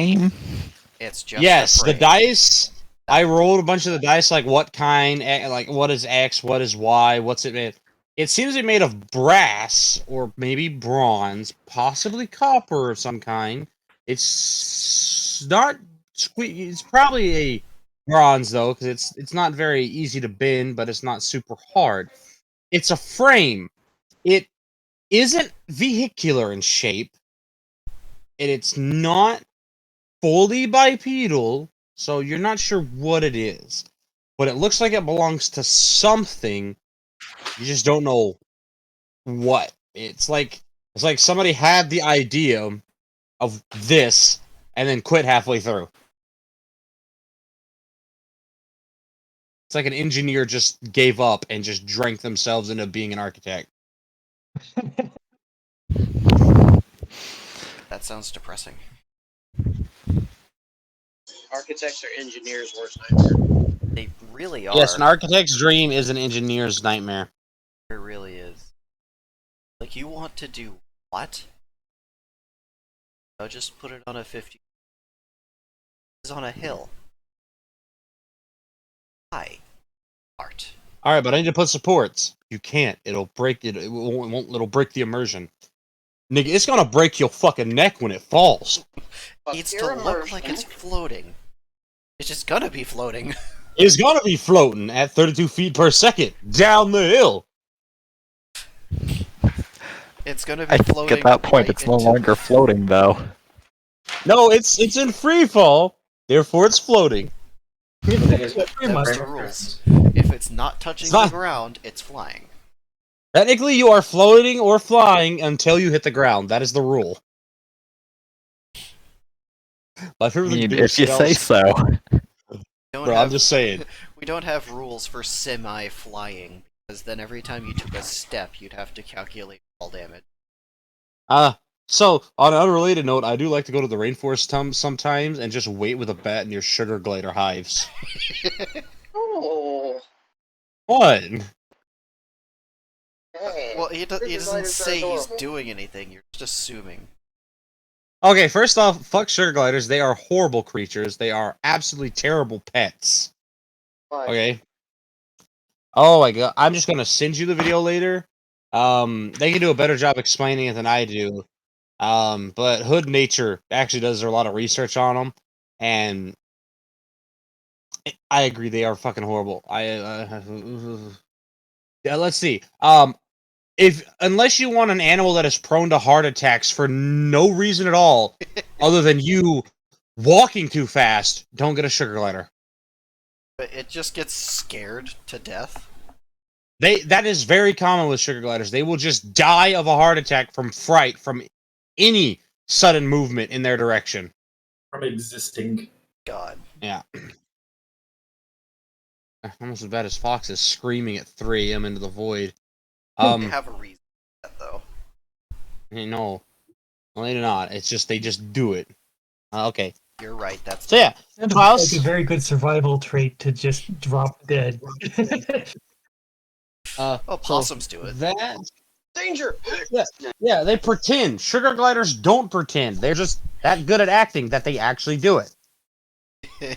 frame? It's just Yes, a the frame. dice. I rolled a bunch of the dice, like what kind, like what is X, what is Y, what's it made? It seems to be made of brass or maybe bronze, possibly copper of some kind. It's not. It's probably a bronze though, because it's not very easy to bend, but it's not super hard. It's a frame. It isn't vehicular in shape, and it's not fully bipedal, so you're not sure what it is. But it looks like it belongs to something. You just don't know what. It's like somebody had the idea of this and then quit halfway through. It's like an engineer just gave up and just drank themselves into being an architect. That sounds depressing. Architects or engineers' worst nightmare. They really are. Yes, an architect's dream is an engineer's nightmare. It really is. Like, you want to do what? I'll just put it on a 50. It's on a hill. Why? Art. All right, but I need to put supports. You can't. It'll break it. It'll break the immersion. Nigga, it's gonna break your fucking neck when it falls. It needs to look like it's floating. It's just gonna be floating. It's gonna be floating at 32 feet per second down the hill. It's gonna be I think floating. at that point right it's no into- longer floating, though. No, it's in free fall, therefore it's floating. Pretty That's much. the rules. If it's not touching It's not- the ground, it's flying. Technically, you are floating or flying until you hit the ground. That is the rule. My favorite thing to do is If you sit say outside- so. Don't Bro, have, I'm just saying. We don't have rules for semi-flying, because then every time you took a step, you'd have to calculate fall damage. So, on an unrelated note, I do like to go to the rainforest sometimes and just wait with a bat near sugar glider hives. Oh. What? Hey. Well, he doesn't Gliders are say he's adorable. doing anything, you're just assuming. Okay, first off, fuck sugar gliders. They are horrible creatures. They are absolutely terrible pets. Why? Okay. Oh my god, I'm just gonna send you the video later. They can do a better job explaining it than I do. But Hood Nature actually does a lot of research on them, and I agree they are fucking horrible. Yeah, let's see. Unless you want an animal that is prone to heart attacks for no reason at all, other than you walking too fast, don't get a sugar glider. But it just gets scared to death. That is very common with sugar gliders. They will just die of a heart attack from fright from any sudden movement in their direction. From existing. God. Yeah. Almost as bad as foxes screaming at 3 a.m. into the void. They have a reason for that, though. No, they're not. It's just they just do it. Okay. You're right, that's... So yeah, It's Klaus. like a very good survival trait to just drop dead. Oh, possums do it. That Danger! yeah, they pretend. Sugar gliders don't pretend. They're just that good at acting that they actually do it. Hey,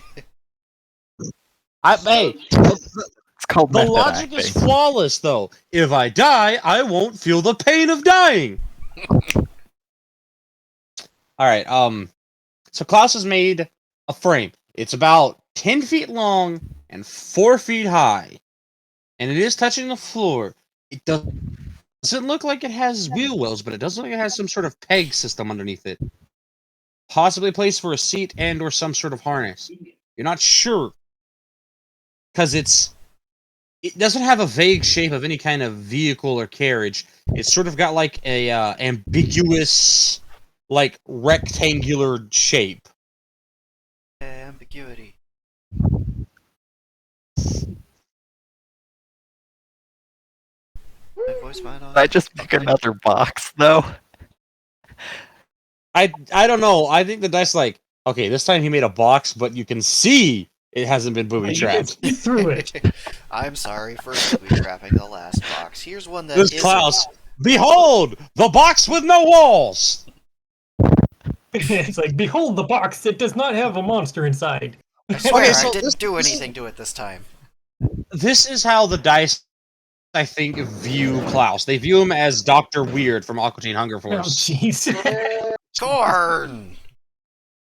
It's called the method logic is acting. flawless, though. If I die, I won't feel the pain of dying. All right. So Klaus has made a frame. It's about 10 feet long and 4 feet high, and it is touching the floor. It doesn't look like it has wheel wells, but it does look like it has some sort of peg system underneath it, possibly a place for a seat and or some sort of harness. You're not sure because it doesn't have a vague shape of any kind of vehicle or carriage. It's sort of got like a ambiguous, like rectangular shape. Ambiguity. My voice might on. Did I just make another box, though? I don't know. I think the dice like, okay, this time he made a box, but you can see it hasn't been booby trapped. You threw it. I'm sorry for booby trapping the last box. Here's one that This isn't. Klaus, behold, the box with no walls. It's like, behold the box that does not have a monster inside. I swear so I didn't this- do anything to it this time. This is how the dice, I think, view Klaus. They view him as Dr. Weird from Aqua Teen Hunger Oh, Force. jeez. Corn!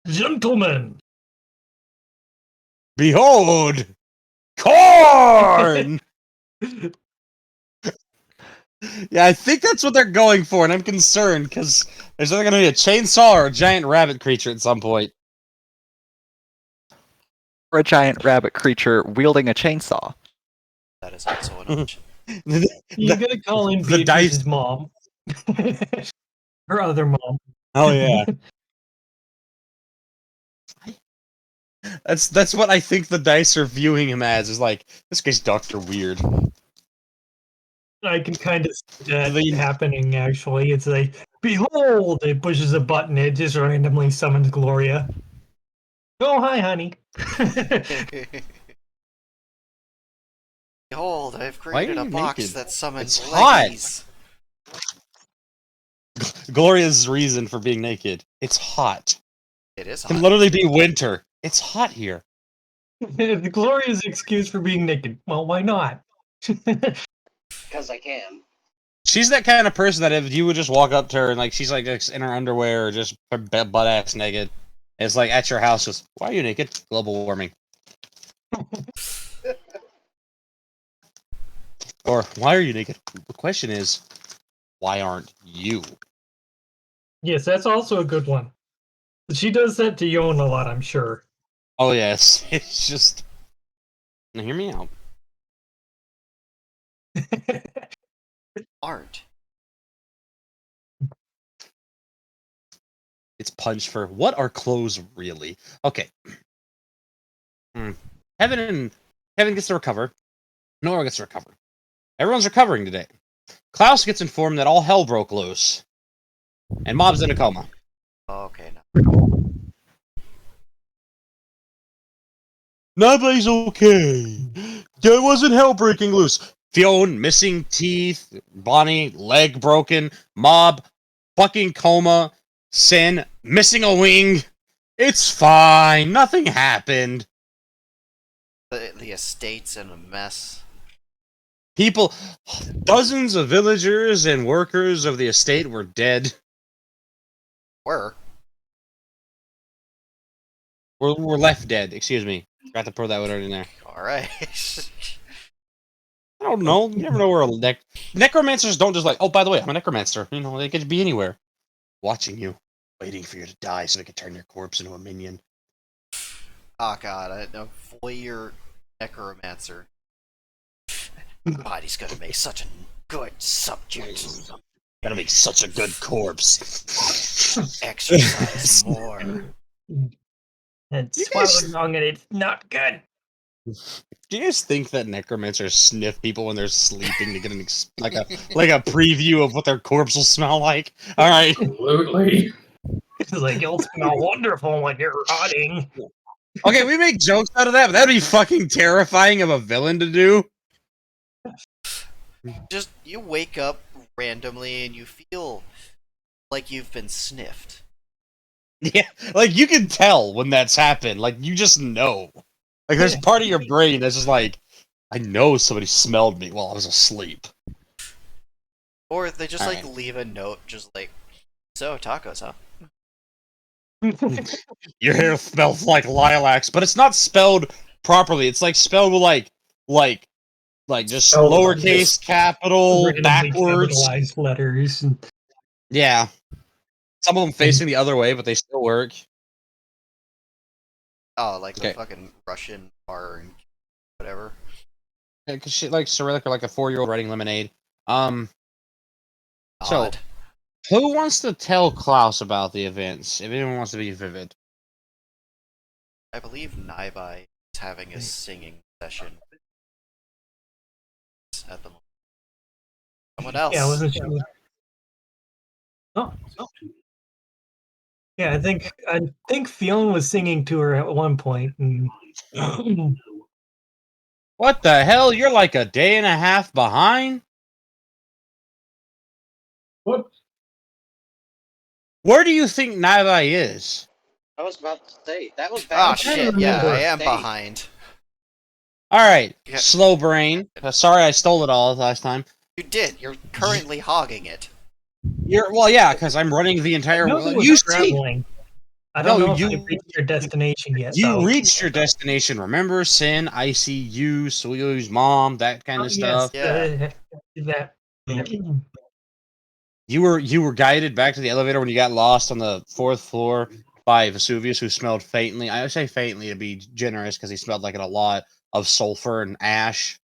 Gentlemen. Behold! Corn! Yeah, I think that's what they're going for, and I'm concerned, because there's either going to be a chainsaw or a giant rabbit creature at some point. Or a giant rabbit creature wielding a chainsaw. That is also an option. You gotta call in the dice- Beatrice's mom. Her other mom. Oh, yeah. That's what I think the dice are viewing him as, is like, this guy's Dr. Weird. I can kind of see that The- happening, actually. It's like, behold! It pushes a button, it just randomly summons Gloria. Oh, hi, honey. Behold, I've Why are created a you box naked? that summons It's hot. leggies. Gloria's reason for being naked. It's hot. It is It can hot. literally be winter. It's hot here. Gloria's excuse for being naked. Well, why not? Because I can. She's that kind of person that if you would just walk up to her and like she's like just in her underwear or just butt ass naked, it's like at your house, just why are you naked? Global warming. Or why are you naked? The question is, why aren't you? Yes, that's also a good one. She does that to Yon a lot, I'm sure. Oh yes, it's just. Now hear me out. Art. It's punch for what are clothes really? Okay. Heaven gets to recover. Nora gets to recover. Everyone's recovering today. Klaus gets informed that all hell broke loose. And Mob's in a coma. Okay, now. Nobody's okay. There wasn't hell breaking loose. Fiona, missing teeth. Bonnie, leg broken. Mob, fucking coma. Sin, missing a wing. It's fine. Nothing happened. The estate's in a mess. People, dozens of villagers and workers of the estate were dead. Were. Were left dead, excuse me. Forgot to throw that word in there. Alright. I don't know. You never know where a necromancers don't just like, oh, by the way, I'm a necromancer. You know, they could be anywhere. Watching you, waiting for you to die so they could turn your corpse into a minion. Oh god, a voyeur necromancer. Body's gonna make such a good subject. Gotta make such a good corpse. Exercise more. And You guys- swallowed wrong and it's not good. Do you guys think that necromancers sniff people when they're sleeping to get an like a preview of what their corpse will smell like? All right. Absolutely. It's like, you'll smell wonderful when you're rotting. Okay, we make jokes out of that, but that'd be fucking terrifying of a villain to do. Just, you wake up randomly and you feel like you've been sniffed. Yeah, like you can tell when that's happened. Like you just know. Like there's part of your brain that's just like, I know somebody smelled me while I was asleep. Or they just like Alright. leave a note just like, so tacos, huh? Your hair smells like lilacs, but it's not spelled properly. It's like spelled with like just Oh, lowercase capital Randomly backwards. capitalized letters. And Yeah. Some of them facing the other way, but they still work. Oh, like the Okay. fucking Russian bar and whatever. Yeah, 'cause shit like Cyrillic or like a 4-year-old writing lemonade. So Odd. who wants to tell Klaus about the events? If anyone wants to be vivid. I believe Naibai is having a singing session at the moment. Someone else. yeah, wasn't she? Oh. Yeah, I think Fiona was singing to her at one point, and What the hell? You're like a day and a half behind? what? Where do you think Naibai is? I was about to say that was Oh bad. shit, yeah, remember. I am State. behind. Alright, Yeah. slow brain. Sorry I stole it all last time. You did, you're currently hogging it. Well, yeah, because I'm running the I entire know there world. was You see, traveling. I No, don't know if you- I reached your destination yet, you though. reached your destination. Remember, Sin, ICU, Suyu's mom, that kind Oh, of yes, stuff. Yeah. that. You were guided back to the elevator when you got lost on the 4th floor by Vesuvius, who smelled faintly. I say faintly to be generous because he smelled like it a lot of sulfur and ash.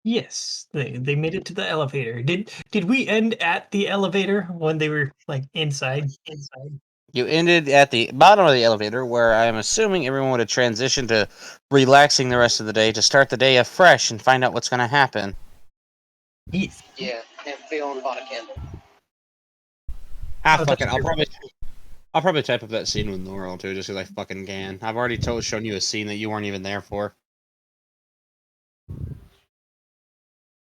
Yes, they made it to the elevator. Did we end at the elevator when they were like inside? You ended at the bottom of the elevator, where I am assuming everyone would have transitioned to relaxing the rest of the day to start the day afresh and find out what's going to happen. Yes. Yeah, and Fiona bought a candle. Ah, Oh, fuck it. that's true. I'll probably type up that scene with Noral too, just because I fucking can. I've already shown you a scene that you weren't even there for.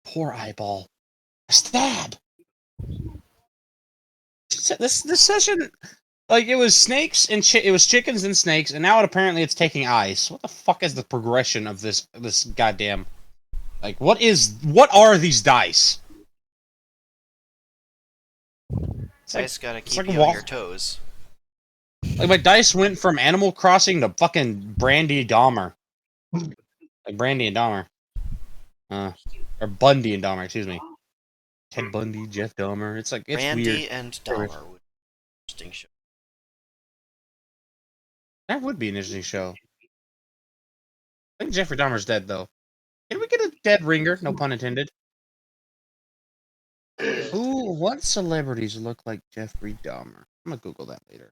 Poor eyeball. Stab. This session, like, it was snakes and it was chickens and snakes, and now apparently it's taking ice. What the fuck is the progression of this goddamn? Like, what are these dice? It's like, Dice gotta it's keep like you on your toes. Like, my dice went from Animal Crossing to fucking Brandy Dahmer. Like Brandy and Dahmer. Or Bundy and Dahmer, excuse me. Ted Bundy, Jeff Dahmer. It's like, it's Randy weird. and Dahmer would be an interesting show. That would be an interesting show. I think Jeffrey Dahmer's dead, though. Can we get a dead ringer? No pun intended. What celebrities look like Jeffrey Dahmer? I'm gonna Google that later.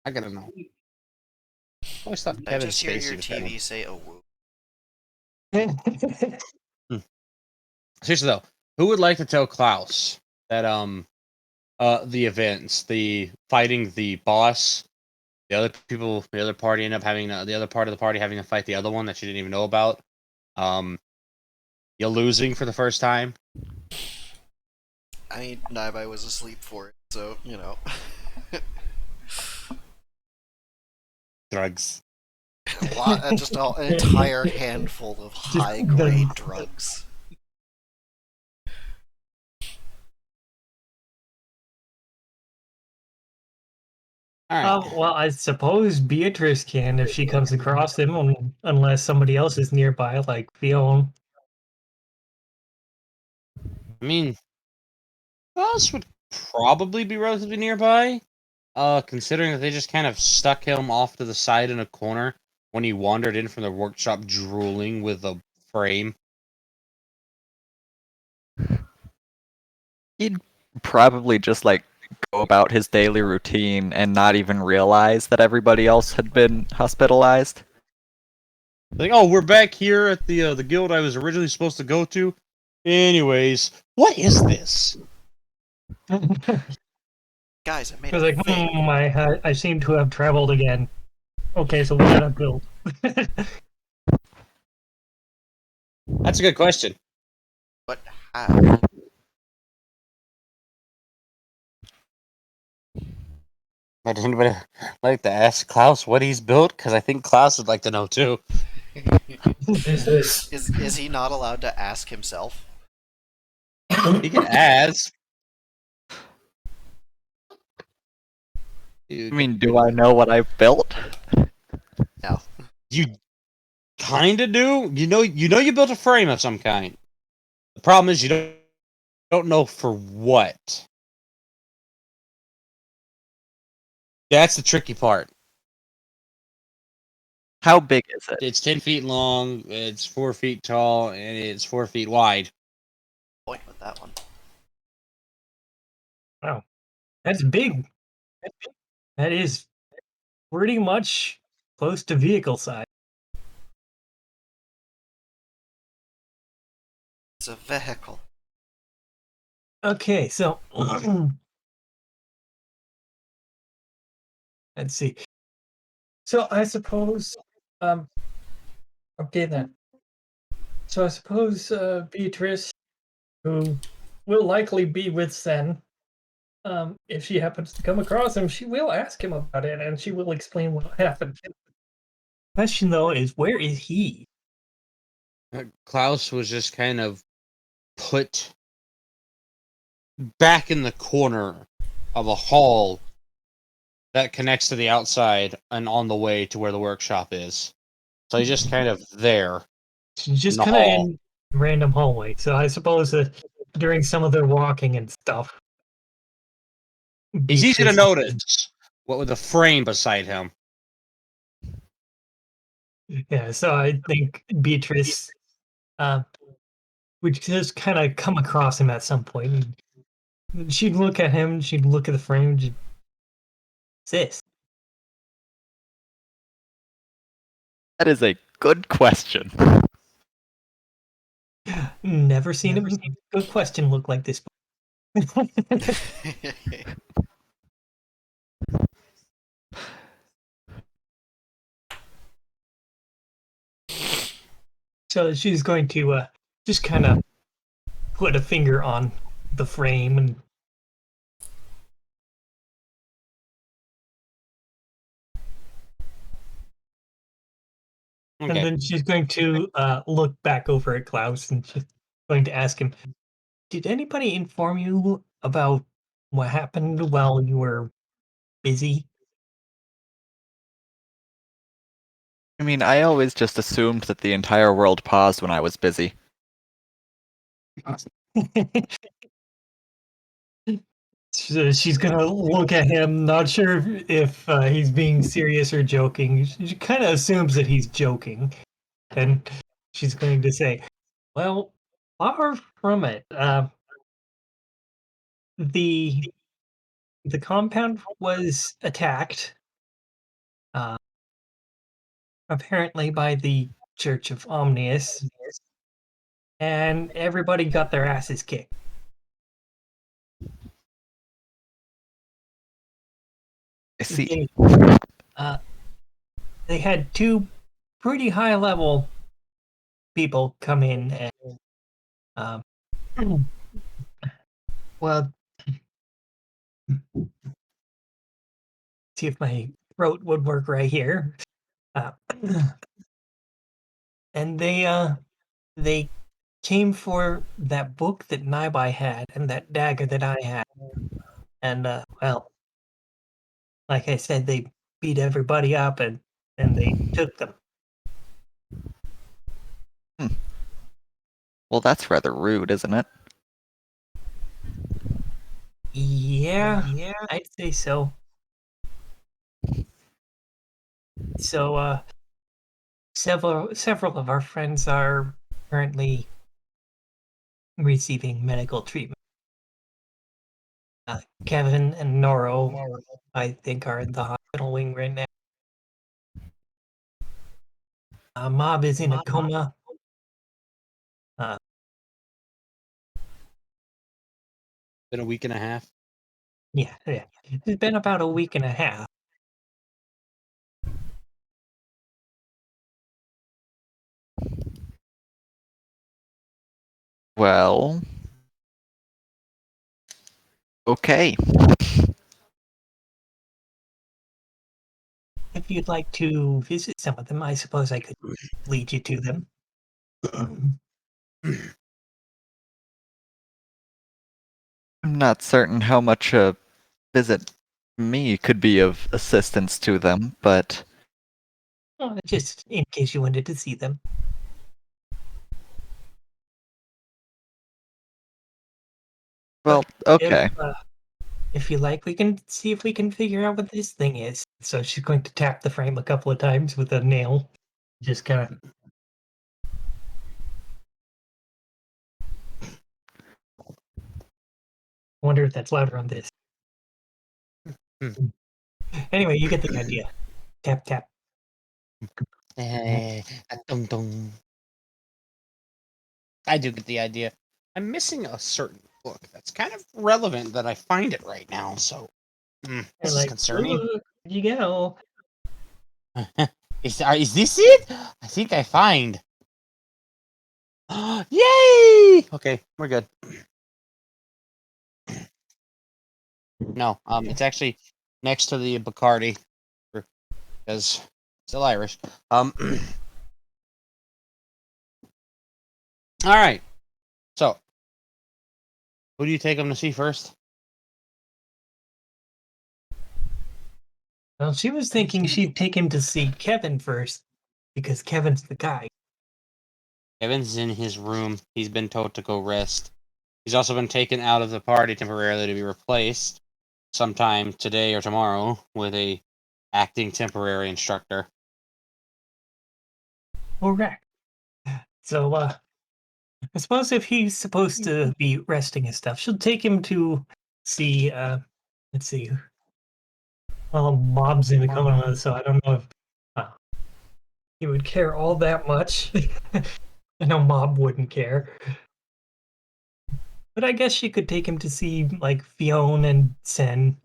I gotta know. I always thought Did I Kevin just hear Spacey your was kind TV say, "Oh, whoop"? of... Seriously, though, who would like to tell Klaus that, the events, the fighting the boss, the other people, the other party end up having, the other part of the party having to fight the other one that you didn't even know about, you're losing for the first time? I mean, Naibai was asleep for it, so, you know. Drugs. Just an entire handful of high-grade drugs. Alright. Well, I suppose Beatrice can if she comes across him, unless somebody else is nearby, like Fiona. I mean, Klaus would probably be relatively nearby, considering that they just kind of stuck him off to the side in a corner when he wandered in from the workshop drooling with a frame. He'd probably just like go about his daily routine and not even realize that everybody else had been hospitalized. Like, oh, we're back here at the guild I was originally supposed to go to. Anyways, what is this? Guys, I made I was a like, thing. I seem to have traveled again. Okay, so what did I build? That's a good question. What? How? Would anybody like to ask Klaus what he's built? Because I think Klaus would like to know too. Is he not allowed to ask himself? He can ask. I mean, do I know what I've built? No. You kind of do. You built a frame of some kind. The problem is you don't know for what. That's the tricky part. How big is it? It's 10 feet long, it's 4 feet tall, and it's 4 feet wide. Point with that one. Wow, that's big. That is pretty much close to vehicle size. It's a vehicle. Okay, so let's see. So I suppose, okay then. So I suppose Beatrice, who will likely be with Sen. If she happens to come across him, she will ask him about it, and she will explain what happened. The question, though, is where is he? Klaus was just kind of put back in the corner of a hall that connects to the outside and on the way to where the workshop is. So he's just kind of there. She's just In the kind of hall. in random hallway. So I suppose that during some of their walking and stuff, He's easy to Beatrice- notice. What with the frame beside him. Yeah, so I think Beatrice would just kind of come across him at some point. And she'd look at him, she'd look at the frame, and she'd, sis. That is a good question. Never seen a good question look like this. So she's going to just kind of put a finger on the frame and Okay. and then she's going to look back over at Klaus and she's going to ask him, did anybody inform you about what happened while you were busy? I mean, I always just assumed that the entire world paused when I was busy. So she's gonna look at him, not sure if he's being serious or joking. She kind of assumes that he's joking, and she's going to say, "Well, far from it. The the compound was attacked, uh, apparently by the Church of Omnius, and everybody got their asses kicked. I see. Uh, they had two pretty high level people come in and um, well, see if my throat would work right here. Uh, and they came for that book that Naibai had and that dagger that I had. And well, like I said, they beat everybody up and they took them. Well, that's rather rude, isn't it? Yeah, I'd say so. So several of our friends are currently receiving medical treatment. Kevin and Noro, I think, are in the hospital wing right now. Mob is in a coma. Been a week and a half. Yeah. It's been about a week and a half. Well, okay. If you'd like to visit some of them, I suppose I could lead you to them. I'm not certain how much a visit me could be of assistance to them, but Just in case you wanted to see them. well, okay. If you like, we can see if we can figure out what this thing is. So she's going to tap the frame a couple of times with a nail. Just kind of. Wonder if that's louder on this. Anyway, you get the idea. Tap, tap. Dum dum. I do get the idea. I'm missing a certain book that's kind of relevant that I find it right now, so this is Like, concerning. "Ooh, you go. Is this it? I think I find. Yay! Okay, we're good. No, it's actually next to the Bacardi, because still Irish. All right. So, who do you take him to see first? Well, she was thinking she'd take him to see Kevin first, because Kevin's the guy. Kevin's in his room. He's been told to go rest. He's also been taken out of the party temporarily to be replaced sometime today or tomorrow with a acting temporary instructor. Correct. So, I suppose if he's supposed to be resting and stuff, she'll take him to see, let's see. Well, Bob's in the coma, so I don't know if he would care all that much. I know Mob wouldn't care. But I guess she could take him to see, like, Fiona and Sen.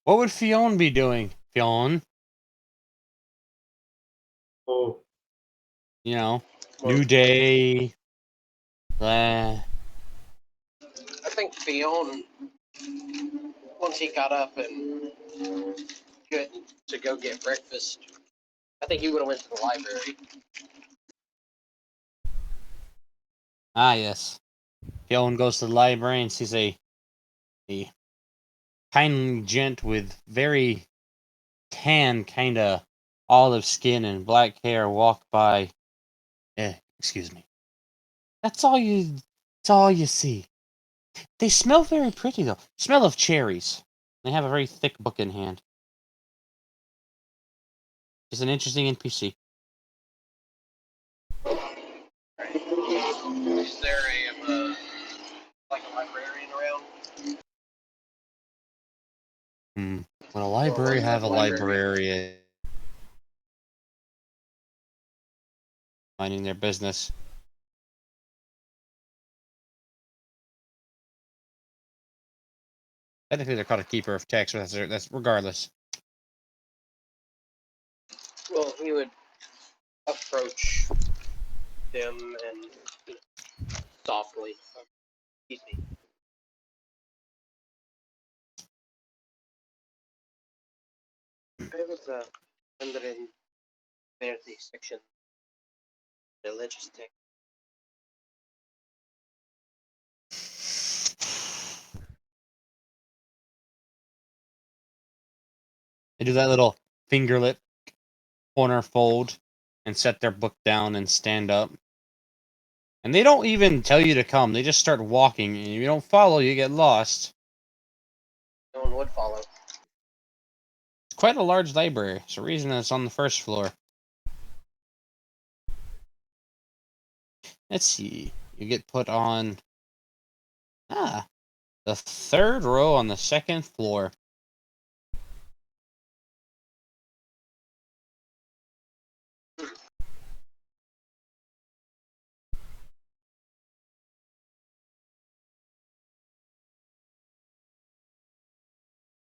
What would Fiona be doing? Fiona? Oh. You know, Well, new day. I think Fiona, once he got up and good to go get breakfast, I think he would have went to the library. Ah, yes. Fiona goes to the library and sees a kindly gent with very tan, kind of olive skin and black hair walk by. Excuse me. That's all you. That's all you see. They smell very pretty though. Smell of cherries. They have a very thick book in hand. It's an interesting NPC. Is there a like a librarian around? Would a library have a librarian minding their business? Technically, they're called a keeper of text, but that's regardless. Well, he would approach them and softly. Excuse me. I was wondering where the section religious text. They do that little finger lip corner fold and set their book down and stand up. And they don't even tell you to come. They just start walking, and if you don't follow, you get lost. No one would follow. It's quite a large library. It's the reason it's on the first floor. Let's see. You get put on the third row on the second floor.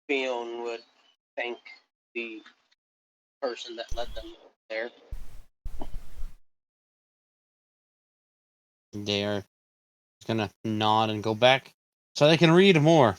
Fiona would thank the person that led them there. They're gonna nod and go back so they can read more.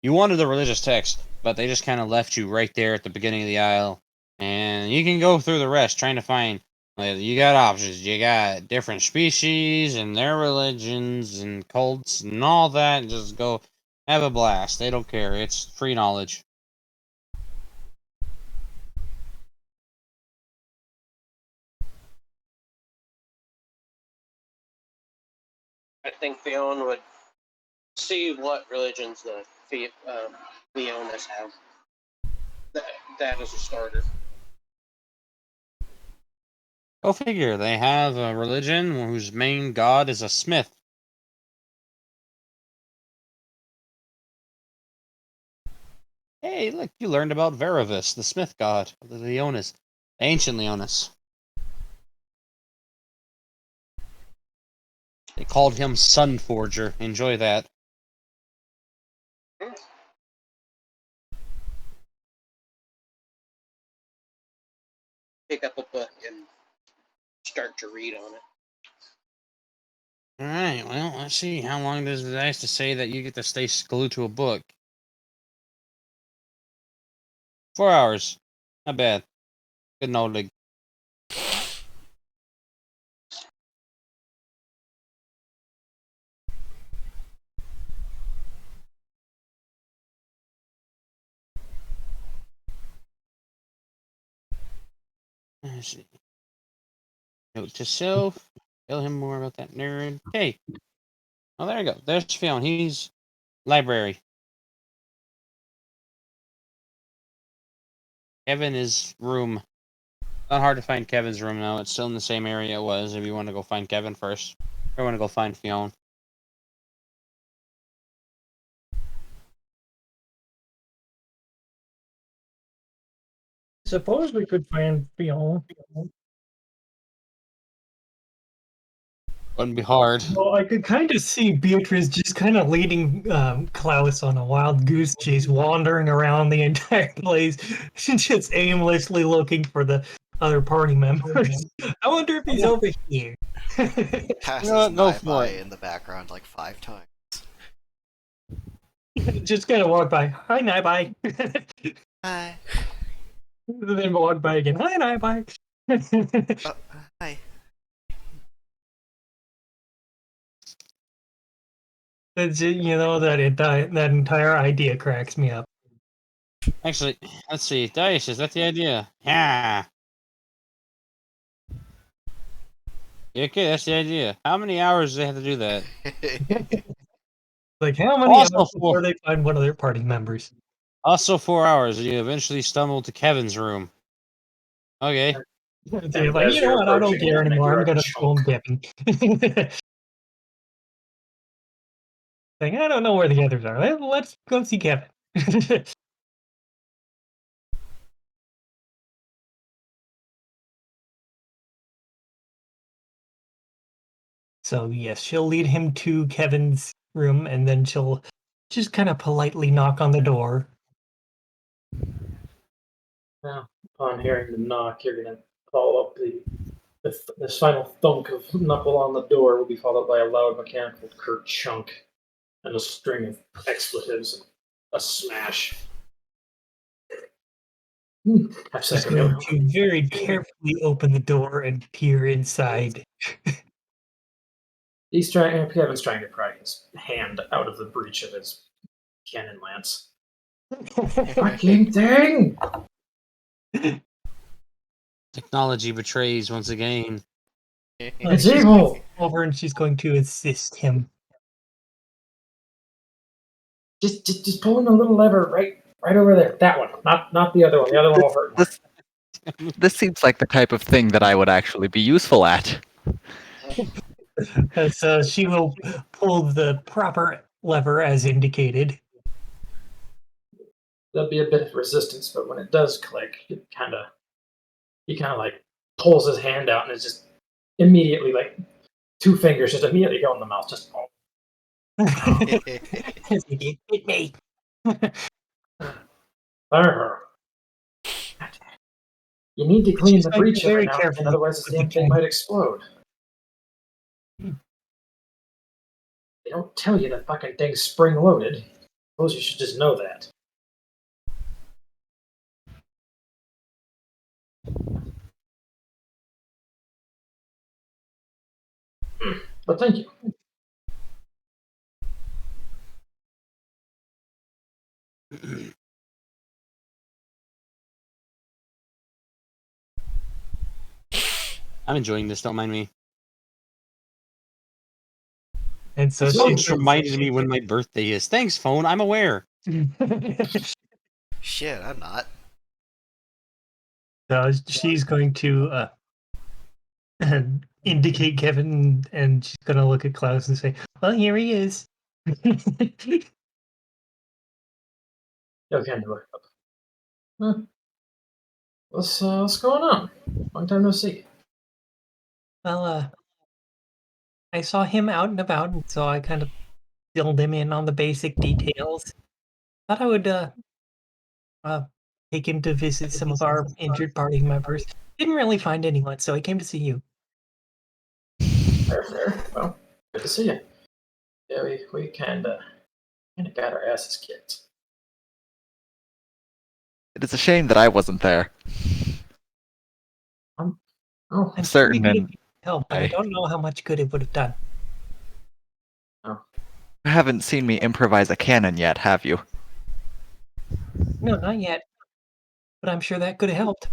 You wanted the religious text, but they just kind of left you right there at the beginning of the aisle, and you can go through the rest trying to find. You got options. You got different species and their religions and cults and all that. Just go have a blast. They don't care. It's free knowledge. I think Fiona would see what religions the Leonas have. That is a starter. Go figure. They have a religion whose main god is a smith. Hey, look, you learned about Veravis, the smith god of the Leonis, ancient Leonis. They called him Sunforger. Enjoy that. pick up a book and start to read on it. All right. Well, let's see. How long does the dice to say that you get to stay glued to a book? 4 hours. Not bad. Good knowledge. Let's see. Note to self. Tell him more about that nerd. Okay. Oh, there you go. There's Fiona. He's library. Kevin is room. Not hard to find Kevin's room now. It's still in the same area it was. If you want to go find Kevin first, or want to go find Fiona. Suppose we could find Fiona. Wouldn't be hard. Well, I could kind of see Beatrice just kind of leading Klaus on a wild goose chase, wandering around the entire place, just aimlessly looking for the other party members. I wonder if he's over here. Passes Go Nai for by it. in the background like 5 times. Just kind of walk by. Hi, night bye. Hi. Then walk by again. Hi, night bye. Oh, hi. That entire idea cracks me up. Actually, let's see. Dice, is that the idea? Yeah. Okay, that's the idea. How many hours do they have to do that? Like, how many Also hours four. before they find one of their party members? Also 4 hours. You eventually stumble to Kevin's room. Okay. They're like, as you know you're what? I don't approaching, care opening anymore. I'm your gonna chunk. phone Kevin. Like, I don't know where the others are. Let's go see Kevin. So yes, she'll lead him to Kevin's room, and then she'll just kind of politely knock on the door. Now, upon hearing the knock, you're gonna follow up this final thunk of knuckle on the door will be followed by a loud mechanical kerchunk and a string of expletives and a smash. Half She's second going ago. to very carefully open the door and peer inside. Kevin's trying to pry his hand out of the breech of his cannon lance. Fucking thing! Technology betrays once again. It's evil! Over, and she's going to assist him. Just pulling the little lever right over there. That one, not the other one. The other one will hurt more. This seems like the type of thing that I would actually be useful at. So she will pull the proper lever as indicated. There'll be a bit of resistance, but when it does click, he kind of like pulls his hand out and it's just immediately like 2 fingers just immediately go in the mouth. Just Hit me. You need to clean She's the going breech to very every now and then, carefully otherwise this put the damn thing can- might explode. They don't tell you the fucking thing's spring loaded. Suppose you should just know that. But thank you. I'm enjoying this. Don't mind me. And so Phone she just reminded me when my birthday is. Thanks, phone. I'm aware. Shit, I'm not. So she's going to indicate Kevin, and she's going to look at Klaus and say, "Well, here he is." Okay, look up. Huh. What's going on? Long time no see. Well, I saw him out and about, and so I kind of filled him in on the basic details. Thought I would take him to visit some of our injured party members. didn't really find anyone, so I came to see you. Fair. Well, good to see you. Yeah, we kinda got our asses kicked. It is a shame that I wasn't there. Oh, I'm Certain pretty good and at help, but I don't know how much good it would have done. you haven't seen me improvise a cannon yet, have you? No, not yet. But I'm sure that could have helped.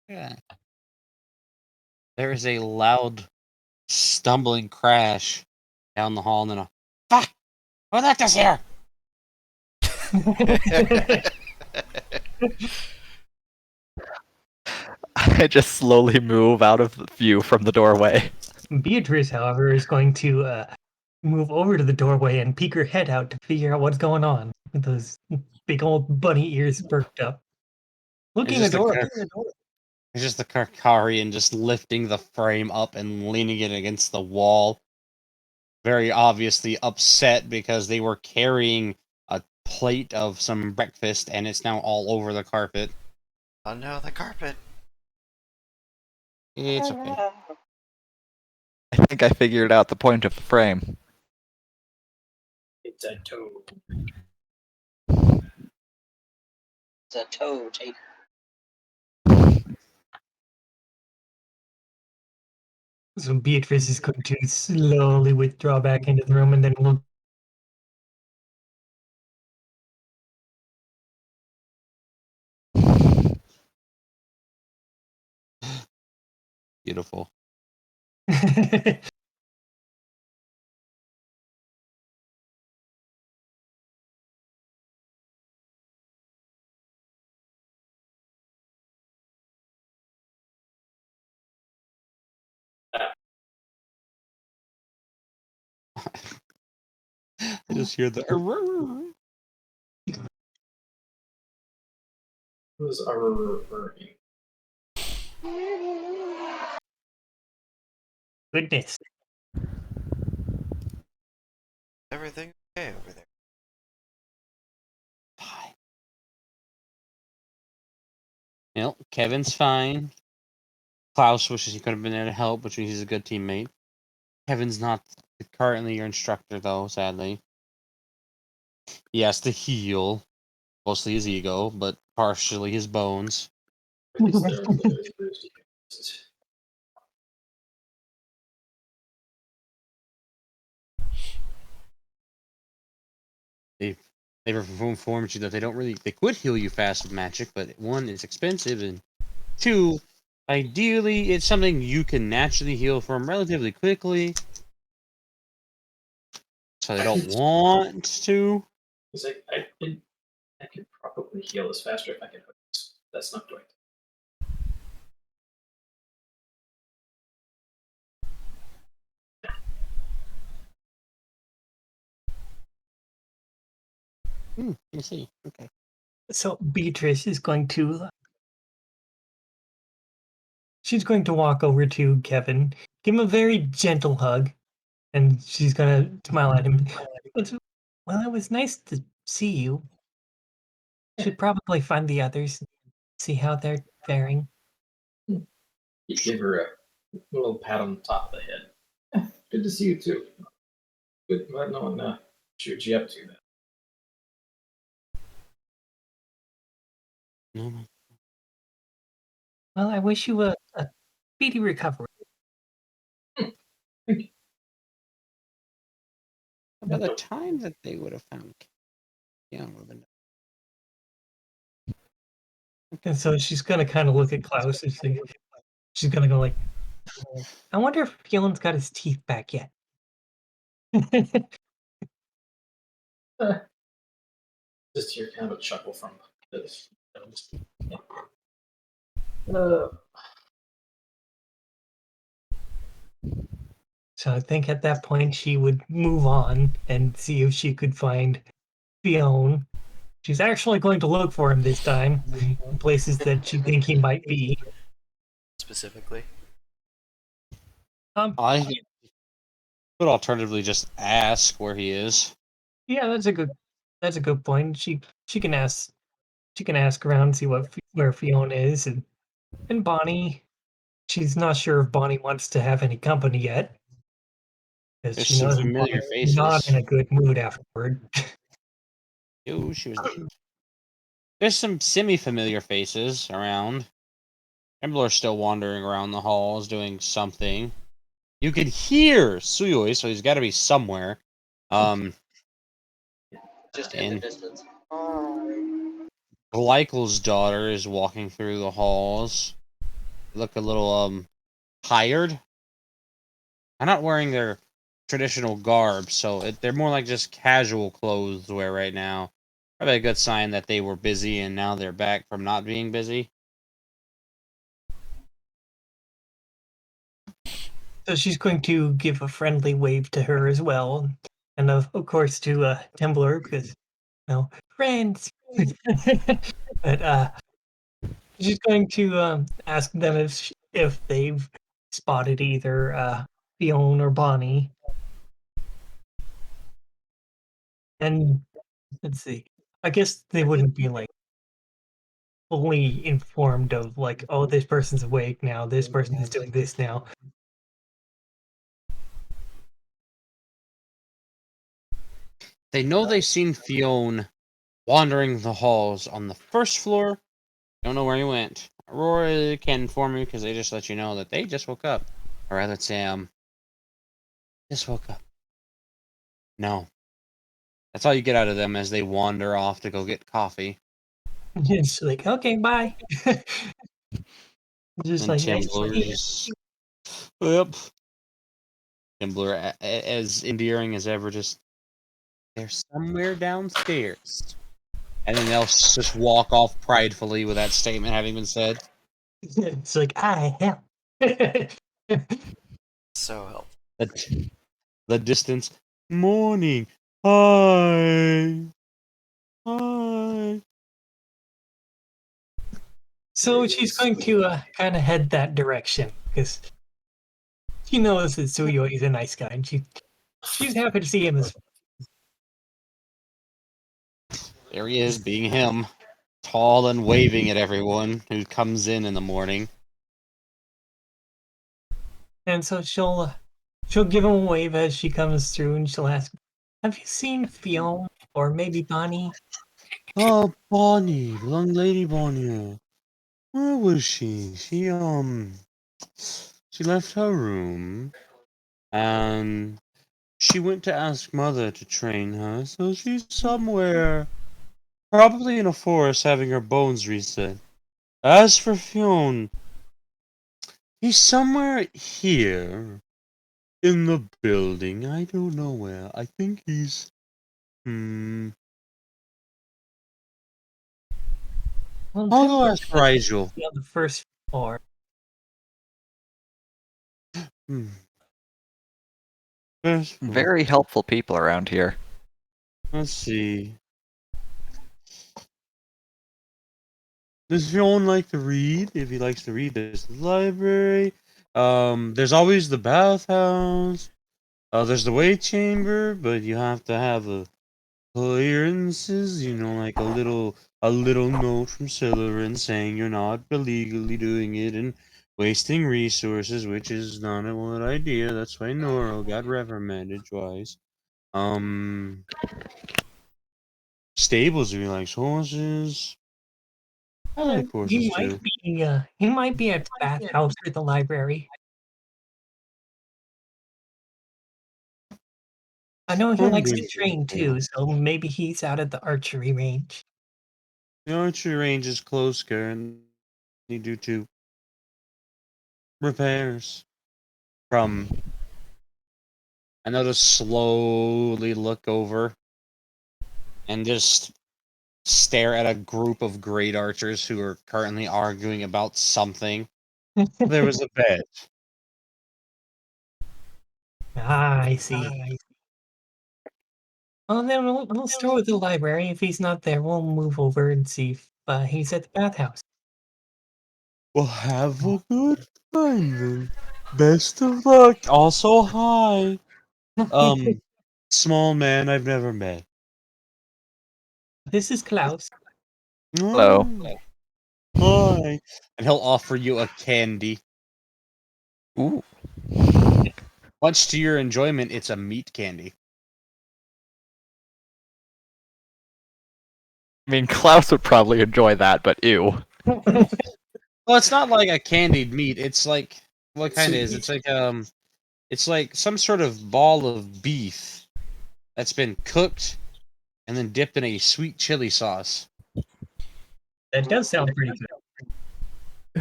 Yeah. There is a loud, stumbling crash down the hall, and then a fuck. Who left us here? I just slowly move out of view from the doorway. Beatrice, however, is going to move over to the doorway and peek her head out to figure out what's going on with those big old bunny ears perked up. Looking just the adorable. It's just the Karkarian just lifting the frame up and leaning it against the wall. Very obviously upset because they were carrying a plate of some breakfast and it's now all over the carpet. Oh no, the carpet. It's okay. I think I figured out the point of the frame. It's a toad. It's a toad. So Beatrice is going to slowly withdraw back into the room and then we'll Beautiful. I just hear the Who's our goodness. Everything okay over there? fine. Well, Kevin's fine. Klaus wishes he could have been there to help, which means he's a good teammate. Kevin's not currently your instructor, though, sadly. He has to heal, mostly his ego, but partially his bones. They've informed you that they could heal you fast with magic, but one, it's expensive, and two, ideally, it's something you can naturally heal from relatively quickly. So they don't want to. He's like, I could probably heal this faster if I can hook this. That's not doing it. I see. Okay. So Beatrice is going to she's going to walk over to Kevin, give him a very gentle hug, and she's gonna smile at him. Well, it was nice to see you. Should probably find the others, see how they're faring. You give her a little pat on the top of the head. Good to see you too. Good, but no one shoot you up to that. No. Well, I wish you a speedy recovery. By the time that they would have found, yeah, would have been. And so she's gonna kind of look at Klaus and see. She's gonna go like, I wonder if Fion's got his teeth back yet. Just hear kind of a chuckle from this. So I think at that point she would move on and see if she could find Fiona. She's actually going to look for him this time in places that she think he might be. Specifically? I could alternatively just ask where he is. Yeah, that's a good point. She can ask she can ask around, see where Fiona is, and Bonnie. She's not sure if Bonnie wants to have any company yet, because There's she some knows familiar Bonnie's not faces. in a good mood afterward. Yo, she was. There's some semi-familiar faces around. People are still wandering around the halls doing something. You can hear Suyoi, so he's got to be somewhere. Just in the And distance. Glykel's daughter is walking through the halls. They look a little tired. They're not wearing their traditional garb, so they're more like just casual clothes to wear right now. Probably a good sign that they were busy and now they're back from not being busy. So she's going to give a friendly wave to her as well, and of course to Templar because friends. But she's going to ask them if they've spotted either Fiona or Bonnie. And let's see. I guess they wouldn't be like fully informed of like, oh, this person's awake now, this person is doing this now. They know they've seen Fiona wandering the halls on the first floor. Don't know where he went. Aurora can inform me because they just let you know that they just woke up. Or rather, Sam just woke up. No. That's all you get out of them as they wander off to go get coffee. It's like, okay, bye. Just And like, nice to Timbler meet you. just. Yep. Timbler, as endearing as ever, just. They're somewhere downstairs. And then they'll just walk off pridefully with that statement having been said. It's like, I help. So helpful. The distance. Morning. Hi. Hi. So she's going to kind of head that direction because she knows that Suyo is a nice guy, and she's happy to see him as There he is, being him. Tall and waving at everyone who comes in the morning. and so she'll give him a wave as she comes through, and she'll ask, "Have you seen Fiona or maybe Bonnie?" Oh, Bonnie, young lady Bonnie. Where was she? She left her room and she went to ask mother to train her, so she's somewhere, probably in a forest having her bones reset. As for Fionn, he's somewhere here in the building. I don't know where. I think he's Well, I'll go Templar ask said he'd Rigel. be on the first floor. Hmm. First floor. Very helpful people around here. Let's see. Does Fionn like to read? If he likes to read, there's the library. There's always the bathhouse. There's the weight chamber, but you have to have a clearances. Like a little note from Celerin saying you're not illegally doing it and wasting resources, which is not a good idea. That's why Noro got reprimanded twice. Stables if he likes horses. I like horses too. He might be at the bathhouse or the library. I know he likes to train too, so maybe he's out at the archery range. The archery range is closed currently due to repairs. I know to slowly look over and just stare at a group of great archers who are currently arguing about something. There was a bet. I see. Well, then we'll start with the library. If he's not there, we'll move over and see if he's at the bathhouse. Well, have a good time then. Best of luck. Also, hi. Small man I've never met. This is Klaus. Hello. Hi. And he'll offer you a candy. Ooh. Much to your enjoyment, it's a meat candy. I mean, Klaus would probably enjoy that, but ew. Well, it's not like a candied meat. It's like what kind So is? It's like some sort of ball of beef that's been cooked and then dipped in a sweet chili sauce. That does sound pretty good.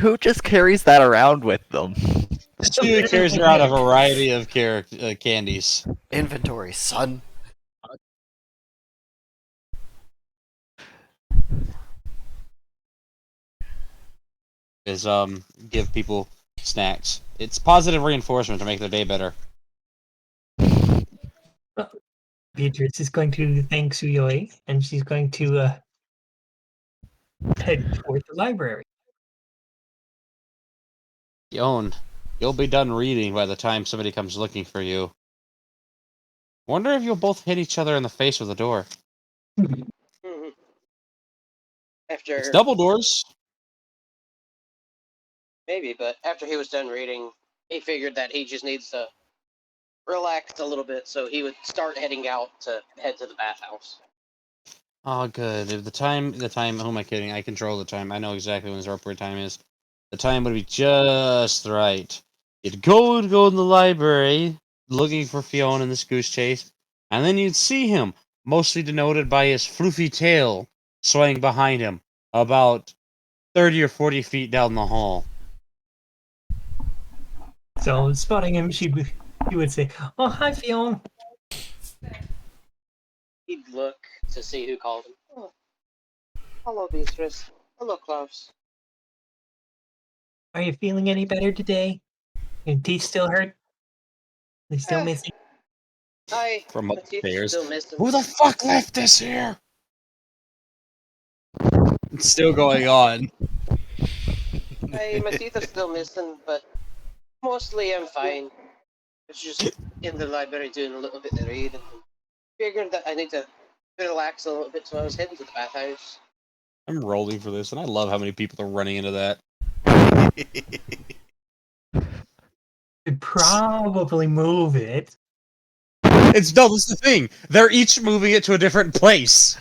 Who just carries that around with them? She carries around a variety of candies. Inventory, son. Is give people snacks. It's positive reinforcement to make their day better. Beatrice is going to thank Suyoi, and she's going to head toward the library. Yon, you'll be done reading by the time somebody comes looking for you. Wonder if you'll both hit each other in the face with a door. Mhm. It's After double doors. maybe, but after he was done reading, he figured that he just needs to relax a little bit, so he would start heading out to head to the bathhouse. Oh, good. If the time, who am I kidding? I control the time. I know exactly when his appropriate time is. The time would be just right. You'd go in the library looking for Fiona in this goose chase, and then you'd see him, mostly denoted by his floofy tail swaying behind him, about 30 or 40 feet down the hall. So, spotting him, she would say, "Oh, hi, Fiona. He'd look to see who called him. Oh, hello, Beatrice. Hello, Klaus. Are you feeling any better today? Your teeth still hurt? They still Eh. missing?" From My teeth are upstairs. still missing. Who the fuck left this here? It's still going on. My teeth are still missing, but mostly I'm fine. It's just in the library doing a little bit of reading. Figured that I need to relax a little bit, so I was heading to the bathhouse. I'm rolling for this, and I love how many people are running into that. Could probably move it. It's no, this is the thing. They're each moving it to a different place.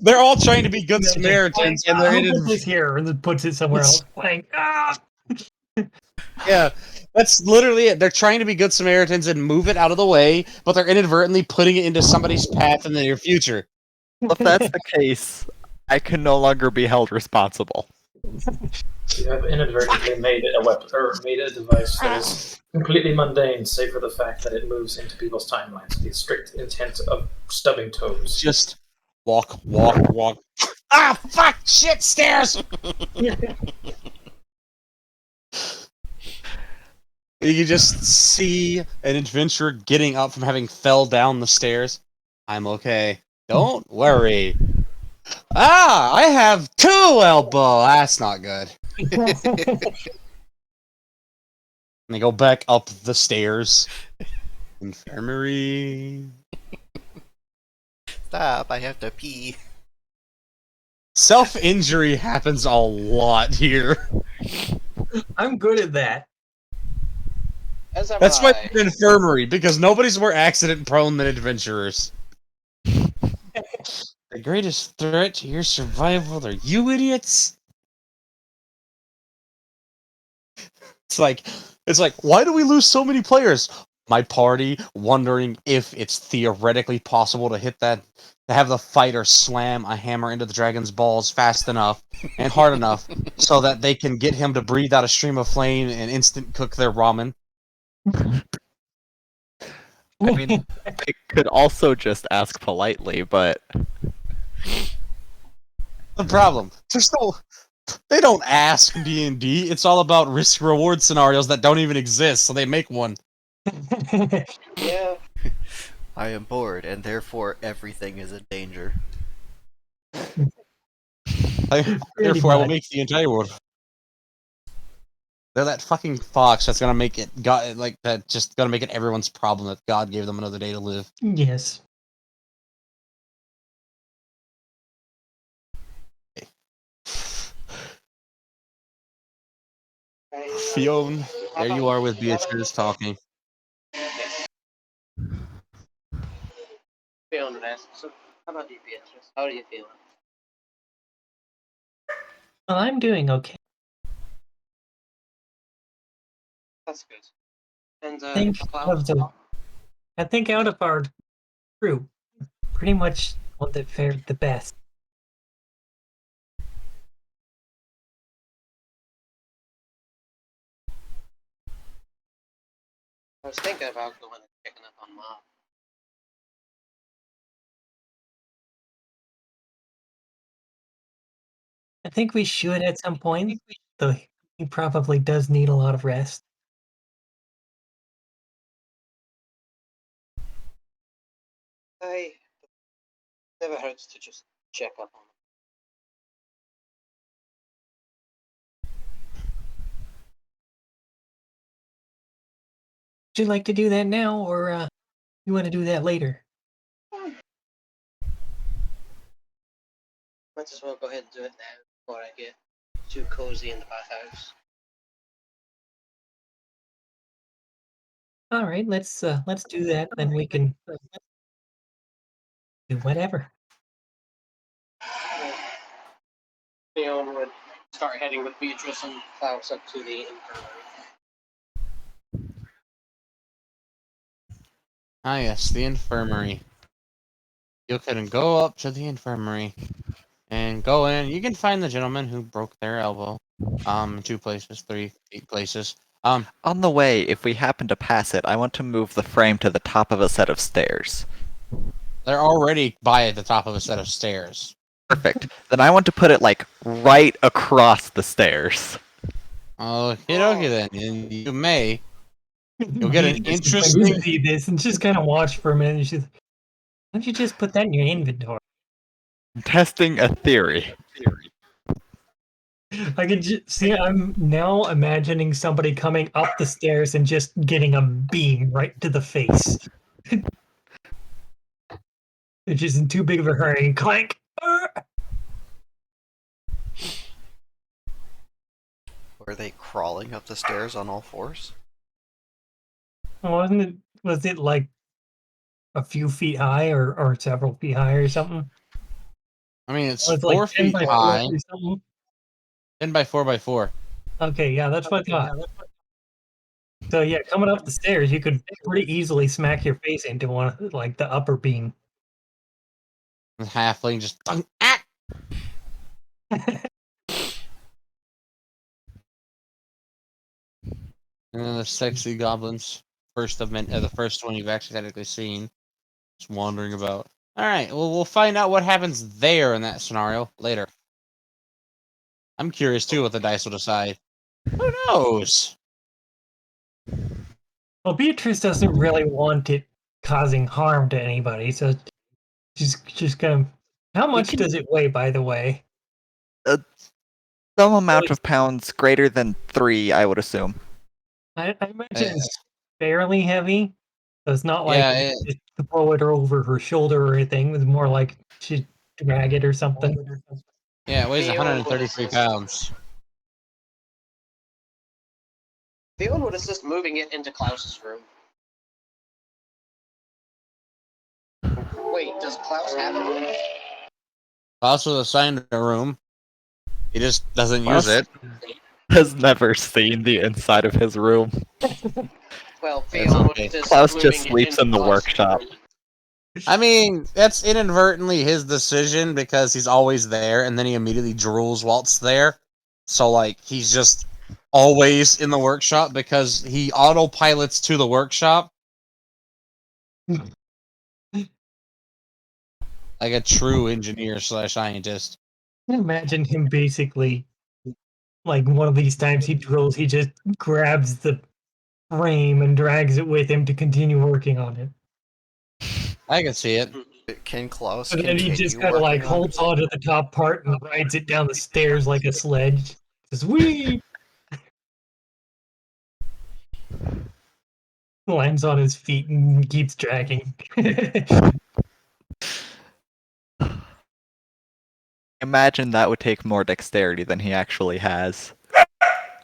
They're all trying to be good Samaritans, and they're Who in put this here and then puts it somewhere else? Like, yeah. That's literally it. They're trying to be good Samaritans and move it out of the way, but they're inadvertently putting it into somebody's path in the near future. If that's the case, I can no longer be held responsible. you have inadvertently made it a weapon or made a device that is completely mundane, save for the fact that it moves into people's timelines. The strict intent of stubbing toes. Just walk. Ah, fuck! Shit, stairs! You can just see an adventurer getting up from having fell down the stairs. I'm okay. Don't worry. Ah, I have 2 elbow. That's not good. And they go back up the stairs. Infirmary. Stop, I have to pee. Self-injury happens a lot here. I'm good at that. As am That's why I. it's an infirmary, because nobody's more accident-prone than adventurers. The greatest threat to your survival are you idiots. It's like, why do we lose so many players? My party wondering if it's theoretically possible to have the fighter slam a hammer into the dragon's balls fast enough and hard enough so that they can get him to breathe out a stream of flame and instant cook their ramen. I mean, they could also just ask politely, but The problem, they don't ask D&D. It's all about risk-reward scenarios that don't even exist, so they make one. Yeah. I am bored, and therefore everything is in danger. Therefore, I will make the entire world. They're that fucking fox that's gonna make it just gonna make it everyone's problem that God gave them another day to live. Yes. Fiona, there you are with Beatrice talking. Feeling this. So, how about you, Beatrice? How are you feeling? Well, I'm doing okay. That's good. And Think Klaus? I think out of our crew, pretty much one that fared the best. I was thinking about going and checking up on Mom. I think we should at some point, though he probably does need a lot of rest. Hey, never hurts to just check up on him. Would you like to do that now, or you want to do that later? Might as well go ahead and do it now before I get too cozy in the bathhouse. All right, let's do that. Then we can do whatever. Fiona would start heading with Beatrice and Klaus up to the infirmary. Ah, yes, the infirmary. You can go up to the infirmary and go in. You can find the gentleman who broke their elbow. 2 places, 3 places. On the way, if we happen to pass it, I want to move the frame to the top of a set of stairs. They're already by the top of a set of stairs. Perfect. Then I want to put it like right across the stairs. Okay, then. And you may. You'll get an You interesting. see this and just kind of watch for a minute. And she's, why don't you just put that in your inventory? I'm testing a theory. I can just see. I'm now imagining somebody coming up the stairs and just getting a beam right to the face. It's just in too big of a hurry. Clank. Were they crawling up the stairs on all fours? Wasn't it? Was it like a few feet high, or several feet high, or something? I mean, it's It was 4 like 10 feet by 4 high. or something. 10 by 4 by 4. Okay, yeah, that's what I thought. So yeah, coming up the stairs, you could pretty easily smack your face into one, like the upper beam. The halfling just. Ah! And then the sexy goblins. The first one you've actually technically seen. Just wandering about. Alright, well, we'll find out what happens there in that scenario later. I'm curious too what the dice will decide. Who knows? Well, Beatrice doesn't really want it causing harm to anybody, so she's just gonna. How much can- does it weigh, by the way? Some amount of pounds greater than 3, I would assume. I imagine it's fairly heavy. So it's not like Yeah, just throw it over her shoulder or anything. It's more like she drag it or something. it weighs Fiona, 133 pounds. Fiona would assist moving it into Klaus's room. Wait, does Klaus have a room? Klaus was assigned a room. He just doesn't Klaus use it. has never seen the inside of his room. Well, That's Fiona okay. would assist Klaus moving just it sleeps into in the Klaus's workshop. room. I mean, that's inadvertently his decision because he's always there and then he immediately drools while it's there. So, like, he's just always in the workshop because he autopilots to the workshop. Like a true engineer / scientist. I imagine him basically, like one of these times he drills, he just grabs the frame and drags it with him to continue working on it. I can see it. Can Klaus And then he continue just kind of like working on holds on to the top part and rides it down the stairs like a sledge. Says, "Wee!" Lands on his feet and keeps dragging. Imagine that would take more dexterity than he actually has.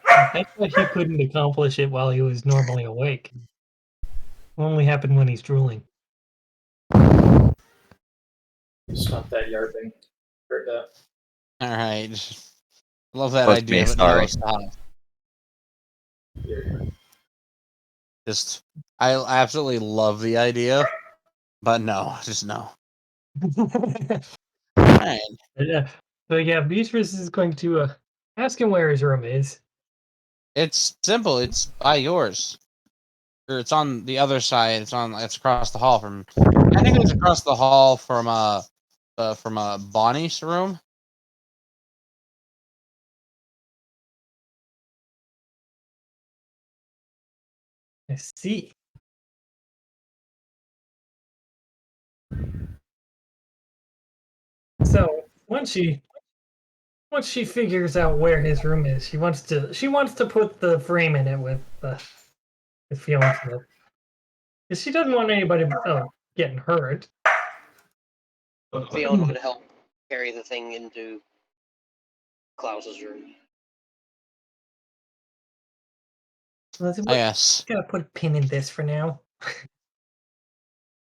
That's why he couldn't accomplish it while he was normally awake. It only happened when he's drooling. Stop that yarping. Heard that. All right. Love that Was idea, me, but sorry. no, stop. Here. Just, I absolutely love the idea, but no, just no. Alright. So yeah, Beatrice is going to ask him where his room is. It's simple. It's by yours, or it's on the other side. It's across the hall from. I think it's across the hall from Bonnie's room. I see. So once she figures out where his room is, she wants to put the frame in it with Fiona. Because she doesn't want anybody getting hurt. Fiona would help carry the thing into Klaus's room. Yes, Gotta put a pin in this for now.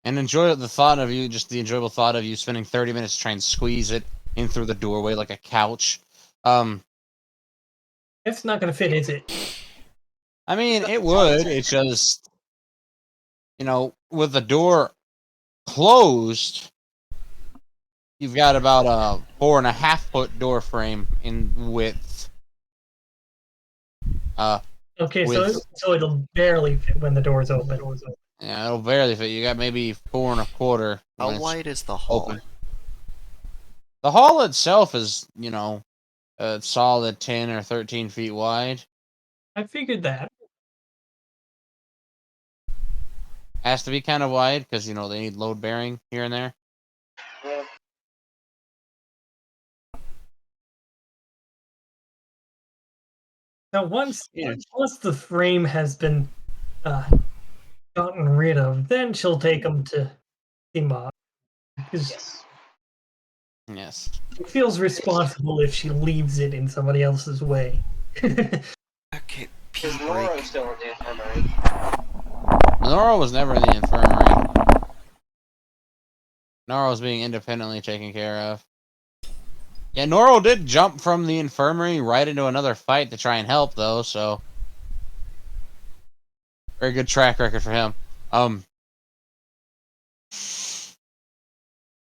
and enjoy the thought of you. Just the enjoyable thought of you spending 30 minutes trying to squeeze it in through the doorway like a couch. It's not gonna fit, is it? I mean, it would. It's just, with the door closed, you've got about a 4.5-foot door frame in width. Okay, With- so it'll barely fit when the door's open. Yeah, it'll barely fit. You got maybe 4.25. when How it's wide is the hall? open. The hall itself is, a solid 10 or 13 feet wide. I figured that. Has to be kind of wide because, they need load bearing here and there. Yeah. Now once Yeah. the frame has been gotten rid of, then she'll take him to see Mom. Because Yes. Yes. it feels responsible if she leaves it in somebody else's way. Okay, pee Because break. Noro's still in the infirmary. Nora was never in the infirmary. Nora was being independently taken care of. Yeah, Nora did jump from the infirmary right into another fight to try and help, though, so. Very good track record for him.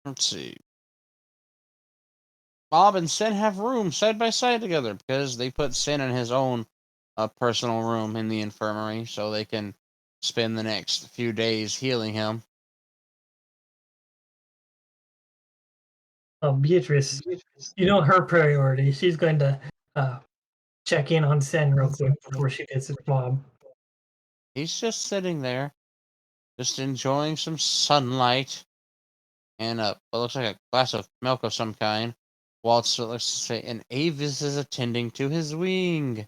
Let's see. Bob and Sin have rooms side by side together because they put Sin in his own personal room in the infirmary so they can spend the next few days healing him. Beatrice, her priority. She's going to check in on Sen real quick before she visits Mom. He's just sitting there, just enjoying some sunlight and what looks like a glass of milk of some kind, whilst it looks to say, and Avis is attending to his wing.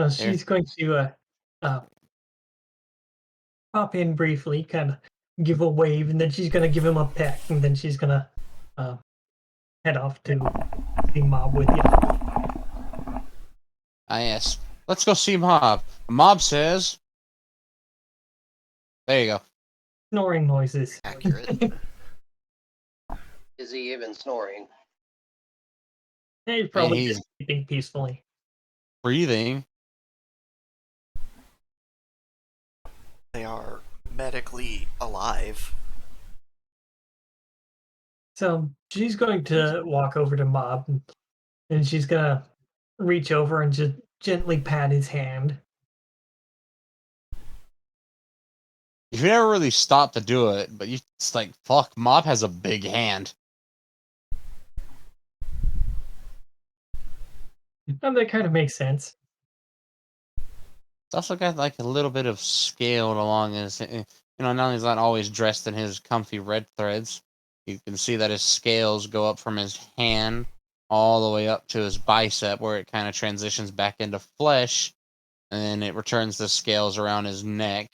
She's going to pop in briefly, kind of give a wave, and then she's going to give him a peck, and then she's going to head off to see Mob with you. Ah, yes. Let's go see Mob. Mob says... There you go. Snoring noises. Accurate. Is he even snoring? He's probably he's- just sleeping peacefully. Breathing. They are medically alive. So she's going to walk over to Mob, and she's going to reach over and just gently pat his hand. You never really stop to do it, but it's like, fuck, Mob has a big hand. And that kind of makes sense. It's also got like a little bit of scale along his, now he's not always dressed in his comfy red threads. You can see that his scales go up from his hand all the way up to his bicep, where it kind of transitions back into flesh, and then it returns the scales around his neck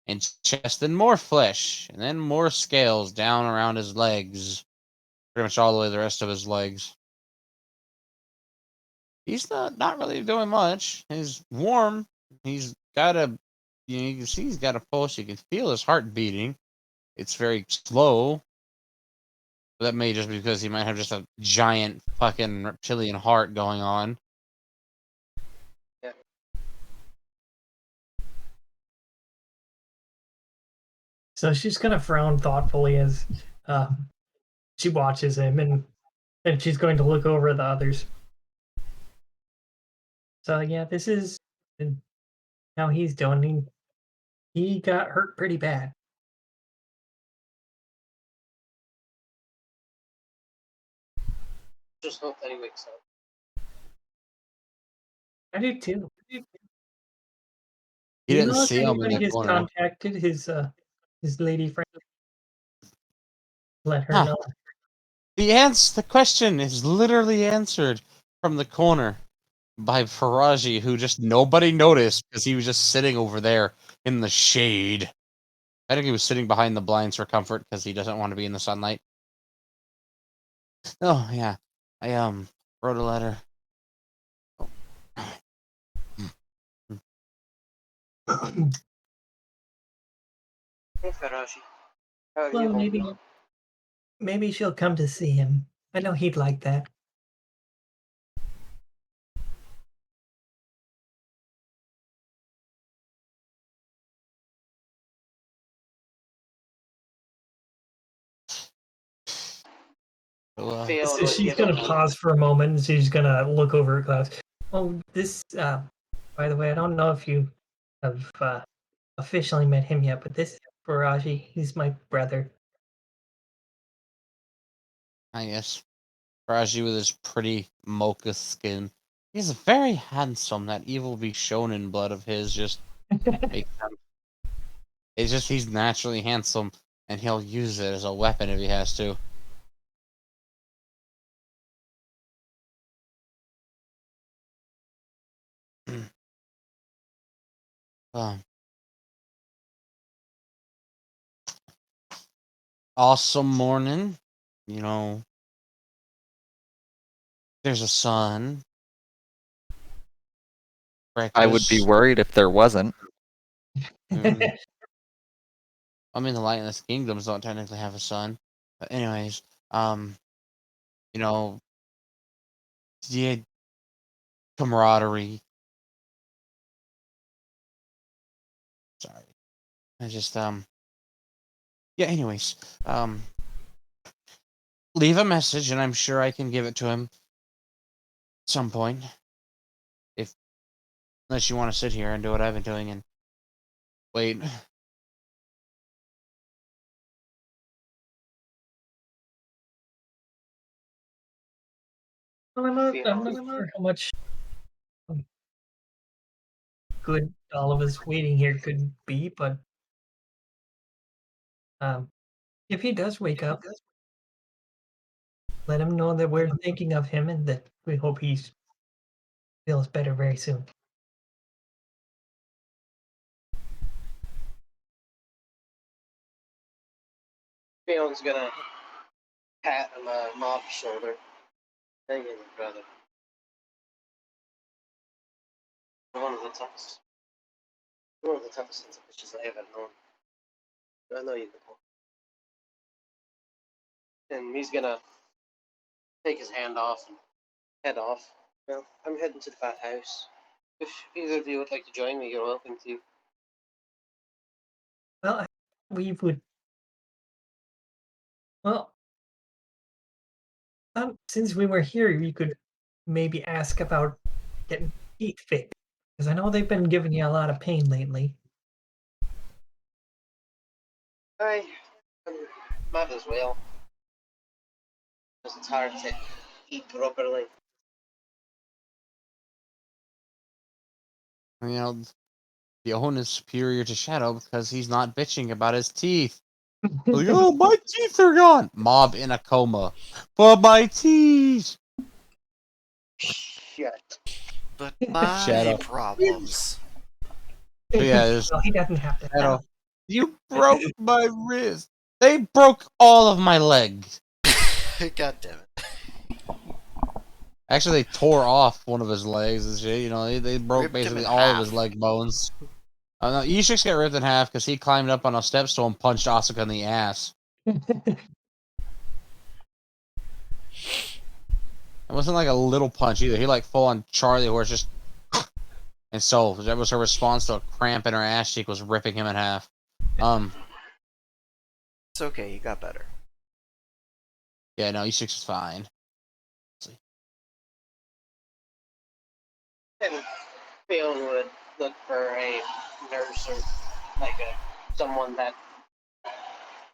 and chest, and more flesh, and then more scales down around his legs, pretty much all the way the rest of his legs. He's not really doing much. He's warm. He's got a, you can see he's got a pulse. You can feel his heart beating. It's very slow. But that may just be because he might have just a giant fucking reptilian heart going on. Yeah. So she's gonna frown thoughtfully as she watches him, and she's going to look over the others. So yeah, this is how he's doing. He got hurt pretty bad. Just hope that he wakes up. I do too. He Do you didn't know if see him in anybody the has corner. contacted his lady friend? Let her Huh. know. The question is literally answered from the corner by Faraji, who just nobody noticed because he was just sitting over there in the shade. I think he was sitting behind the blinds for comfort because he doesn't want to be in the sunlight. Oh yeah, I wrote a letter. Hey, Faraji. How are Well, you holding up? maybe she'll come to see him. I know he'd like that. So, Fiona, So she's give gonna him pause for a moment, and she's gonna look over at Klaus. Oh, this. By the way, I don't know if you have officially met him yet, but this is Faraji. He's my brother. I guess Faraji with his pretty mocha skin. He's very handsome. That evil be shown in blood of his just makes him. It's just he's naturally handsome, and he'll use it as a weapon if he has to. Um, awesome morning. You know, there's a sun. I would be Breakfast. worried if there wasn't. Mm, I mean, the Lightless Kingdoms don't technically have a sun. But anyways, you know, yeah, camaraderie. Sorry. I just, yeah, anyways, leave a message and I'm sure I can give it to him at some point. Unless you want to sit here and do what I've been doing and wait. Well, I'm not sure how much good all of us waiting here could be, but if he does wake up, let him know that we're thinking of him and that we hope he feels better very soon. Fiona's gonna pat Mob's shoulder. Hang in, brother. One of the toughest sons of bitches I ever known. I know you can hold. And he's gonna take his hand off and head off. Well, I'm heading to the bathhouse. If either of you would like to join me, you're welcome to. Well, we would. Well, since we were here, you could maybe ask about getting feet fixed, because I know they've been giving you a lot of pain lately. I might as well. Because it's hard to eat properly. You know, the Owen is superior to Shadow because he's not bitching about his teeth. Like, oh, my teeth are gone. Mob in a coma. But my teeth. Shit. But my Shadow. problems. But yeah, there's Well, he doesn't have to. Shadow. You broke my wrist. They broke all of my legs. God damn it. Actually, they tore off one of his legs and shit. You know, they broke Ripped him basically in all of his half. leg bones. No, Ishik's got ripped in half because he climbed up on a step stool and punched Asuka in the ass. It wasn't like a little punch either. He like full on Charlie horse just. And so that was her response to a cramp in her ass cheek, was ripping him in half. It's okay, he got better. Yeah, no, E6 is fine. And Fiona would look for a nurse or like someone that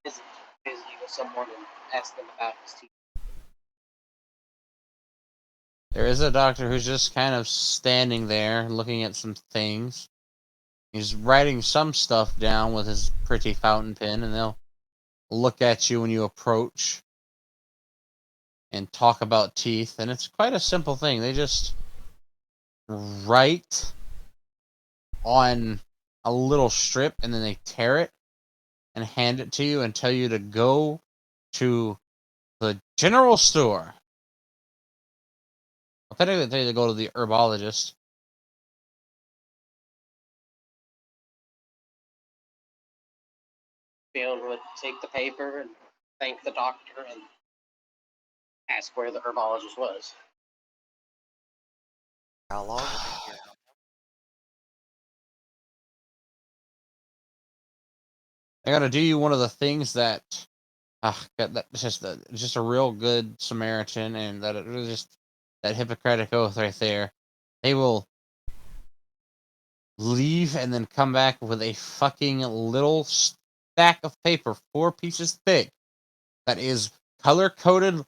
isn't busy with someone and ask them about his teeth. There is a doctor who's just kind of standing there looking at some things. He's writing some stuff down with his pretty fountain pen, and they'll look at you when you approach and talk about teeth. And it's quite a simple thing. They just write on a little strip and then they tear it and hand it to you and tell you to go to the general store. I'll technically tell you to go to the herbologist. Fiona would take the paper and thank the doctor and ask where the herbologist was. How long have been here? I gotta do you one of the things that, that's just a real good Samaritan, and that it was just that Hippocratic oath right there. They will leave and then come back with a fucking little stack of paper, 4 pieces thick, that is color coded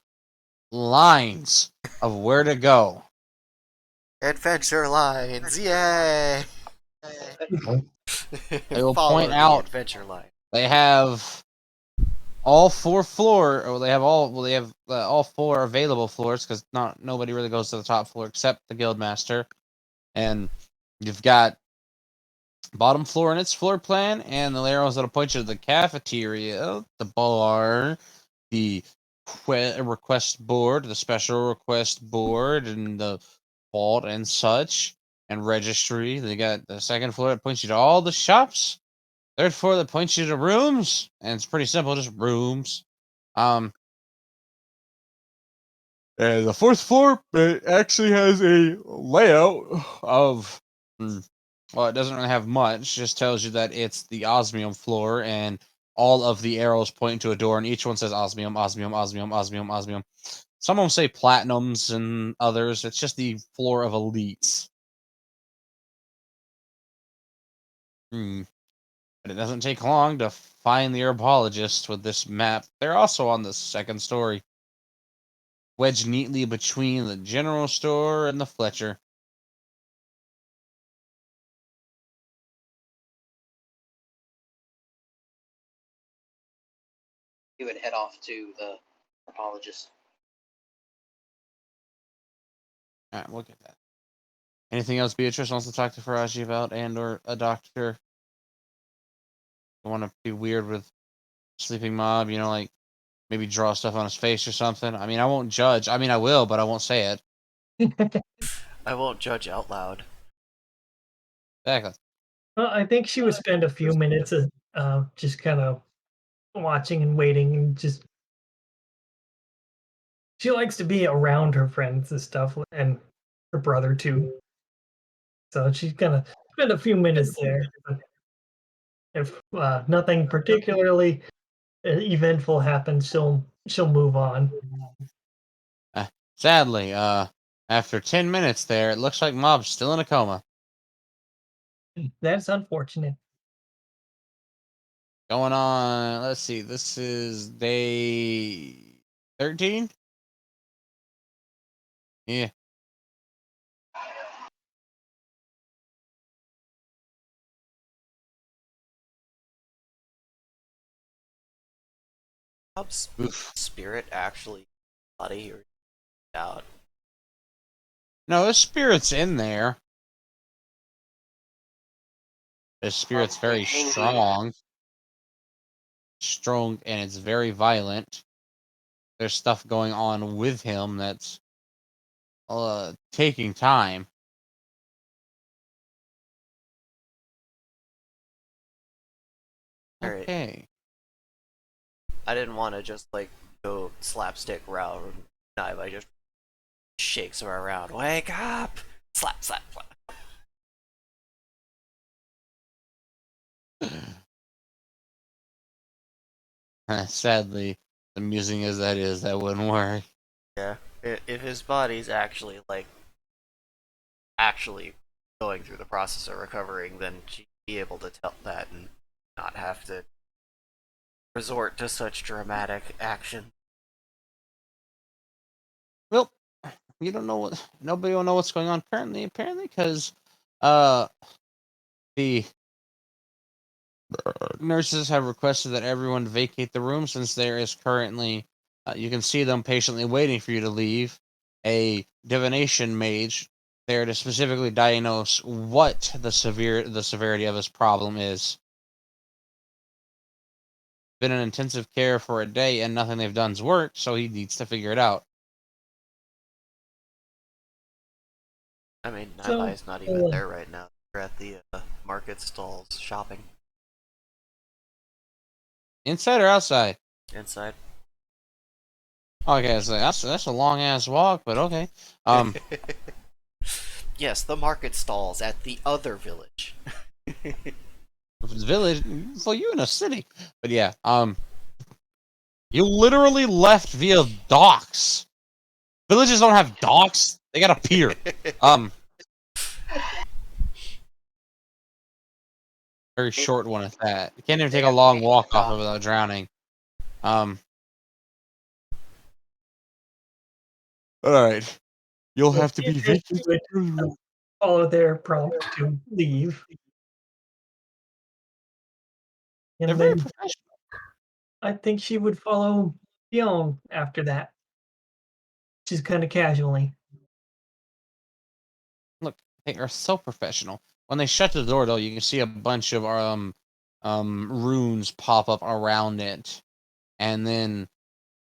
lines of where to go. Adventure lines, yay! They will Follow point the out adventure line. they have all 4 floor, or they have all 4 available floors because nobody really goes to the top floor except the guildmaster, and you've got bottom floor in its floor plan, and the arrows that'll point you to the cafeteria, the bar, the request board, the special request board, and the vault and such, and registry. They got the second floor that points you to all the shops. Third floor that points you to rooms, and it's pretty simple, just rooms. And the fourth floor, it actually has a layout of, well, it doesn't really have much. Just tells you that it's the osmium floor, and all of the arrows point to a door, and each one says osmium, osmium, osmium, osmium, osmium. Some of them say platinums, and others, it's just the floor of elites. But it doesn't take long to find the herbologist with this map. They're also on the second story, wedged neatly between the general store and the Fletcher. He would head off to the herbologist. All right, we'll get that. Anything else Beatrice wants to talk to Faraji about, and or a doctor? You want to be weird with Sleeping Mob, you know, like maybe draw stuff on his face or something? I mean, I won't judge. I mean, I will, but I won't say it. I won't judge out loud. Exactly. Well, I think she would spend a few minutes just kind of watching and waiting, and just she likes to be around her friends and stuff, and her brother too. So she's gonna spend a few minutes there. But if nothing particularly eventful happens, she'll move on. Sadly, after 10 minutes there, it looks like Mob's still in a coma. That's unfortunate. Going on, let's see, this is day 13? Yeah. How's Oof. spirit actually body or out? No, his spirit's in there. His spirit's very strong. Strong, and it's very violent. There's stuff going on with him that's taking time. Alright. Okay. I didn't want to just like go slapstick route. I just shakes her around. Wake up! Slap, slap, slap. Sadly, amusing as that is, that wouldn't work. Yeah. If his body's actually actually going through the process of recovering, then she'd be able to tell that and not have to resort to such dramatic action. Well, you don't know what. Nobody will know what's going on currently, apparently, because the nurses have requested that everyone vacate the room since there is currently. You can see them patiently waiting for you to leave. A divination mage there to specifically diagnose what the severity of his problem is. Been in intensive care for a day and nothing they've done's worked, so he needs to figure it out. I mean, So, Naibai is not even there right now. They're at the market stalls shopping. Inside or outside? Inside. Okay, so that's a long ass walk, but okay. Yes, the market stalls at the other village. Village, well, you in a city, but yeah, you literally left via docks. Villages don't have docks; they got a pier. Very short one at that. You can't even take a long walk off it without drowning. All right, you'll have to be vacated. Follow their prompt to leave. They're And very then professional. I think she would follow Fiona after that. Just kind of casually. Look, they are so professional. When they shut the door, though, you can see a bunch of runes pop up around it, and then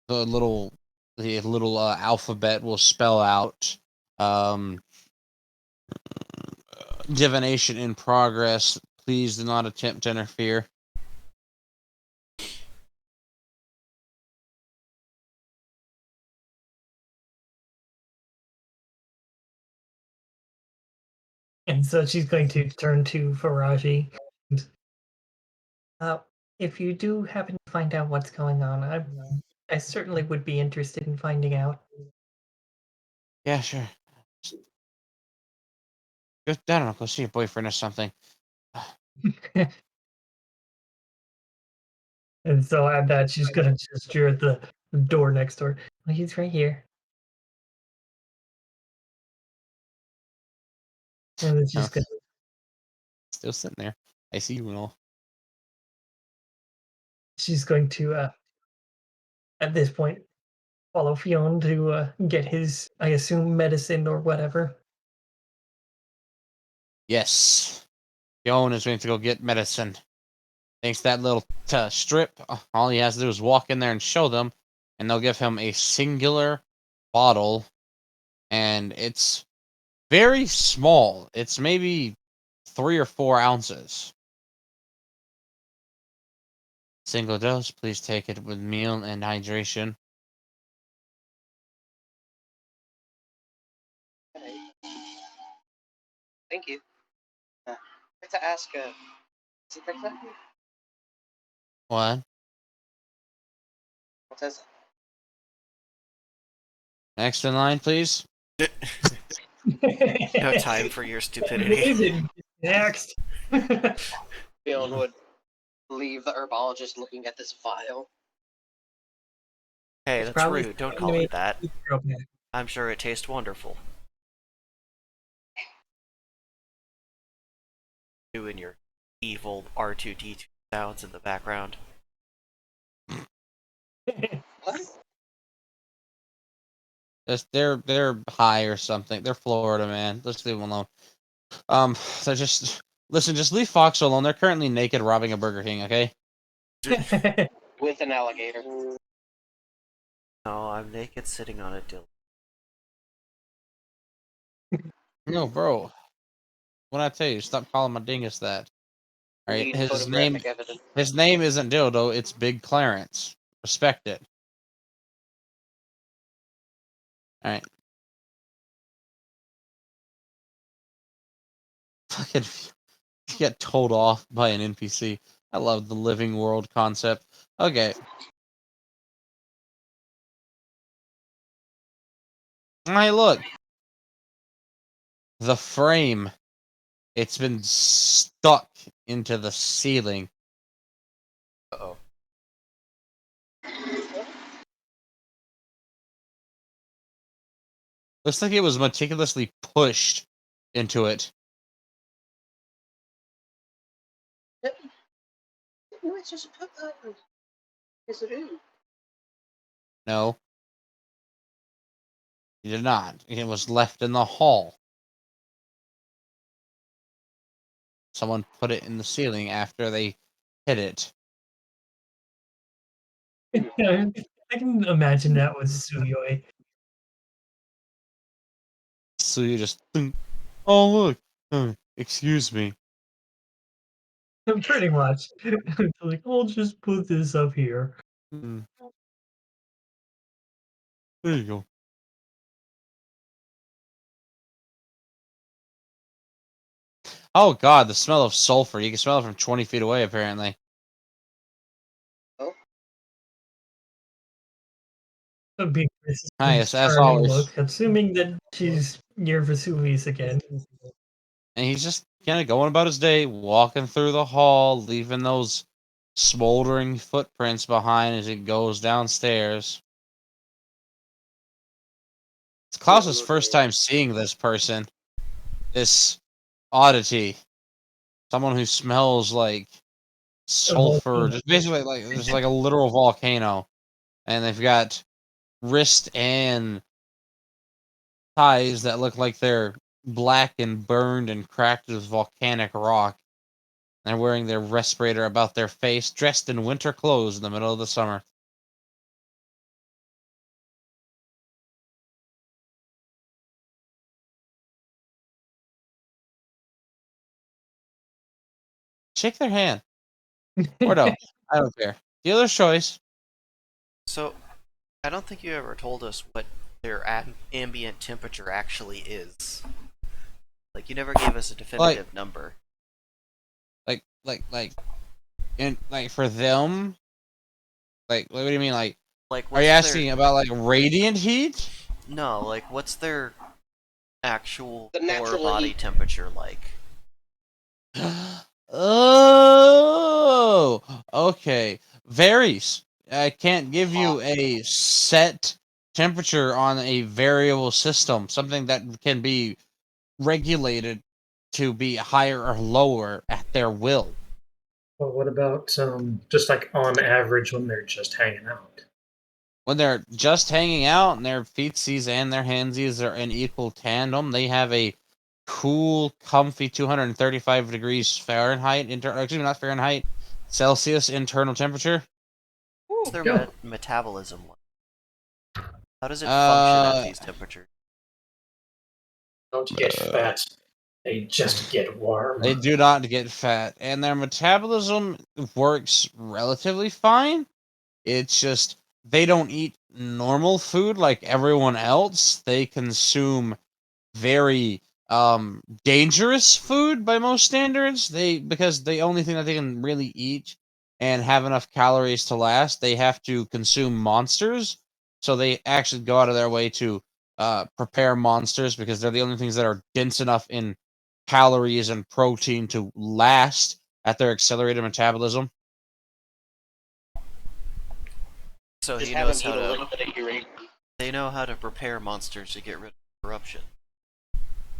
the little alphabet will spell out divination in progress. Please do not attempt to interfere. And so she's going to turn to Faraji. Uh, if you do happen to find out what's going on, I certainly would be interested in finding out. Yeah, sure. I don't know. Go see your boyfriend or something. And so at that, she's going to gesture at the door next door. Well, he's right here. And then she's going to Still sitting there. I see you and all. at this point, follow Fiona to get his, I assume, medicine or whatever. Yes. Fiona is going to go get medicine. Thanks to that little strip, all he has to do is walk in there and show them, and they'll give him a singular bottle, and it's very small. It's maybe 3 or 4 ounces. Single dose. Please take it with meal and hydration. Thank you. I'd like to ask, is it breakfast? What? What is it? Next in line, please. No time for your stupidity. Next. Fiona would leave the herbologist looking at this vial. Hey, It's that's probably rude. Don't something call to it make that. you feel bad. I'm sure it tastes wonderful. Doing your evil R2D2 sounds in the background. What? They're high or something. They're Florida, man. Let's leave them alone. So just listen. Just leave Fox alone. They're currently naked robbing a Burger King. Okay. With an alligator. No, I'm naked sitting on a dildo. No, bro. What I tell you, stop calling my dingus that. All right, Need his name. photographic evidence. His name isn't Dildo. It's Big Clarence. Respect it. All right. Fucking get told off by an NPC. I love the living world concept. Okay. Hey, look. The frame. It's been stuck into the ceiling. Uh-oh. Looks like it was meticulously pushed into it. No, he did not. It was left in the hall. Someone put it in the ceiling after they hit it. I can imagine that with Suyoi. So you just think, oh look, excuse me. Pretty much. It's like, I'll just put this up here. Hmm. There you go. Oh god, the smell of sulfur. You can smell it from 20 feet away, apparently. Would be Mrs. Nice, as charming always. look, assuming that she's near Vesuvius again. And he's just kind of going about his day, walking through the hall, leaving those smoldering footprints behind as he goes downstairs. It's Klaus's first time seeing this person. This oddity. Someone who smells like sulfur, just basically like just like a literal volcano. And they've got wrist and thighs that look like they're black and burned and cracked with volcanic rock. They're wearing their respirator about their face, dressed in winter clothes in the middle of the summer. Shake their hand. Or no, I don't care. Dealer's choice. So, I don't think you ever told us what their ambient temperature actually is. Like, you never gave us a definitive number. And like for them, like what do you mean? Like, Like, are you what's asking about like radiant heat? No, like, what's their actual The core natural body heat. temperature like? Oh, okay. Varies. I can't give you a set temperature on a variable system, something that can be regulated to be higher or lower at their will. Well, what about just like on average when they're just hanging out? When they're just hanging out and their feetsies and their handsies are in equal tandem, they have a cool, comfy 235 degrees Fahrenheit, excuse me, not Fahrenheit, Celsius internal temperature. What's their Go. metabolism like? How does it function at these temperatures? Don't get fat. They just get warm. They do not get fat, and their metabolism works relatively fine. It's just they don't eat normal food like everyone else. They consume very dangerous food by most standards. Because the only thing that they can really eat and have enough calories to last, they have to consume monsters. So they actually go out of their way to prepare monsters because they're the only things that are dense enough in calories and protein to last at their accelerated metabolism. So Just he have them knows eat how a to. little bit of urine. They know how to prepare monsters to get rid of corruption.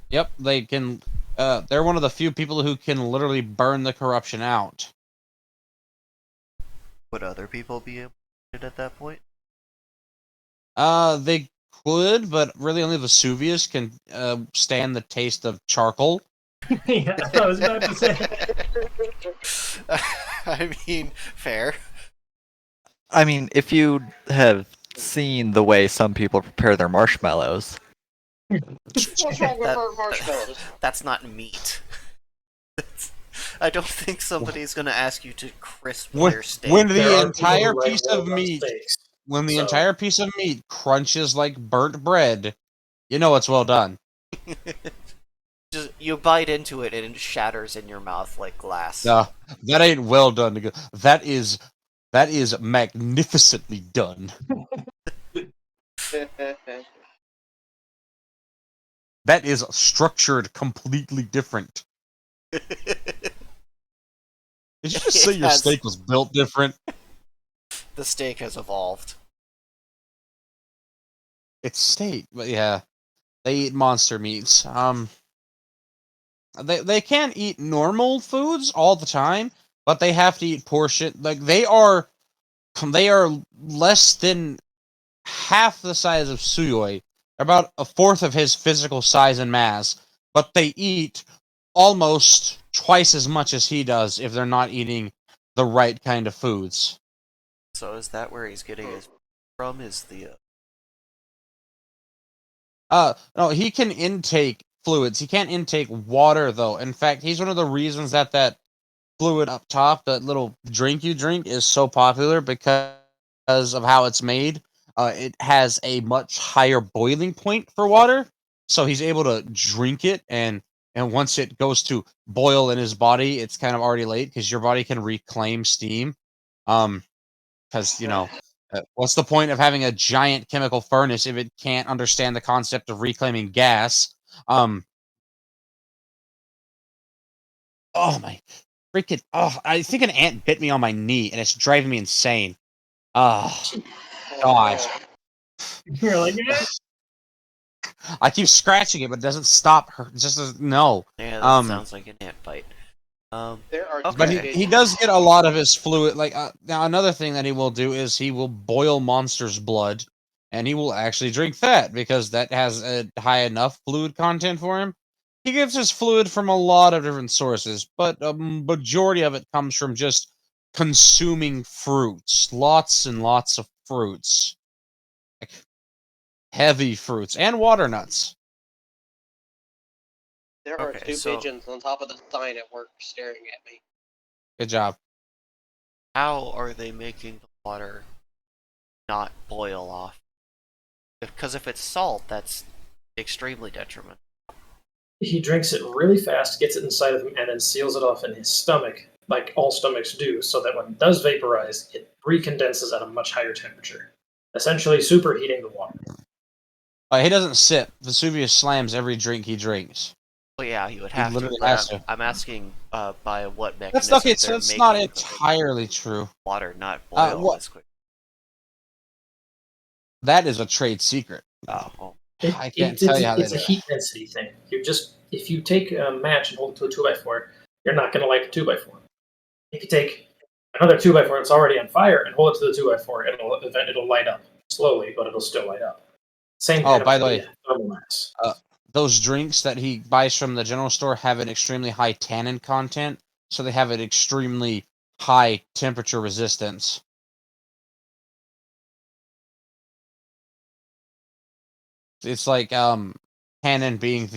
Yep, they can. They're one of the few people who can literally burn the corruption out. Would other people be able to do it at that point? They could, but really only Vesuvius can stand the taste of charcoal. Yeah, I was about to say. I mean, fair. I mean, if you have seen the way some people prepare their marshmallows, What's wrong with marshmallows? That's not meat. I don't think somebody's gonna ask you to crisp their steak. When There the are people who entire like piece of well-done meat, steaks, when the so- entire piece of meat crunches like burnt bread, you know it's well done. Just you bite into it and it shatters in your mouth like glass. That ain't well done. That is magnificently done. That is structured completely different. Did you just say your steak was built different? The steak has evolved. It's steak, but yeah, they eat monster meats. They can't eat normal foods all the time, but they have to eat portion. Like they are less than half the size of Suyoi, about a fourth of his physical size and mass, but they eat almost twice as much as he does if they're not eating the right kind of foods. So is that where he's getting his from? Is the No, he can intake fluids. He can't intake water though. In fact, he's one of the reasons that fluid up top, that little drink you drink, is so popular because of how it's made. It has a much higher boiling point for water, so he's able to drink it, and once it goes to boil in his body, it's kind of already late because your body can reclaim steam. Because what's the point of having a giant chemical furnace if it can't understand the concept of reclaiming gas? Oh my freaking! Oh, I think an ant bit me on my knee, and it's driving me insane. Oh God! You're like, "Eh." I keep scratching it, but it doesn't stop. It just doesn't. No. yeah, that sounds like an ant bite. There are Okay. But two he does get a lot of his fluid. Like now, another thing that he will do is he will boil monsters' blood, and he will actually drink that because that has a high enough fluid content for him. He gets his fluid from a lot of different sources, but a majority of it comes from just consuming fruits, lots and lots of fruits, like heavy fruits and water nuts. There are Okay, two so- pigeons on top of the sign at work staring at me. Good job. How are they making the water not boil off? Because if it's salt, that's extremely detrimental. He drinks it really fast, gets it inside of him, and then seals it off in his stomach, like all stomachs do, so that when it does vaporize, it recondenses at a much higher temperature, essentially superheating the water. He doesn't sip. Vesuvius slams every drink he drinks. Well, yeah, he would He have to. literally But has I'm, to. I'm asking by what That's mechanism okay. So they're it's not making entirely true. water not boil what- as quick. That is a trade secret. Oh, I can't tell you how it's they a do heat density thing. If you take a match and hold it to a 2x4, you're not going to light the 2x4. If you take another 2x4 that's already on fire and hold it to the 2x4, it'll light up slowly, but it'll still light up. Same. Oh, by the way, thermal mass. those drinks that he buys from the general store have an extremely high tannin content, so they have an extremely high temperature resistance. It's like tannin being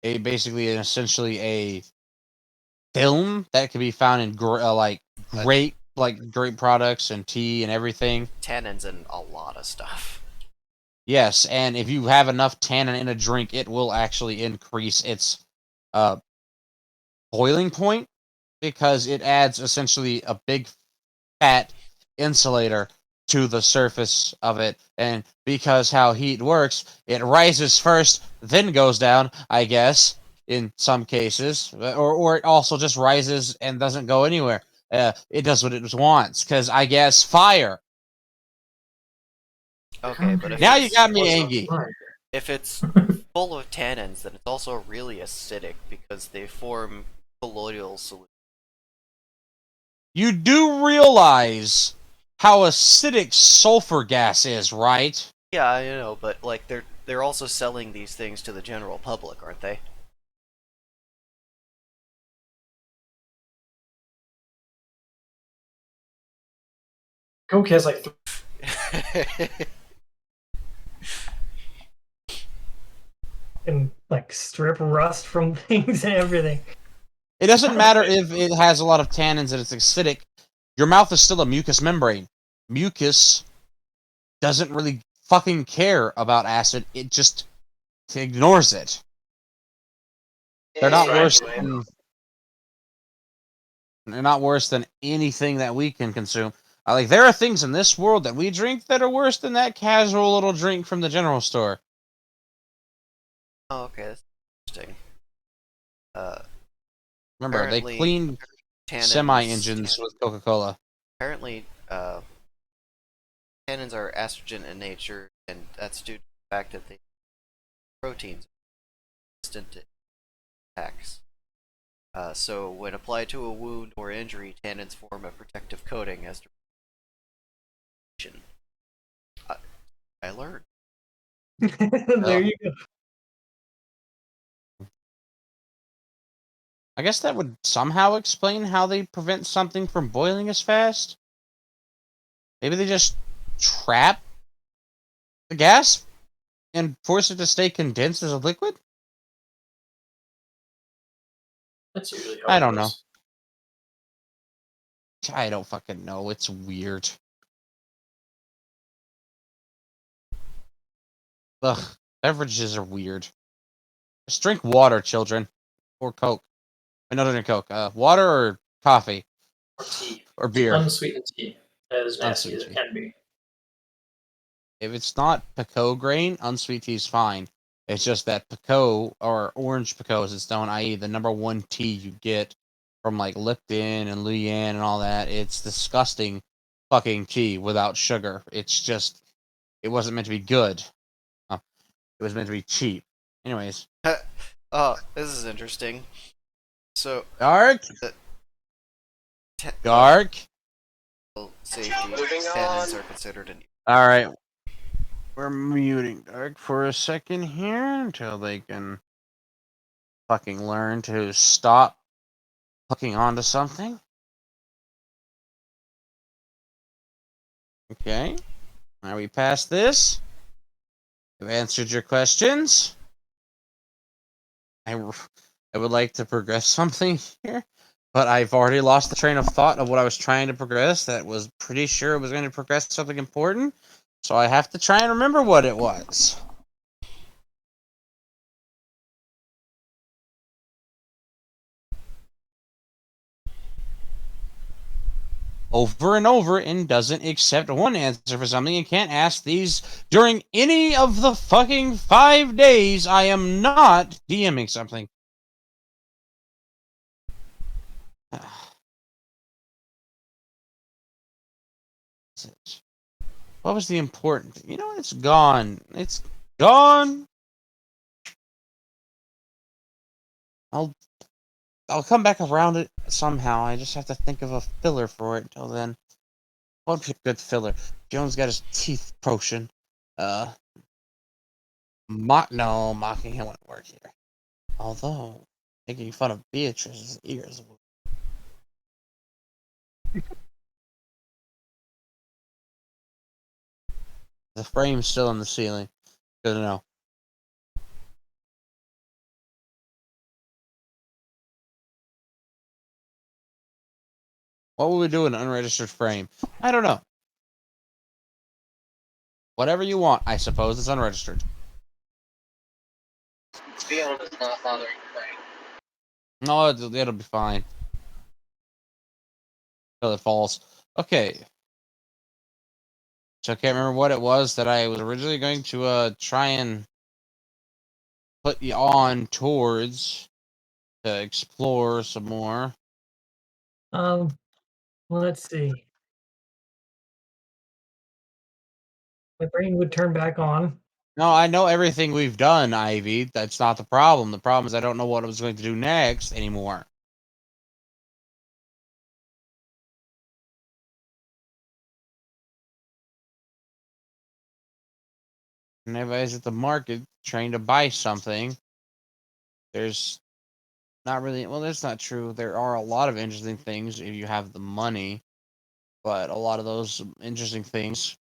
basically and essentially a film that can be found in grape products and tea and everything. tannins and a lot of stuff. Yes, and if you have enough tannin in a drink, it will actually increase its boiling point because it adds essentially a big fat insulator to the surface of it. And because how heat works, it rises first, then goes down, I guess, in some cases. Or it also just rises and doesn't go anywhere. It does what it wants, because I guess fire. Okay, but if Now you it's, got me angry. if it's full of tannins, then it's also really acidic because they form colloidal solutions. You do realize how acidic sulfur gas is, right? Yeah, I know, but like they're also selling these things to the general public, aren't they? Coke has like and like strip rust from things and everything. It doesn't matter if it has a lot of tannins and it's acidic. Your mouth is still a mucous membrane. Mucus doesn't really fucking care about acid. It just ignores it. They're not worse than they're not worse than anything that we can consume. Like there are things in this world that we drink that are worse than that casual little drink from the general store. Oh, okay, that's interesting. Remember, they Apparently, cleaned tannins, semi-engines with Coca-Cola. Apparently, tannins are estrogen in nature, and that's due to the fact that they proteins resistant to attacks. So when applied to a wound or injury, tannins form a protective coating as I learned. There you go. I guess that would somehow explain how they prevent something from boiling as fast. Maybe they just trap the gas and force it to stay condensed as a liquid? That's usually how I it don't know. goes. I don't fucking know. It's weird. Ugh. Beverages are weird. Just drink water, children. Or Coke. No, don't drink Coke. Water or coffee. Or tea. Or beer. Unsweetened tea. As nasty as Unsweetened it tea. can be. If it's not Peco grain, unsweet tea is fine. It's just that Peco, or orange Peco as it's known, i.e. the number one tea you get from like Lipton and Luyan and all that, it's disgusting fucking tea without sugar. It's just, it wasn't meant to be good. It was meant to be cheap. Anyways. Oh, this is interesting. So, Dark? ta- Dark? safety Moving tannins on. are considered an Alright. We're muting Dark for a second here until they can fucking learn to stop hooking onto something. Okay. Now we passed this. I've answered your questions. I would like to progress something here, but I've already lost the train of thought of what I was trying to progress. That was pretty sure it was going to progress something important, so I have to try and remember what it was. Over and over and doesn't accept one answer for something and can't ask these during any of the fucking 5 days I am not DMing something. What was the important? You know, it's gone. It's gone. I'll come back around it somehow. I just have to think of a filler for it until then. What would be a good filler? Jones got his teeth potion. Mocking him wouldn't work here. Although, making fun of Beatrice's ears. The frame's still in the ceiling. Good to know. What will we do in an unregistered frame? I don't know. Whatever you want, I suppose. It's unregistered. Fiona's not bothering Frank. No, it'll be fine. Until it falls. Okay. So I can't remember what it was that I was originally going to try and put you on towards to explore some more. Well, let's see. My brain would turn back on. No, I know everything we've done, Ivy. That's not the problem. The problem is I don't know what I was going to do next anymore. And everybody's at the market trying to buy something. There's not really, well, that's not true. There are a lot of interesting things if you have the money, but a lot of those interesting things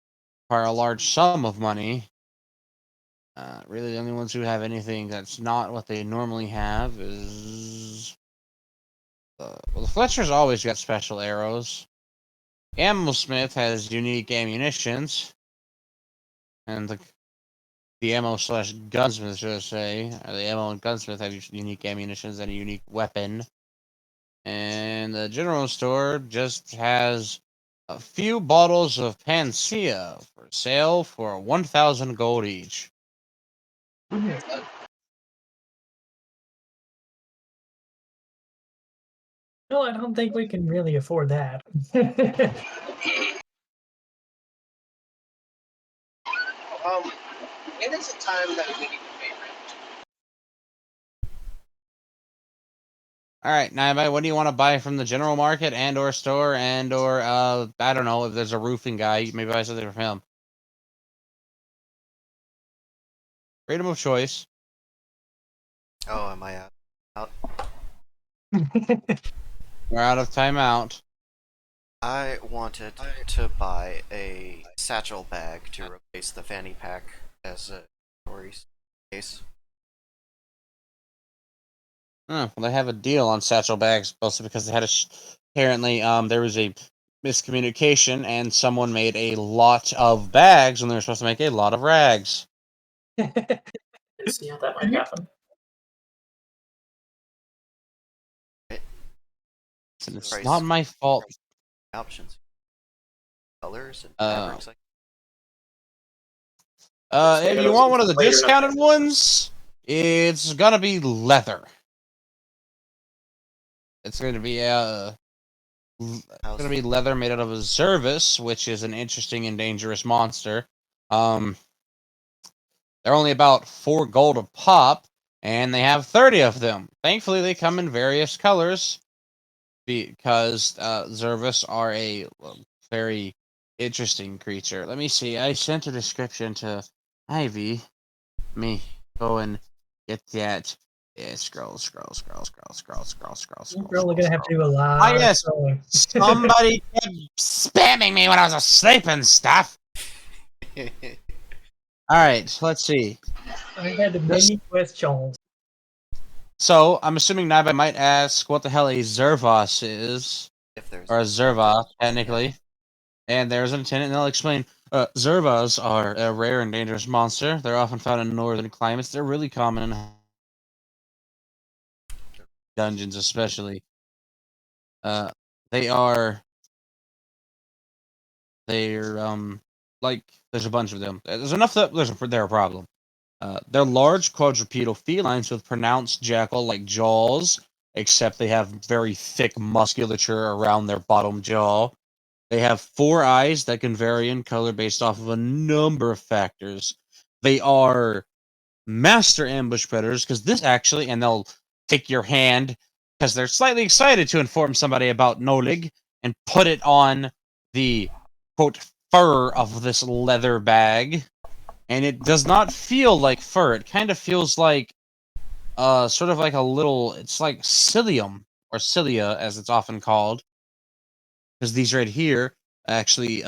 require a large sum of money. Really, the only ones who have anything that's not what they normally have is... well, the Fletcher's always got special arrows. Ammo Smith has unique ammunitions. And the ammo slash gunsmith, should I say. The ammo and gunsmith have unique ammunitions and a unique weapon. And the general store just has a few bottles of Panacea for sale for 1,000 gold each. No, I don't think we can really afford that. It is a time that we need to pay rent. All right, Naibai, what do you want to buy from the general market and or store and or I don't know if there's a roofing guy, you maybe buy something from him. Freedom of choice. Oh, am I out? We're out of timeout. I wanted to buy a satchel bag to replace the fanny pack as a story case. Well, they have a deal on satchel bags, mostly because they had apparently there was a miscommunication and someone made a lot of bags when they were supposed to make a lot of rags. Let's see how that might happen. And it's Price. not my fault. Options, colors, and Oh. fabrics. Like If you want one of the discounted ones, it's gonna be leather. It's gonna be leather made out of a Zervis, which is an interesting and dangerous monster. They're only about 4 gold a pop, and they have 30 of them. Thankfully, they come in various colors because Zervis are a very interesting creature. Let me see. I sent a description to Ivy. Let me go and get that. Yeah, scroll. We're only gonna have to do a lot. Ah, yes. Scrolling. Somebody kept spamming me when I was asleep and stuff. All right, let's see. I had many questions. So I'm assuming Naibai might ask what the hell a Zervos is, if there's or a Zerva, technically. And there's an attendant, and they'll explain. Zervas are a rare and dangerous monster. They're often found in northern climates. They're really common in dungeons, especially. They're like there's a bunch of them. There's enough that they're a problem. They're large quadrupedal felines with pronounced jackal-like jaws, except they have very thick musculature around their bottom jaw. They have 4 eyes that can vary in color based off of a number of factors. They are master ambush predators because this actually, and they'll take your hand because they're slightly excited to inform somebody about Nolig and put it on the quote fur of this leather bag, and it does not feel like fur. It kind of feels like sort of like a little. It's like psyllium or cilia as it's often called, because these right here actually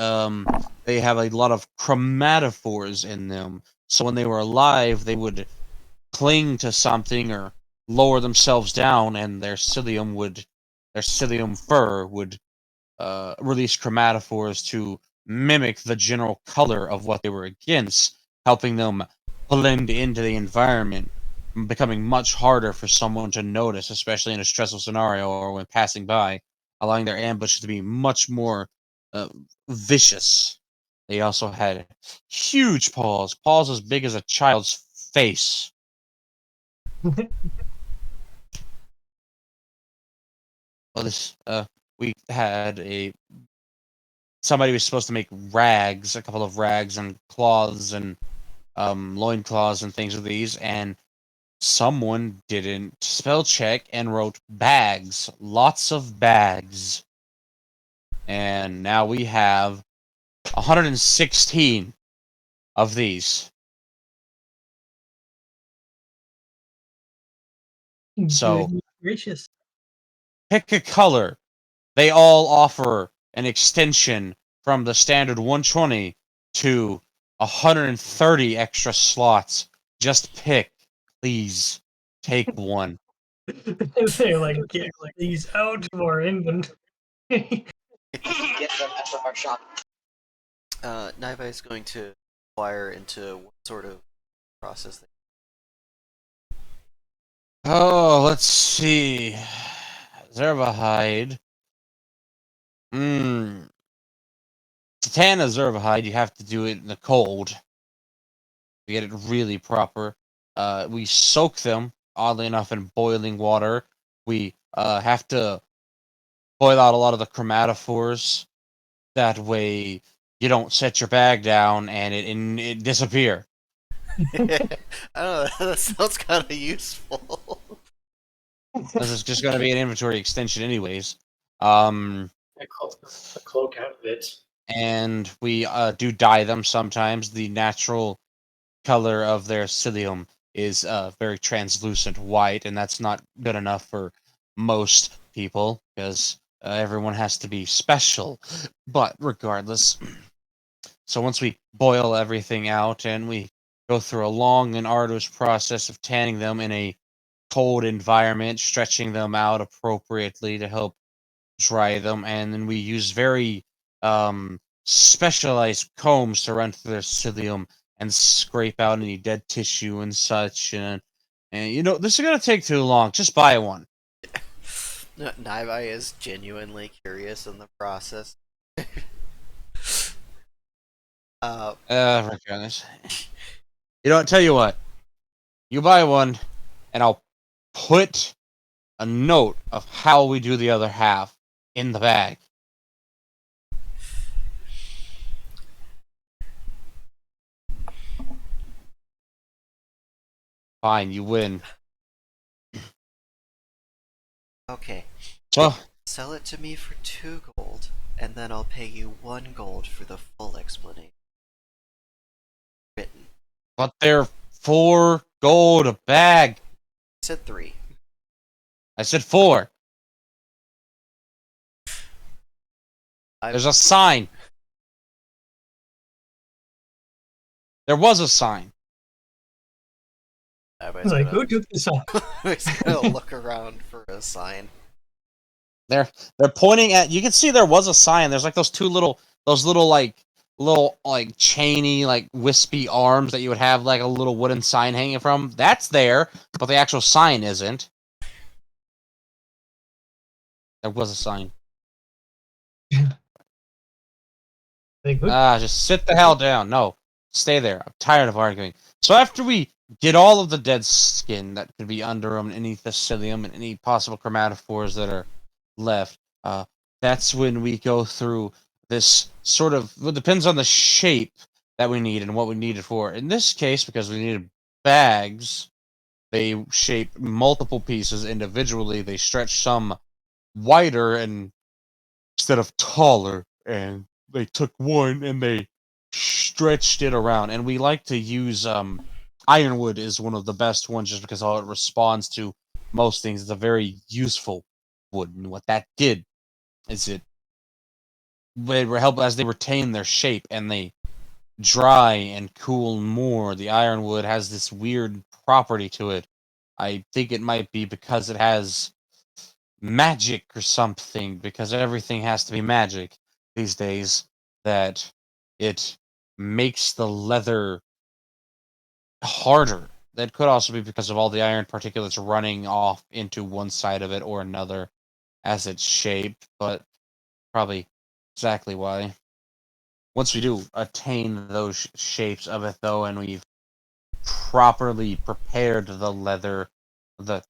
they have a lot of chromatophores in them. So when they were alive, they would cling to something or lower themselves down, and their psyllium fur would release chromatophores to mimic the general color of what they were against, helping them blend into the environment, becoming much harder for someone to notice, especially in a stressful scenario or when passing by, allowing their ambush to be much more vicious. They also had huge paws as big as a child's face. Well, we had somebody was supposed to make rags, a couple of rags and cloths and loin cloths and things of these, and someone didn't spell check and wrote bags, lots of bags, and now we have 116 of these. So Goodness gracious. pick a color. They all offer an extension from the standard 120 to 130 extra slots Just pick, please. Take one. They're like, get these out of our inventory. Get them out of our shop. Naiva is going to inquire into what sort of process. Oh, let's see. Zervahide. To tan a Zervahide, you have to do it in the cold. To get it really proper. We soak them, oddly enough, in boiling water. We have to boil out a lot of the chromatophores. That way, you don't set your bag down and it disappear. I don't know. That sounds kind of useful. This is just going to be an inventory extension, anyways. A cloak outfit. And we do dye them sometimes. The natural color of their cilium is very translucent white, and that's not good enough for most people because everyone has to be special. But regardless, so once we boil everything out and we go through a long and arduous process of tanning them in a cold environment, stretching them out appropriately to help dry them, and then we use very specialized combs to run through their cilium and scrape out any dead tissue and such. And you know, this is gonna take too long. Just buy one. Naiva is genuinely curious in the process. Regardless. You know what? Tell you what. You buy one, and I'll put a note of how we do the other half in the bag. Fine, you win. Okay. So, Sell it to me for 2 gold, and then I'll pay you 1 gold for the full explanation. Written. but they're 4 gold a bag. I said 3. I said 4. There's a sign. There was a sign. Naiva's Like, gonna, who took this off? Naiva's gonna look around for a sign. They're pointing at. You can see there was a sign. There's like those little like chainy like wispy arms that you would have like a little wooden sign hanging from. That's there, but the actual sign isn't. There was a sign. Like, who- Just sit the hell down. No, stay there. I'm tired of arguing. So after we get all of the dead skin that could be under them, any thecilium and any possible chromatophores that are left, that's when we go through this sort of. Well, depends on the shape that we need and what we need it for. In this case, because we needed bags, they shape multiple pieces individually. They stretch some wider and instead of taller, and they took one and they stretched it around. And we like to use ironwood is one of the best ones just because how it responds to most things. It's a very useful wood, and what that did is it help as they retain their shape and they dry and cool more. The ironwood has this weird property to it. I think it might be because it has magic or something, because everything has to be magic these days, that it makes the leather harder. That could also be because of all the iron particulates running off into one side of it or another as it's shaped, but probably exactly why. Once we do attain those shapes of it, though, and we've properly prepared the leather, the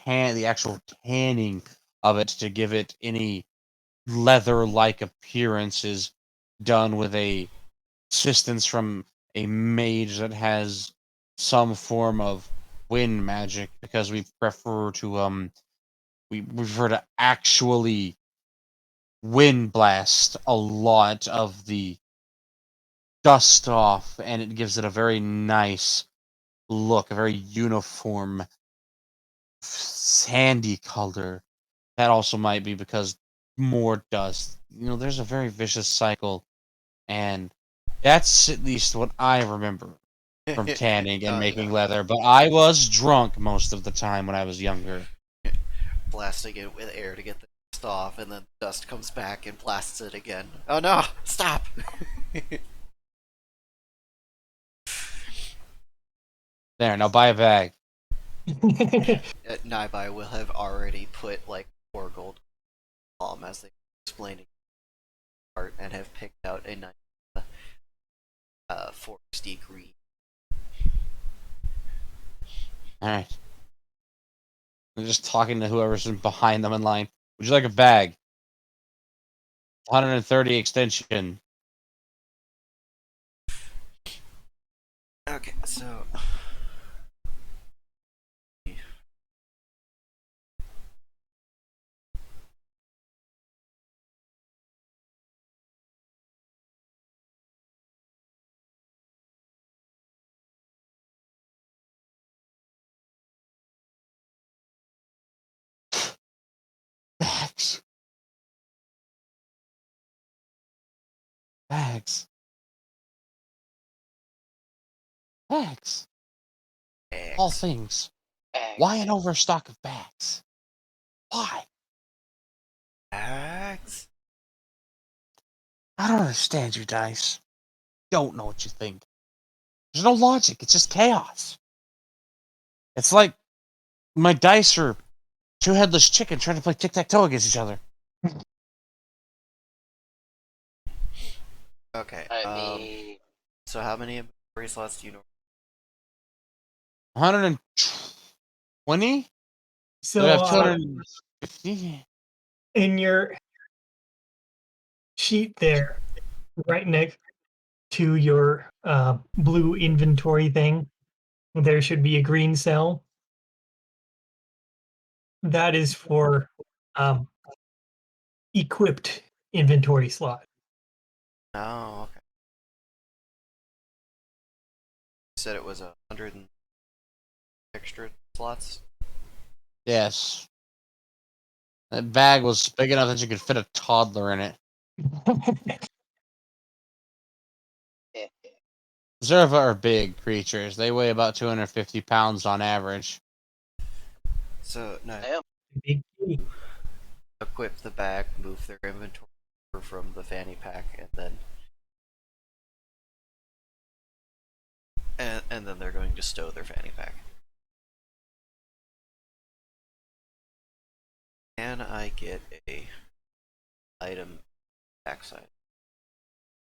actual tanning of it to give it any leather-like appearance is done with a assistance from a mage that has some form of wind magic, because we prefer to actually wind blast a lot of the dust off, and it gives it a very nice look, a very uniform sandy color. That also might be because more dust. You know, there's a very vicious cycle, and that's at least what I remember from tanning and Oh, making yeah. leather, but I was drunk most of the time when I was younger. Blasting it with air to get the dust off, and then dust comes back and blasts it again. Oh no! Stop! There, now buy a bag. Naibai will have already put like 4 gold column as they explaining art and have picked out a nice foresty green. Alright. I'm just talking to whoever's behind them in line. Would you like a bag? 130 extension. Okay, so Bags. Bags. Bags. All eggs. things. Bags. Why an overstock of bags? Why? Eggs? I don't understand you, Dice. Don't know what you think. There's no logic. It's just chaos. It's like my dice are 2 headless chicken trying to play tic-tac-toe against each other. Okay. I mean, So how many inventory slots do you know? 120? So We have 250? in your sheet there, right next to your blue inventory thing, there should be a green cell. That is for um, equipped inventory slot. Oh, okay. You said it was 100 extra slots. Yes. That bag was big enough that you could fit a toddler in it. yeah. Zerva are big creatures. They weigh about 250 pounds on average. So no, Damn. Big key. equip the bag, move their inventory from the fanny pack, and then they're going to stow their fanny pack. Can I get a item backside?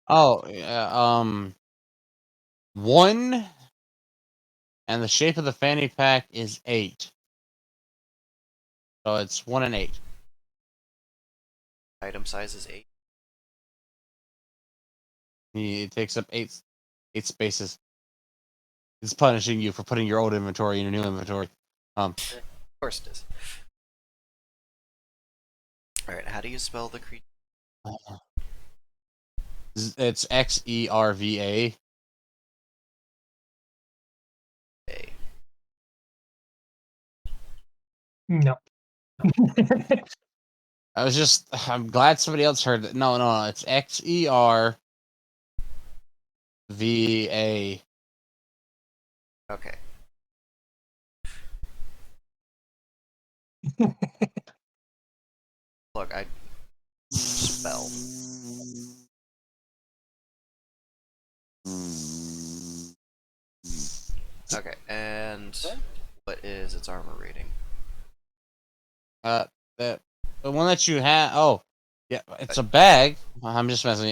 Oh, yeah, 1, and the shape of the fanny pack is 8. So it's 1 and 8. Item size is 8. It takes up 8 spaces. It's punishing you for putting your old inventory in your new inventory. Of course it is. Alright, how do you spell the creature? It's Xerva. A. No. I'm glad somebody else heard that. No, it's Xerva. Okay. Look, I spell. Okay, and what is its armor rating? The one that you have. Oh, yeah, it's a bag. I'm just messing.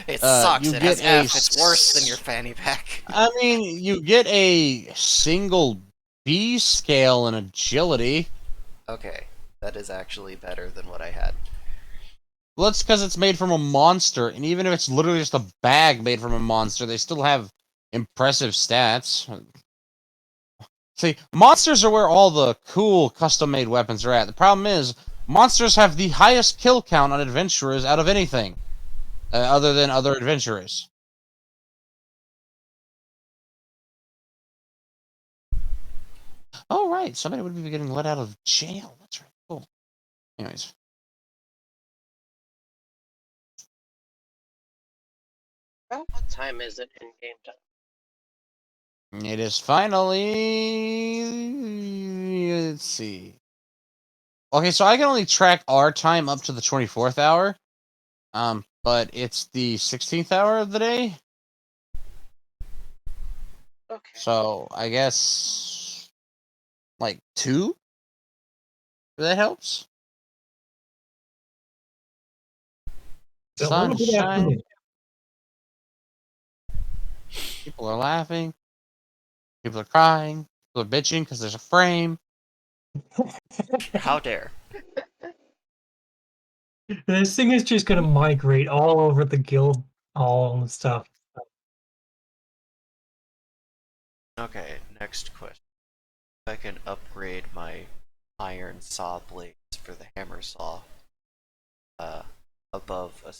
It sucks. You It get has F. It's worse than your fanny pack. I mean, you get a single B scale in agility. Okay, that is actually better than what I had. Well, that's because it's made from a monster, and even if it's literally just a bag made from a monster, they still have impressive stats. See, monsters are where all the cool custom-made weapons are at. The problem is, monsters have the highest kill count on adventurers out of anything, other than other adventurers. Oh, right, somebody would be getting let out of jail. That's right, cool. Anyways. Well, what time is it in game time? It is finally. Let's see. Okay, so I can only track our time up to the 24th hour. But it's the 16th hour of the day. Okay. So I guess like 2? If that helps. It's a little bit after Sunshine. me. People are laughing. People are crying. People are bitching because there's a frame. How dare? This thing is just gonna migrate all over the guild hall and stuff. Okay, next question. If I can upgrade my iron saw blades for the hammer saw above a.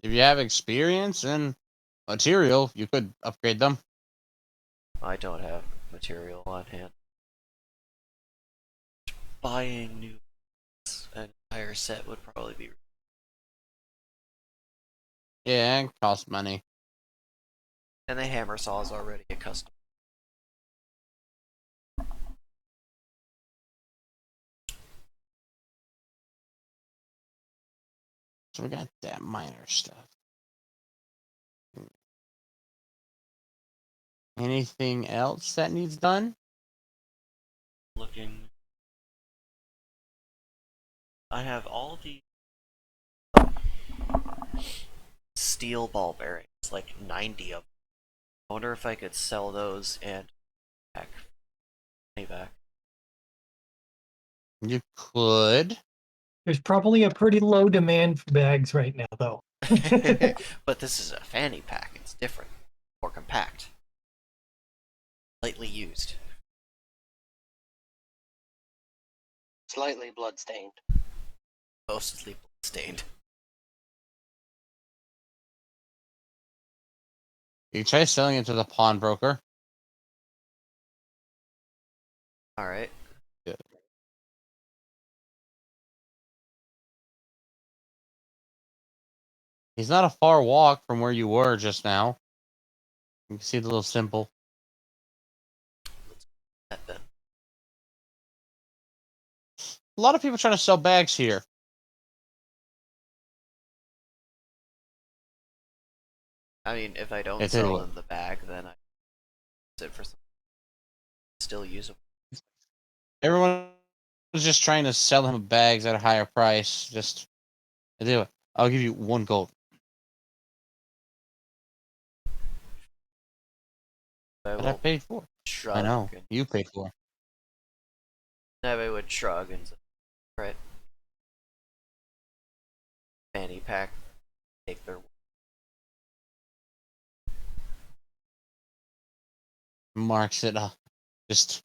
If you have experience and material, you could upgrade them. I don't have material on hand. Buying new an entire set would probably be. Yeah, it costs money. And the hammer saw is already a custom. So we got that minor stuff. Anything else that needs done? Looking. I have all the steel ball bearings, like 90 of them. I wonder if I could sell those and back money back. You could. There's probably a pretty low demand for bags right now, though. But this is a fanny pack. It's different, more compact, lightly used. Slightly bloodstained. Mostly stained. You can try selling it to the pawnbroker. All right. He's not a far walk from where you were just now. You can see the little symbol. That then. A lot of people trying to sell bags here. I mean, if I don't I tell you sell what. them the bag, then I use it for something still usable. Everyone was just trying to sell him bags at a higher price. Just I tell you what, I'll give you 1 gold. I That I will paid for. I shrug. know. And You paid for. I would shrug and say, right, fanny pack, take their. Marks it up. Just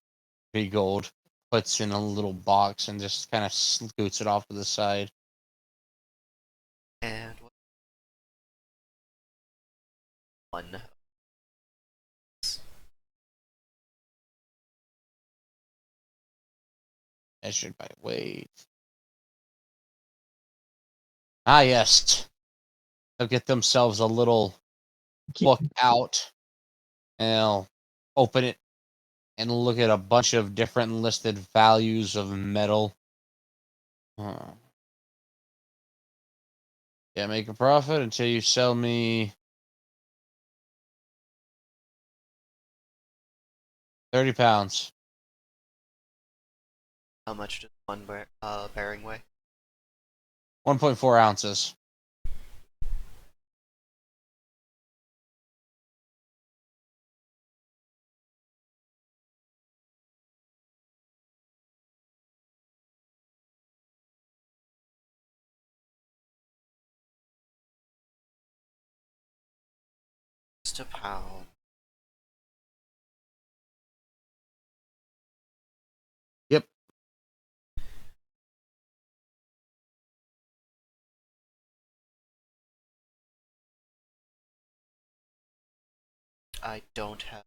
3 gold. Puts in a little box and just kind of scoots it off to the side. And one. Measured by weight. Ah, yes. They'll get themselves a little book out. And they'll open it and look at a bunch of different listed values of metal. Yeah, make a profit until you sell me 30 pounds. How much does one bearing weigh? 1.4 ounces. Just a pound. Yep. I don't have.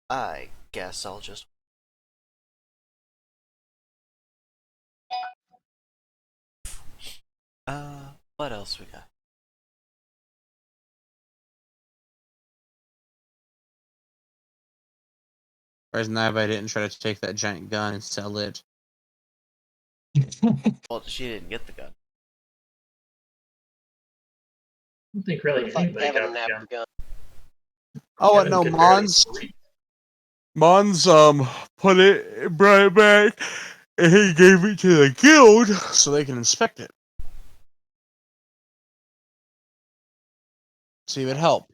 I guess I'll just What else we got? Whereas Naibai didn't try to take that giant gun and sell it. Well, she didn't get the gun. I don't think really Looks like anybody Kevin got the nabbed gun. the gun. Oh, Kevin no, could barely Mons. breathe. Mons, put it, brought it back, and he gave it to the guild so they can inspect it. See if it helped.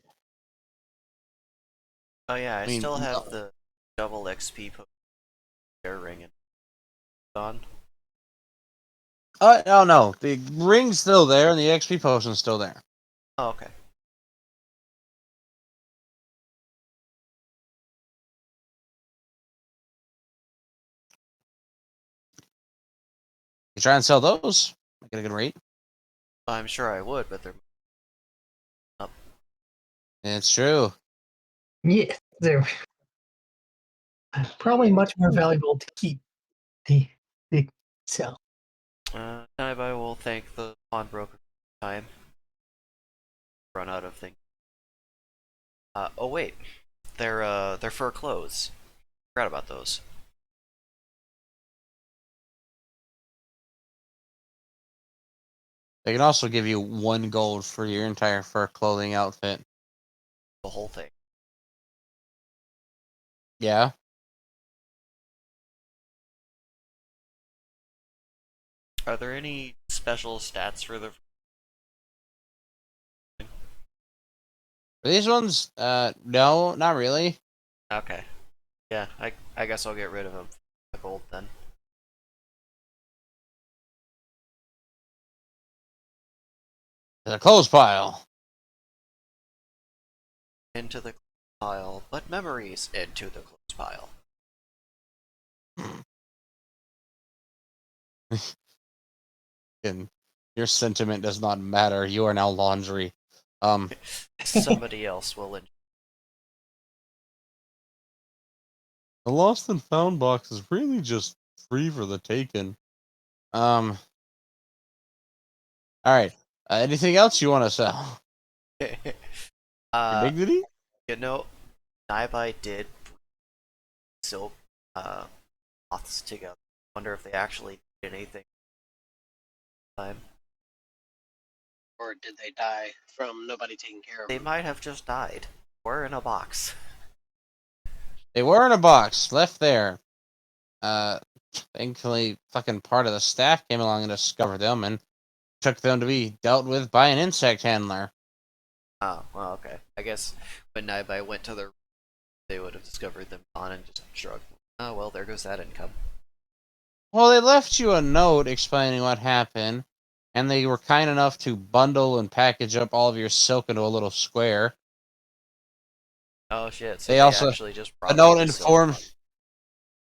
Oh yeah, I mean, still have no. the double XP air ring and on. Oh, no. The ring's still there, and the XP potion's still there. Oh, okay. You try and sell those, get a good rate. I'm sure I would, but they're up. It's true. Yeah, they're probably much more valuable to keep the sell. I will thank the pawnbroker for time. Run out of things. Oh wait, they're fur clothes. Forgot about those. They can also give you 1 gold for your entire fur clothing outfit. The whole thing. Yeah. Are there any special stats for the? For these ones, no, not really. Okay. Yeah, I guess I'll get rid of them. The gold then. The clothes pile. Into the pile, but memories into the clothes pile. And your sentiment does not matter. You are now laundry. Somebody else will. The lost and found box is really just free for the taking. All right. Anything else you want to sell? Your dignity? You know, Naibai did silk cloths together. Wonder if they actually did anything. Time. Or did they die from nobody taking care of They them? might have just died. Or in a box. They were in a box, left there. Thankfully, fucking part of the staff came along and discovered them and took them to be dealt with by an insect handler. Oh, well, okay. I guess when Naibai went to their room, they would have discovered them gone and just shrugged. Oh, well, there goes that income. Well, they left you a note explaining what happened, and they were kind enough to bundle and package up all of your silk into a little square. Oh, shit. So They they also actually just a brought note me the silk. informed.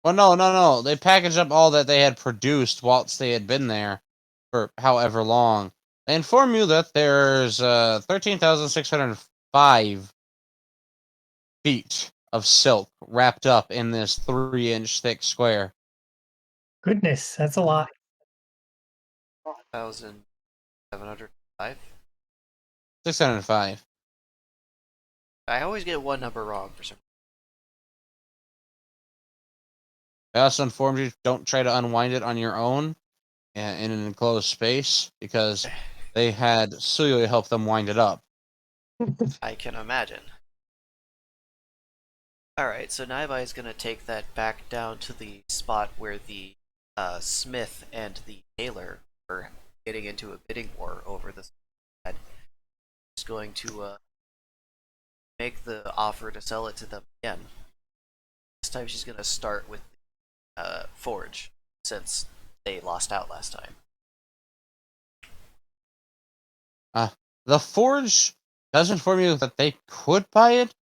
Well, no. They packaged up all that they had produced whilst they had been there for however long. They inform you that there's 13,605 feet of silk wrapped up in this 3-inch thick square. Goodness, that's a lot. 1,705? 605. I always get one number wrong for some. They also informed you don't try to unwind it on your own in an enclosed space because they had Suyo help them wind it up. I can imagine. Alright, so Naibai is going to take that back down to the spot where the smith and the tailor were getting into a bidding war over this. He's going to make the offer to sell it to them again. This time she's going to start with the forge, since they lost out last time. The Forge does inform you that they could buy it,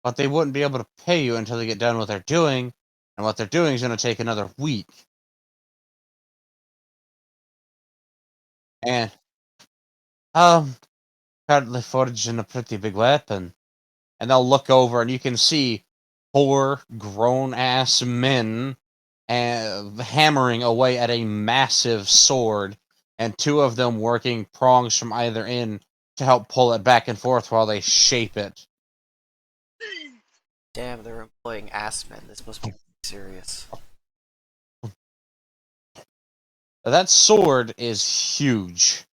but they wouldn't be able to pay you until they get done what they're doing, and what they're doing is going to take another week. And, apparently forging a pretty big weapon. And they'll look over and you can see 4 grown-ass men hammering away at a massive sword and two of them working prongs from either end to help pull it back and forth while they shape it. Damn, they're employing ass men. This must be serious. That sword is huge.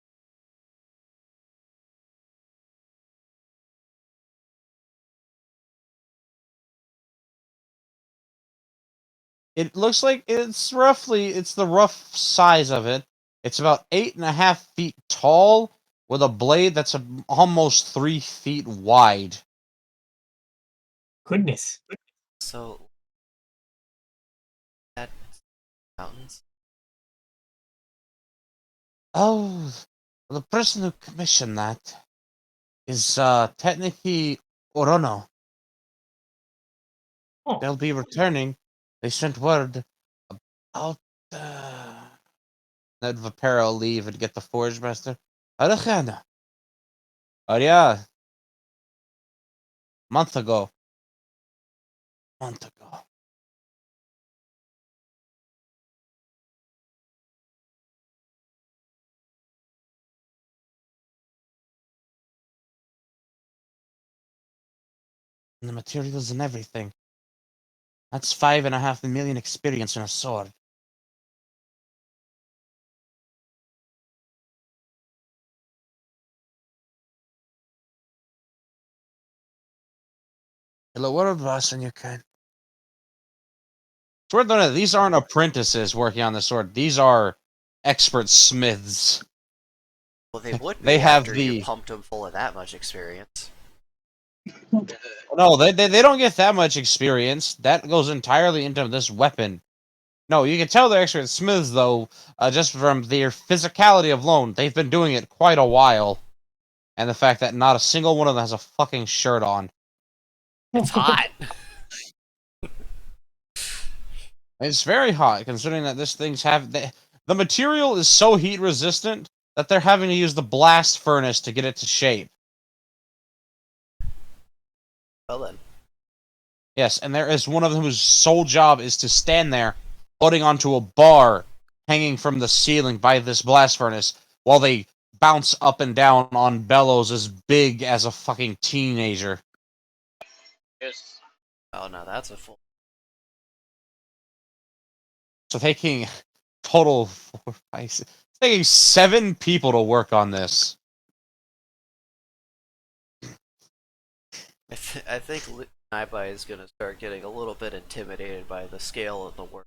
It looks like it's the rough size of it. It's about 8.5 feet tall with a blade that's almost 3 feet wide. Goodness. So, that mountains. Oh, the person who commissioned that is technically Orono. Oh, They'll be returning. They sent word about that Vapero will leave and get the Forge Master. Arachana. Oh yeah. Month ago. And the materials and everything. That's 5.5 million experience in a sword. Hello, world boss, and you can. Sword though, these aren't apprentices working on the sword. These are expert smiths. Well, they would They be have after you the pumped them full of that much experience. no, they don't get that much experience. That goes entirely into this weapon. No, you can tell they're expert smiths though, just from their physicality alone. They've been doing it quite a while, and the fact that not a single one of them has a fucking shirt on. It's hot. It's very hot, considering that this thing's the material is so heat resistant that they're having to use the blast furnace to get it to shape. Well then. Yes, and there is one of them whose sole job is to stand there, holding onto a bar hanging from the ceiling by this blast furnace, while they bounce up and down on bellows as big as a fucking teenager. Yes. Oh no, that's a full. So taking total 4, 5, 6, it's taking 7 people to work on this. I think Naibai is gonna start getting a little bit intimidated by the scale of the work.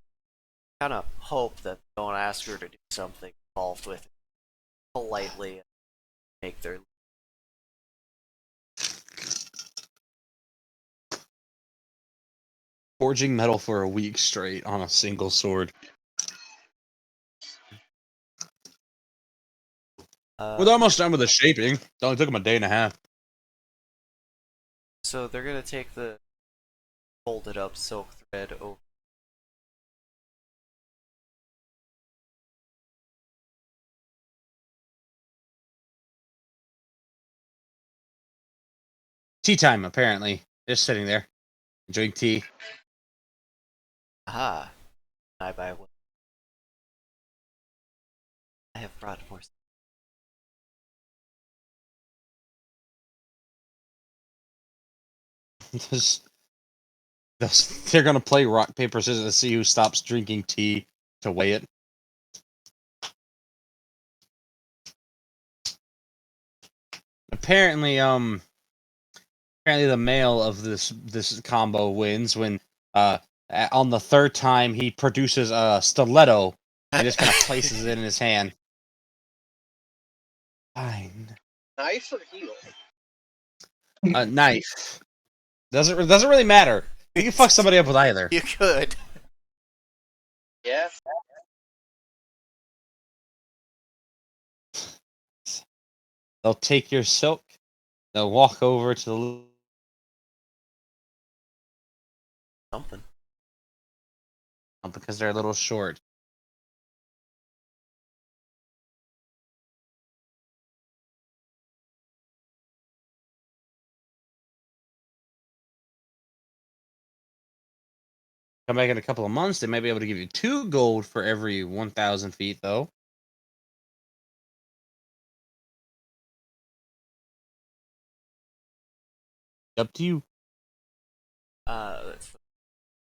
Kind of hope that they don't ask her to do something involved with it politely and make their. Forging metal for a week straight on a single sword. We're almost done with the shaping. It only took them a day and a half. So they're gonna take the folded up silk thread over. Tea time, apparently. Just sitting there, enjoying tea. Aha, Naibai. I have brought more. They're gonna play rock paper scissors to see who stops drinking tea to weigh it. Apparently, the male of this combo wins when on the third time he produces a stiletto and just kind of places it in his hand. Fine. Knife or heel? A knife. Doesn't really matter. You can fuck somebody up with either. You could. Yeah. They'll take your silk. They'll walk over to the Something. because they're a little short. Come back in a couple of months, they might be able to give you 2 gold for every 1,000 feet, though. Up to you. That's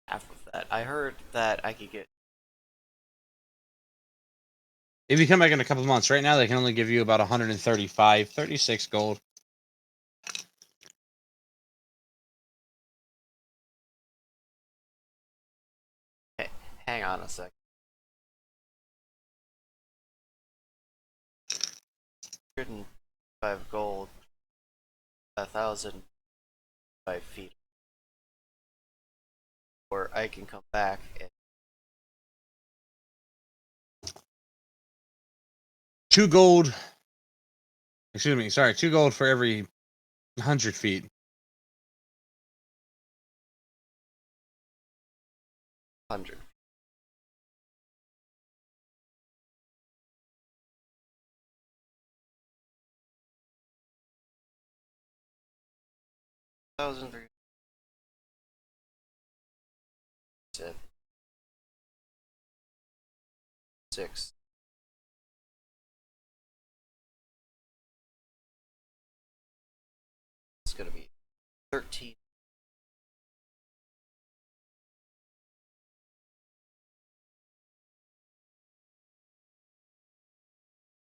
half of that. I heard that I could get. If you come back in a couple of months, right now they can only give you about 135, 36 gold. Hang on a sec. 105 gold, 1,005 feet. Or I can come back and 2 gold. Excuse me, sorry, 2 gold for every 100 feet. 100. Thousand three. Six. It's gonna be 13.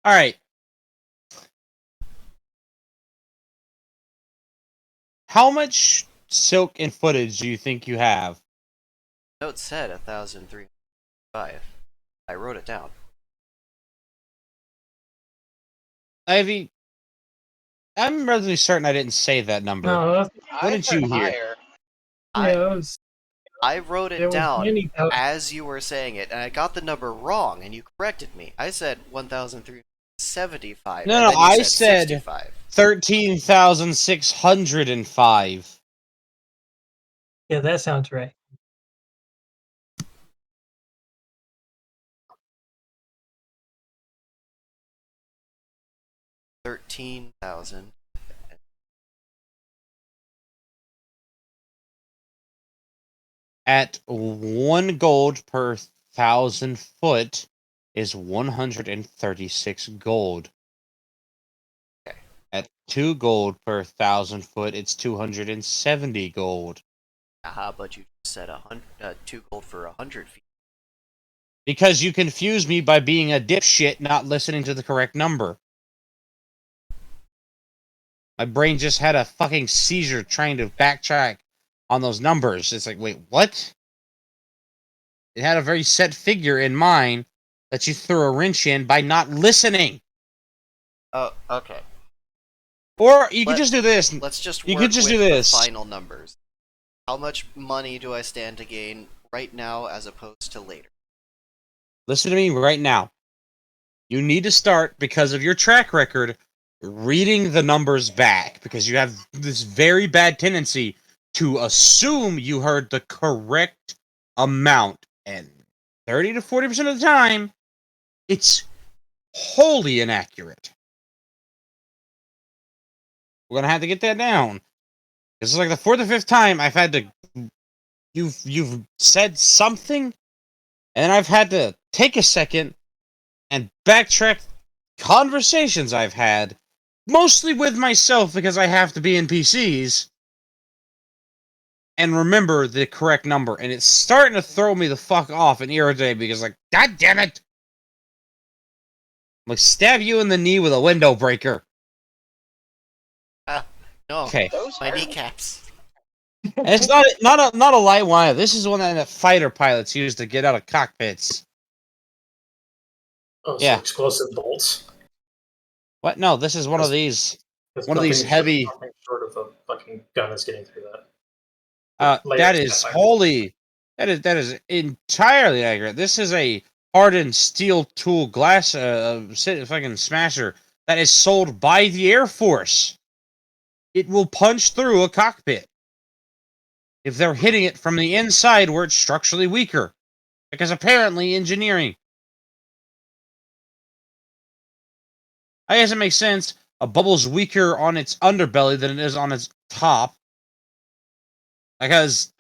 All right. How much silk and footage do you think you have? Note said 1,305. I wrote it down. Ivy, I'm relatively certain I didn't say that number. No, What did you hear? Higher. yeah, it was, I wrote it there was down many thousands. as you were saying it, and I got the number wrong, and you corrected me. I said 1,375. No, and no, then you I said said 65. 13,605. Yeah, that sounds right. $13,000. At 1 gold per 1,000 foot is 136 gold. Okay. At 2 gold per 1,000 foot, it's 270 gold. Aha, but you just said 2 gold for 100 feet. Because you confused me by being a dipshit not listening to the correct number. My brain just had a fucking seizure trying to backtrack on those numbers. It's like, wait, what? It had a very set figure in mind that you threw a wrench in by not listening. Oh, okay. Or you could just do this. Let's just You work could just with do this. the final numbers. How much money do I stand to gain right now as opposed to later? Listen to me right now. You need to start, because of your track record, reading the numbers back, because you have this very bad tendency to assume you heard the correct amount, and 30 to 40% of the time, it's wholly inaccurate. We're gonna have to get that down. This is like the 4th or 5th time I've had to. You've said something, and I've had to take a second and backtrack conversations I've had, mostly with myself because I have to be in PCs, and remember the correct number. And it's starting to throw me the fuck off and irritate because, like, God damn it! I'm like, stab you in the knee with a window breaker. No, Okay. my kneecaps. And it's not a light wire. This is one that fighter pilots use to get out of cockpits. Oh, so Yeah. explosive bolts. What? No, this is one of these. There's One of these nothing heavy. Nothing short of a fucking gun is getting through that. That Layers is of fire. wholly. That is entirely accurate. This is a hardened steel tool glass fucking smasher that is sold by the Air Force. It will punch through a cockpit if they're hitting it from the inside where it's structurally weaker. Because apparently engineering. I guess it makes sense. A bubble's weaker on its underbelly than it is on its top. Because,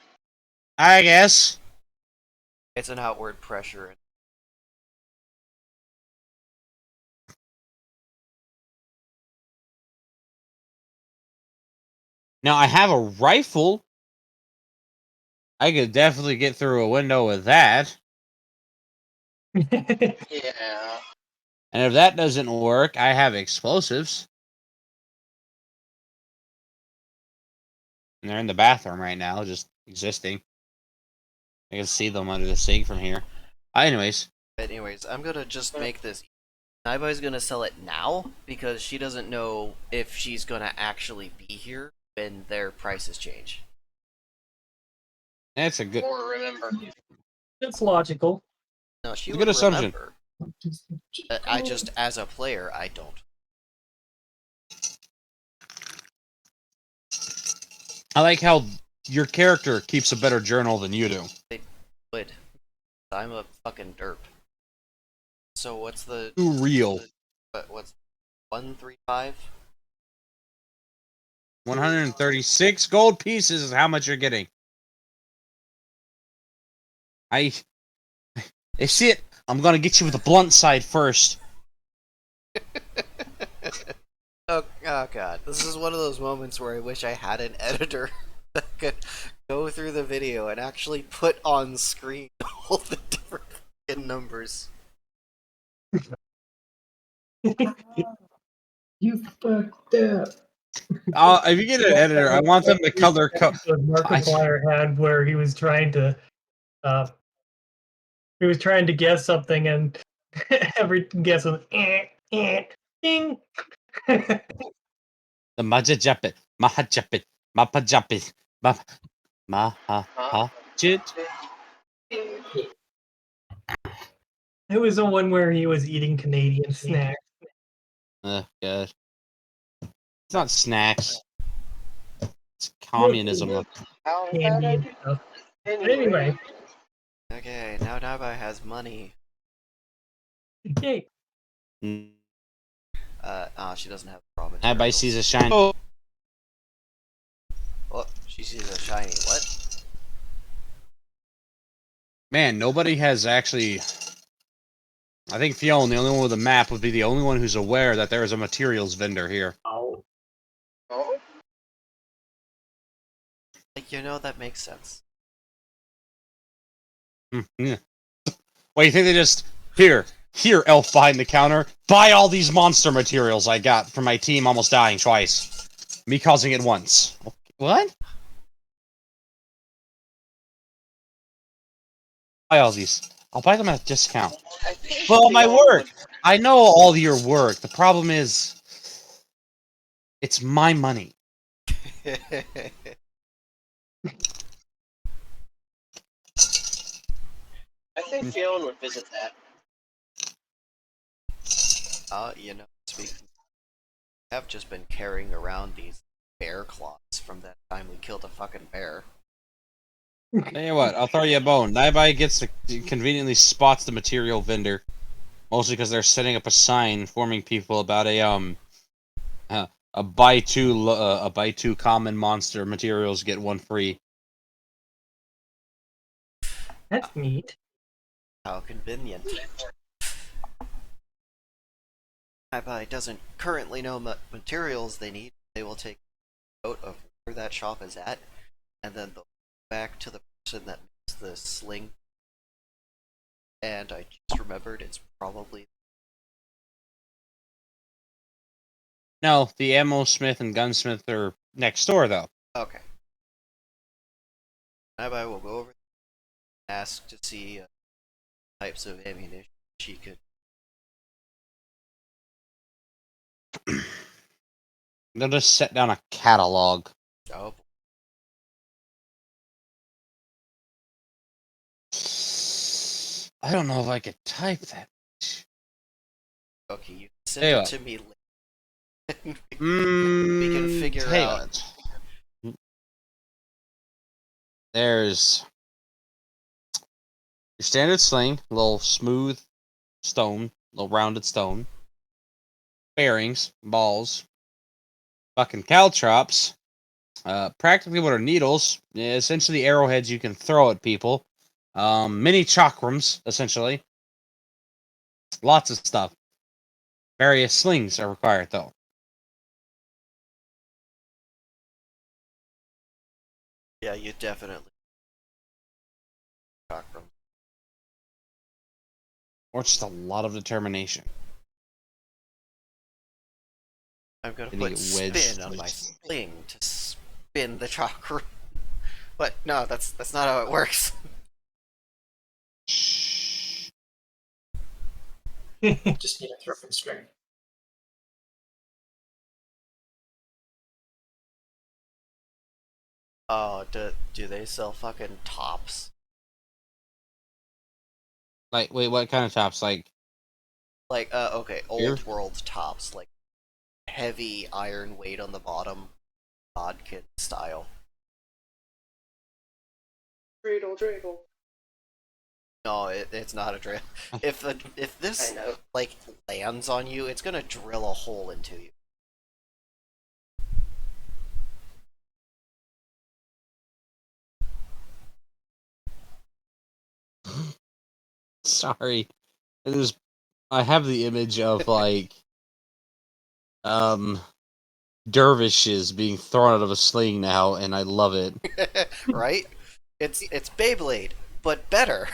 I guess. It's an outward pressure. Now I have a rifle. I could definitely get through a window with that. Yeah. And if that doesn't work, I have explosives. And they're in the bathroom right now, just existing. I can see them under the sink from here. Anyways, I'm gonna just make this. Naiba's gonna sell it now because she doesn't know if she's gonna actually be here when their prices change. that's a good. Or remember. It's logical. No, she It's a would good assumption. remember. I just, as a player, I don't. I like how your character keeps a better journal than you do. Would. I'm a fucking derp. So what's the Too real. what's 135? 136 gold pieces is how much you're getting. It's it. I'm gonna get you with the blunt side first. Oh god, this is one of those moments where I wish I had an editor that could go through the video and actually put on screen all the different fucking numbers. You fucked up. If you get an editor, I want them to color code. Markiplier had where he was trying to guess something and every guess was ding. The Majajapit, Mahajapit, Mapajapit, Mahahajit. It was the one where he was eating Canadian snacks. God. It's not snacks. It's communism. Candy and stuff. But anyway, Okay, now Naibai has money. okay. She doesn't have raw materials. Everybody sees a shiny. Oh. Oh, she sees a shiny what? Man, nobody has actually. I think Fiona, the only one with a map, would be the only one who's aware that there is a materials vendor here. Oh. Oh, That makes sense. Yeah. What, you think they just here, elf behind the counter, buy all these monster materials I got from my team almost dying twice, me causing it once. What? Buy all these. I'll buy them at a discount. I think Well, my Fiona work. I know all your work. The problem is, it's my money. I think Fiona would visit that. Speaking, I've just been carrying around these bear claws from that time we killed a fucking bear. Tell you what, I'll throw you a bone. Naibai conveniently spots the material vendor, mostly because they're setting up a sign informing people about a buy two common monster materials get one free. That's neat. How convenient. Naibai doesn't currently know what materials they need. They will take note of where that shop is at, and then they'll go back to the person that makes the sling. And I just remembered it's probably. No, the ammo smith and gunsmith are next door, though. Okay. Naibai will go over and ask to see types of ammunition she could. They'll just set down a catalog. Oh, I don't know if I could type that. okay, you send Hey, it to me later. We can figure out. There's your standard sling, little smooth stone, little rounded stone. Bearings, balls, fucking caltrops. Practically what are needles? Essentially arrowheads you can throw at people. Mini chakrams, essentially. Lots of stuff. Various slings are required, though. Yeah, you definitely shock from. Or just a lot of determination. I'm gonna Then you put get wedged. spin on my sling to spin the chakra. But no, that's not how it works. Shh. Just need a throw string. Oh, do they sell fucking tops? Like, wait, what kind of tops? Like, Like, okay, Here? old world tops, like heavy iron weight on the bottom, vodka style. Dreidel. No, it's not a drill. If this I know. like lands on you, it's gonna drill a hole into you. sorry. I have the image of, like, dervishes being thrown out of a sling now, and I love it. Right? It's Beyblade, but better.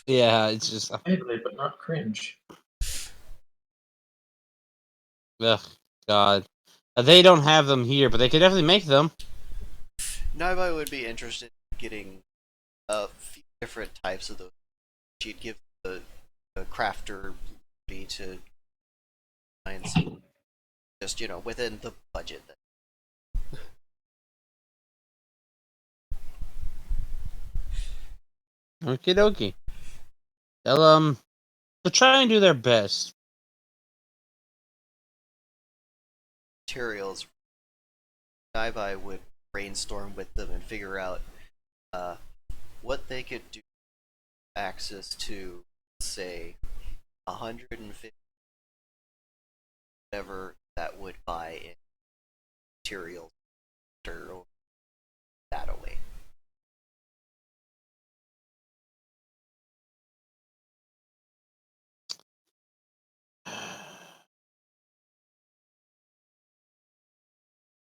Yeah, it's just, Beyblade, but not cringe. ugh, God. They don't have them here, but they could definitely make them. Naibai would be interested in getting a few different types of those. She'd give the crafter to find some, just within the budget. Okie dokie. They'll, they'll try and do their best. Materials. Naibai would brainstorm with them and figure out what they could do. Access to, say, 150, whatever that would buy in materials or that away.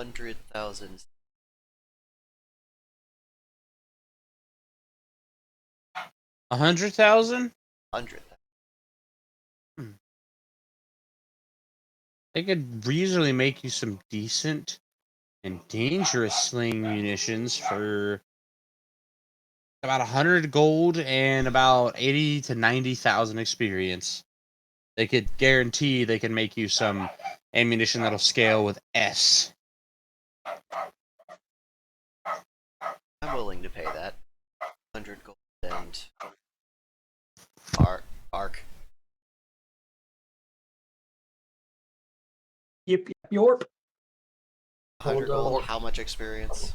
$100,000. 100,000? 100,000. They could easily make you some decent and dangerous sling munitions for about 100 gold and about 80 to 90,000 experience. They could guarantee they can make you some ammunition that'll scale with S. I'm willing to pay that. 100 gold and arc. Yip, yorp. 100 Hold gold. on. How much experience?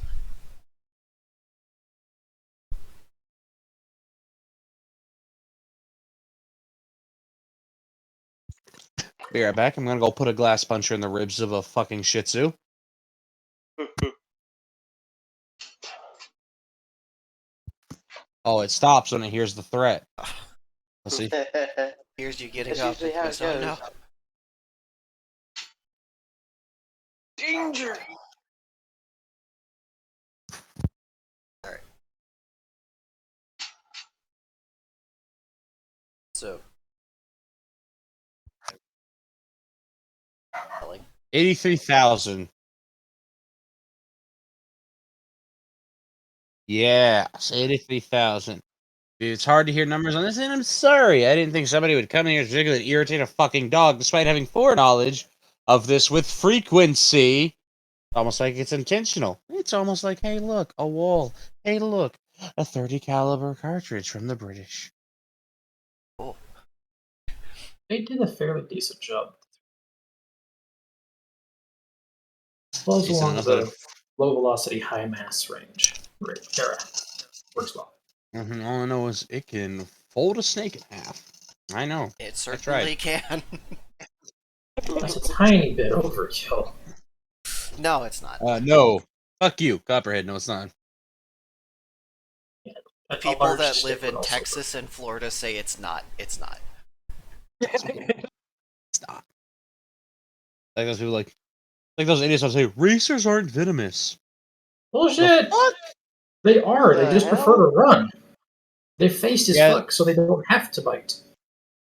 Be right back. I'm gonna go put a glass puncher in the ribs of a fucking Shih Tzu. Oh, it stops when it hears the threat. Let's see. Here's you getting That's up. usually how it Oh, no. goes. Danger! So, 83,000. Yeah, 83,000. Dude, it's hard to hear numbers on this, and I'm sorry. I didn't think somebody would come in here to irritate a fucking dog despite having foreknowledge of this with frequency. Almost like it's intentional. It's almost like, hey, look, a wall. Hey, look, a 30 caliber cartridge from the British. cool. They did a fairly decent job. Falls Decent along enough the that low velocity, high mass range. Right, era. Works well. all I know is it can fold a snake in half. I know. It right. certainly can. That's a tiny bit overkill. No, it's not. No. Fuck you, Copperhead. No, it's not. A People large that stick live would in also Texas and Florida say it's not. It's not. It's not. Like those people like those idiots that say racers aren't venomous. Bullshit! What? They are. They The just prefer hell? to run. They're faced as Yeah. fuck, so they don't have to bite.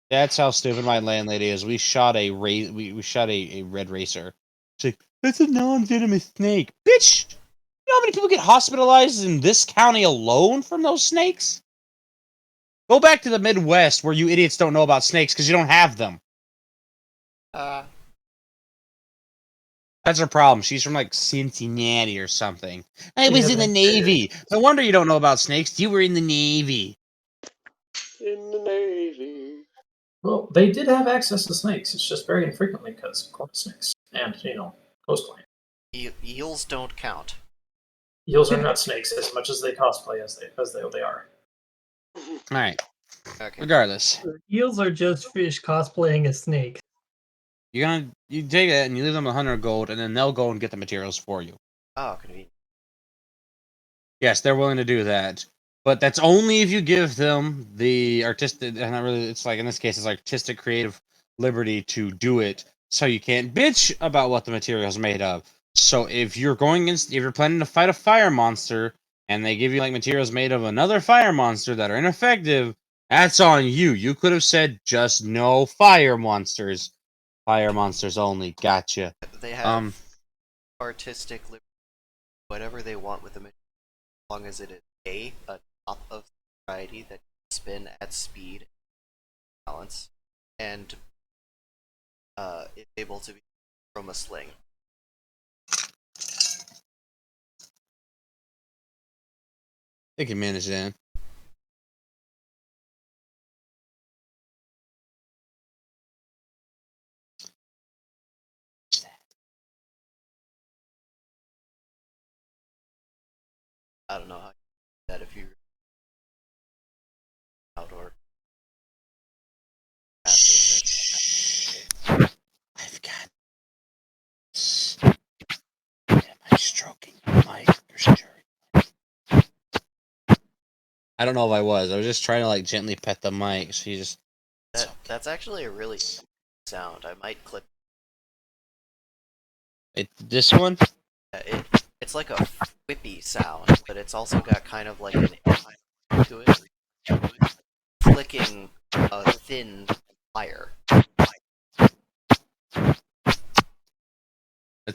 That's how stupid my landlady is. We shot a we shot a red racer. She's like, it's a non-venomous snake. Bitch! You know how many people get hospitalized in this county alone from those snakes? Go back to the Midwest where you idiots don't know about snakes because you don't have them. That's her problem. She's from like Cincinnati or something. I was in the Navy. No wonder you don't know about snakes. You were in the Navy. In the Navy. Well, they did have access to snakes. It's just very infrequently because corn snakes and coastline. Eels don't count. Eels are not snakes as much as they cosplay as they are. All right. Okay. Regardless, Eels are just fish cosplaying as snakes. you take it and you leave them 100 gold, and then they'll go and get the materials for you. Oh, convenient. Yes, they're willing to do that, but that's only if you give them the artistic. Not really. It's like in this case, it's artistic, creative liberty to do it. So you can't bitch about what the material is made of. So if you're if you're planning to fight a fire monster, and they give you like materials made of another fire monster that are ineffective, that's on you. You could have said just no fire monsters. Fire monsters only. Gotcha. They have artistic liberty, whatever they want with the material, as long as it is a top of variety that can spin at speed, and balance, and is able to be from a sling. They can manage that. I don't know how you do that if you outdoor. I've got. Am I stroking my I don't know if I was. I was just trying to like gently pet the mic. So you just. That's actually a really sound. I might clip. This one. It's like a whippy sound, but it's also got kind of like an to it, flicking a thin wire. I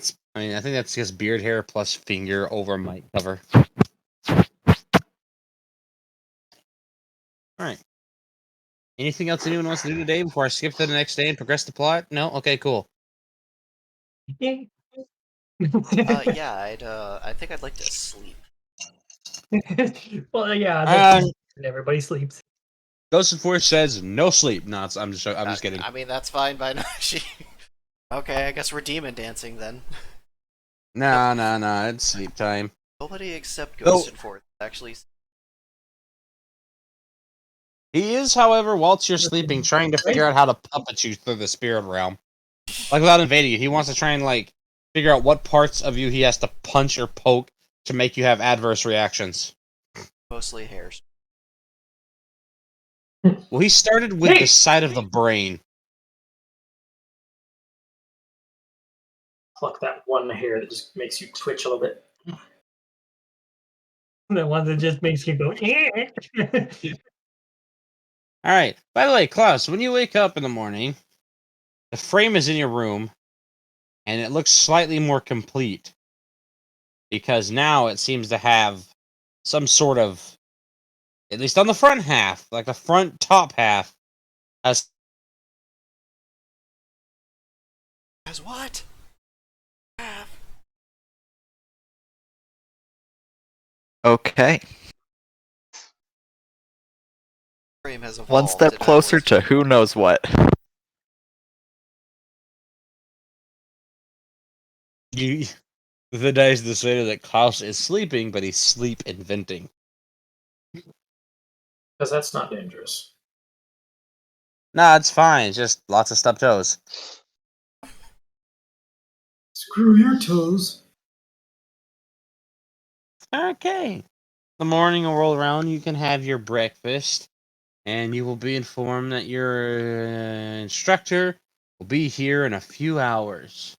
think that's just beard hair plus finger over mic cover. All right. Anything else anyone wants to do today before I skip to the next day and progress the plot? No. Okay. Cool. Yeah. Yeah, I think I'd like to sleep. Well, yeah, Um, and everybody sleeps. Ghost of Force says no sleep. No, I'm just kidding. I mean, that's fine by now. Okay, I guess we're demon dancing then. No, it's sleep time. Nobody except Ghost and Forth actually. He is, however, whilst you're sleeping, trying to figure out how to puppet you through the spirit realm. Like without invading you, he wants to try and like figure out what parts of you he has to punch or poke to make you have adverse reactions. Mostly hairs. Well, he started with the side of the brain. Pluck that one hair that just makes you twitch a little bit. The one that just makes you go. All right. By the way, Klaus, when you wake up in the morning, the frame is in your room, and it looks slightly more complete because now it seems to have some sort of, at least on the front half, like the front top half, has. As what? Okay. Frame has evolved. One step and I closer was- to who knows what. The days to say that Klaus is sleeping, but he's sleep inventing. Because that's not dangerous. Nah, it's fine. It's just lots of stubbed toes. Screw your toes. Okay. The morning will roll around. You can have your breakfast, and you will be informed that your instructor will be here in a few hours.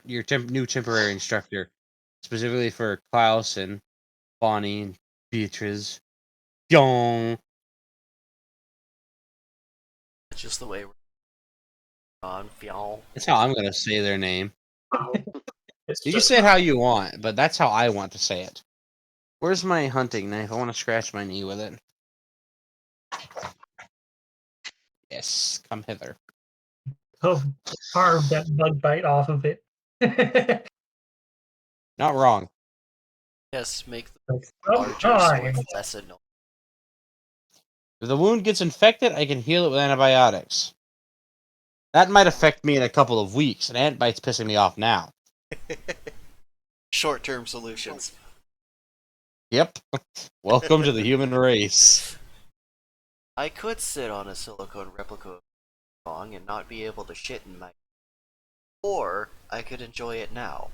Your new temporary instructor. specifically for Klaus and Bonnie and Beatrice. Fiona. That's just the way we're on, Fiona. That's how I'm gonna say their name. It's You can just say it how you want, but that's how I want to say it. Where's my hunting knife? I want to scratch my knee with it. Yes, come hither. Oh, carve that bug bite off of it. Not wrong. Yes, make the Like, larger so sometime. it's less annoying. If the wound gets infected, I can heal it with antibiotics. That might affect me in a couple of weeks, and ant bite's pissing me off now. Short-term solutions. Yep. Welcome to the human race. I could sit on a silicone replica of Kong and not be able to shit in my... Or, I could enjoy it now.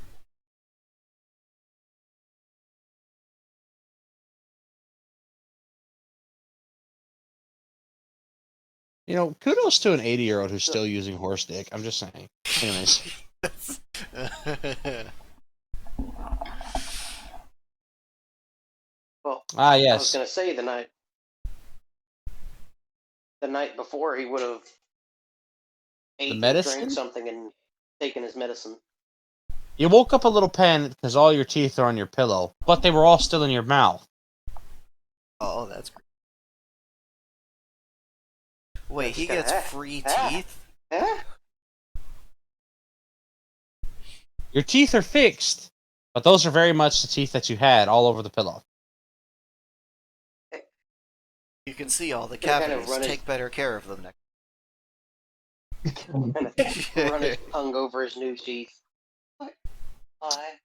You know, kudos to an 80-year-old who's still using horse dick. I'm just saying. Anyways. Well, Ah, I was yes. gonna say the night before he would have ate and medicine? drank something and taken his medicine. You woke up a little panicked because all your teeth are on your pillow, but they were all still in your mouth. Oh, that's great. Wait, he Just gets gonna- free ah. teeth? Huh? Your teeth are fixed, but those are very much the teeth that you had all over the pillow. You can see all the Gonna kind of cavities. run his- Take better care of them next. Kind of run his tongue over his new teeth. Why?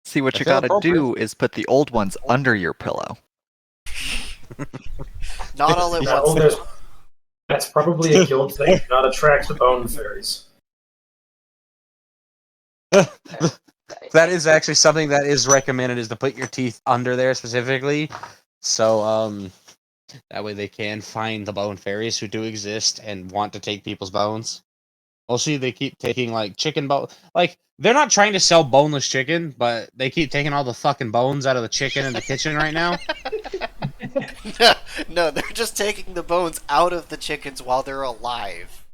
See, what I you feel gotta appropriate. do is put the old ones under your pillow. Not all at Yeah, once. there's- that's probably a guild thing, not attract the bone fairies. That is actually something that is recommended, is to put your teeth under there specifically. So, that way they can find the bone fairies who do exist and want to take people's bones. Mostly they keep taking, like, chicken bone. Like, they're not trying to sell boneless chicken, but they keep taking all the fucking bones out of the chicken in the kitchen right now. No, they're just taking the bones out of the chickens while they're alive.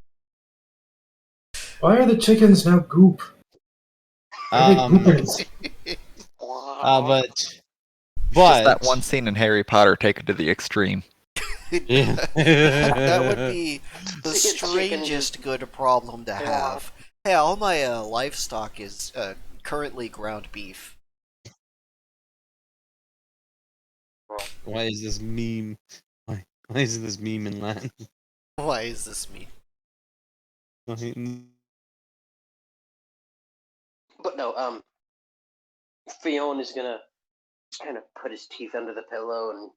Why are the chickens now goop? Why are they goopins? But Just that one scene in Harry Potter taken to the extreme. Yeah. That would be the Chicken strangest good problem to have. Hey, all my livestock is currently ground beef. Why is this meme? Why is this meme in Latin? Why is this me? But no, Fiona's gonna kind of put his teeth under the pillow and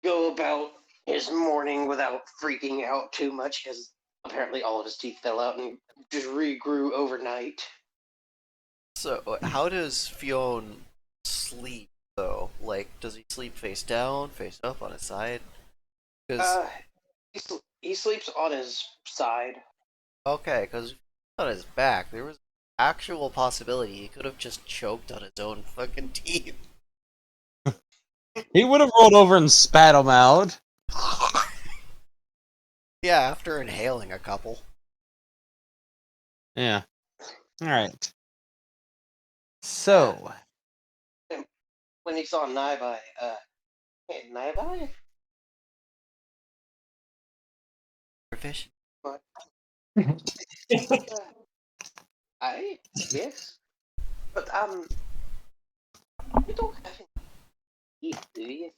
go about his morning without freaking out too much, because apparently all of his teeth fell out and just regrew overnight. So, how does Fiona sleep, though? Like, does he sleep face down, face up, on his side? 'Cause- He sleeps on his side. okay, because on his back, there was actual possibility he could have just choked on his own fucking teeth. He would have rolled over and spat them out. Yeah, after inhaling a couple. Yeah. All right. So, When he saw Naibai, hey, Naibai? Fish. Yes. But, you don't have any teeth, do you?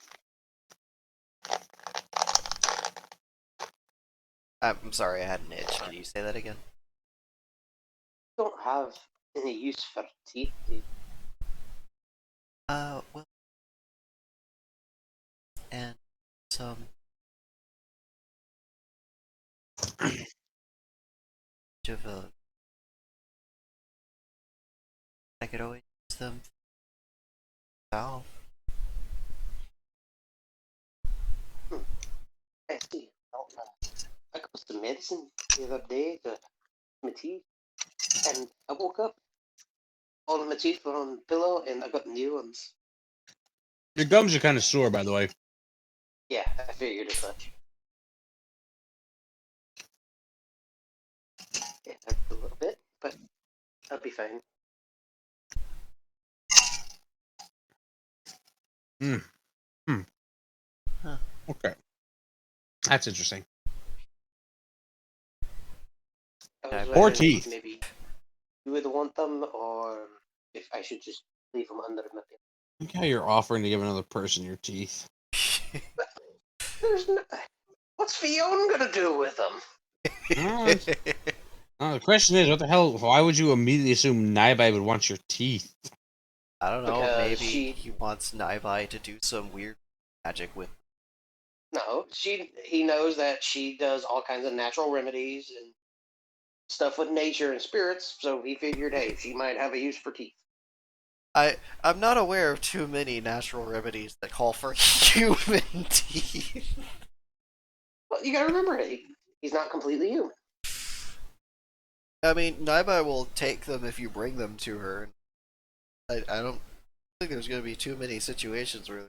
I'm sorry, I had an itch. Can you say that again? You don't have any use for teeth, do you? Well. And some. of a. I could always use them. Valve. I see. Well, I got some medicine the other day to my teeth, and I woke up all of my teeth were on the pillow, and I got new ones. Your gums are kind of sore, by the way. Yeah, I figured as much. Yeah, a little bit, but I'll be fine. Okay. That's interesting. I was Poor wondering teeth. if maybe you would want them, or if I should just leave them under my pillow. Look how you're offering to give another person your teeth. There's no... What's Fiona gonna do with them? The question is, what the hell? Why would you immediately assume Naibai would want your teeth? I don't know. Because Maybe he wants Naibai to do some weird magic with. No, he knows that she does all kinds of natural remedies and stuff with nature and spirits, so he figured, hey, she might have a use for teeth. I'm not aware of too many natural remedies that call for human teeth. Well, you gotta remember, he's not completely human. I mean, Naibai will take them if you bring them to her. I don't think there's going to be too many situations where.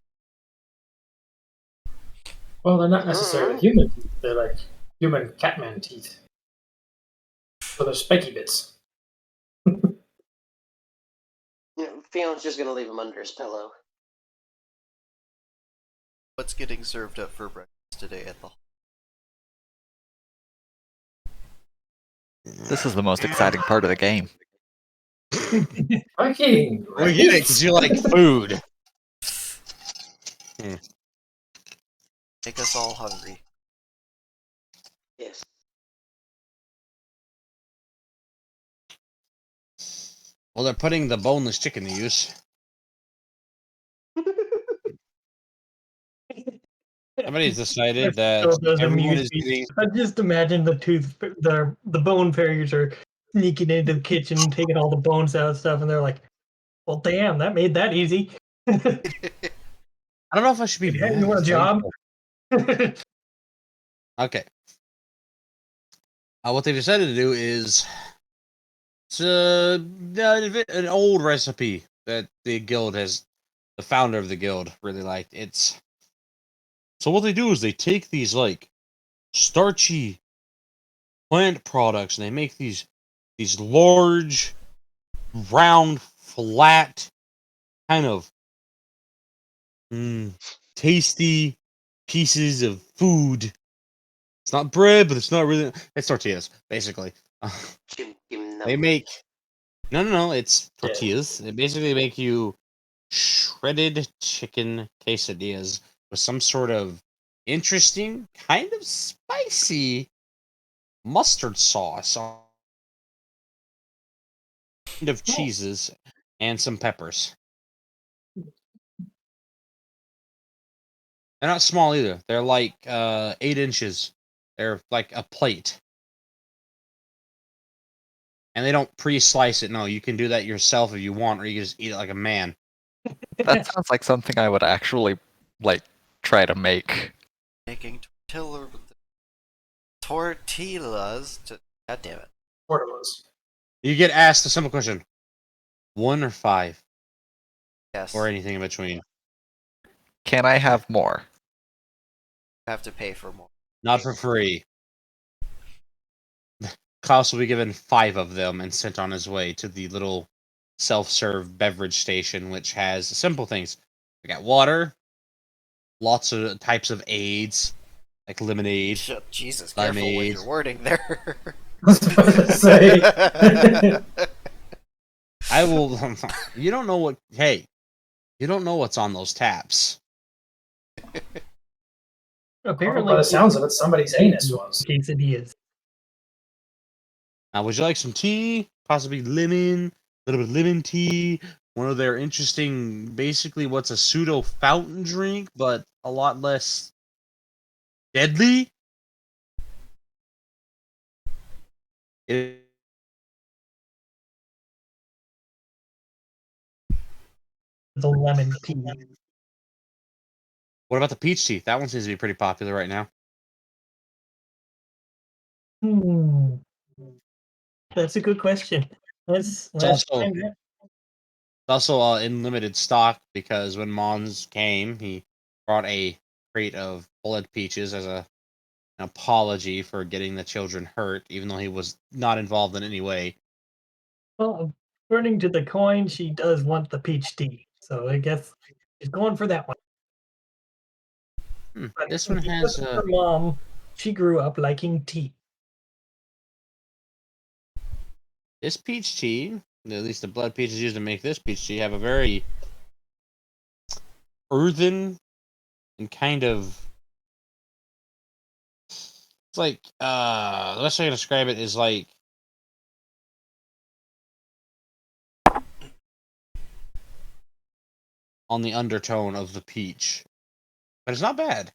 Well, they're not necessarily human teeth. They're like human Catman teeth. So they're spiky bits. Fiona's just gonna leave him under his pillow. What's getting served up for breakfast today at the hall? This is the most exciting part of the game. Viking! We get it, because you like food. Make us all hungry. Yes. Well, they're putting the boneless chicken to use. Somebody's decided that Still does everyone amuse is me. getting. I just imagine the bone fairies are sneaking into the kitchen, taking all the bones out and stuff, and they're like, "Well, damn, that made that easy." I don't know if I should be Yeah, mad. you want a job? Okay. What they've decided to do is it's an old recipe that the founder of the guild really liked. So what they do is they take these like starchy plant products and they make these large, round, flat, kind of tasty pieces of food. It's not bread, but it's not really. It's tortillas, basically. They make no. It's tortillas. They basically make you shredded chicken quesadillas with some sort of interesting, kind of spicy mustard sauce of cheeses and some peppers. They're not small either. They're like 8 inches. They're like a plate. And they don't pre-slice it. No, you can do that yourself if you want, or you can just eat it like a man. That sounds like something I would actually like try to make. Making tortillas. God damn it. Portillos. You get asked a simple question: 1 or 5, Yes. or anything in between. Can I have more? Have to pay for more. Not for free. Klaus will be given 5 of them and sent on his way to the little self-serve beverage station, which has simple things. We got water, lots of types of aids, like lemonade. Jesus, careful with your wording there. I was about to say. I will. You don't know what. Hey, you don't know what's on those taps. Apparently, by the sounds of it, somebody's anus was. Quesadillas. Now, would you like some tea? Possibly lemon, a little bit of lemon tea. One of their interesting, basically, what's a pseudo fountain drink, but a lot less deadly. The lemon tea. What about the peach tea? That one seems to be pretty popular right now. That's a good question. Let's also, find that. also in limited stock because when Mons came, he brought a crate of blood peaches as an apology for getting the children hurt, even though he was not involved in any way. Well, according to the coin, she does want the peach tea, so I guess she's going for that one. But This one because has of her mom, she grew up liking tea. this peach tea, at least the blood peaches used to make this peach tea, have a very earthen and kind of, it's like the best way to describe it is like on the undertone of the peach, but it's not bad.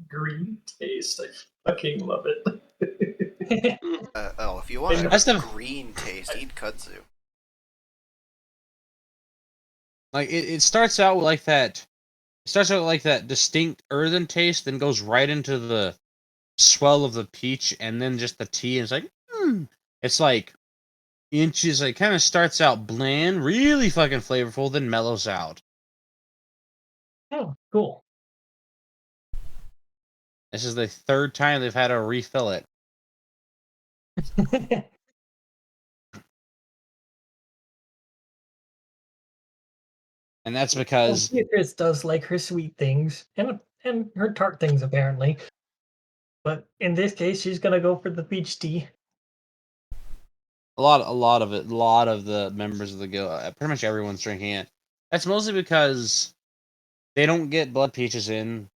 Green taste. I fucking love it. If you want That's a the- green taste, eat kudzu. Like it starts out like that. It starts out like that distinct earthen taste, then goes right into the swell of the peach, and then just the tea. And it's like, it's like inches. Like kind of starts out bland, really fucking flavorful, then mellows out. Oh, cool. This is the third time they've had to refill it. And that's because Beatrice does like her sweet things and her tart things apparently. But in this case, she's gonna go for the peach tea. a lot of the members of the guild, pretty much everyone's drinking it. That's mostly because they don't get blood peaches in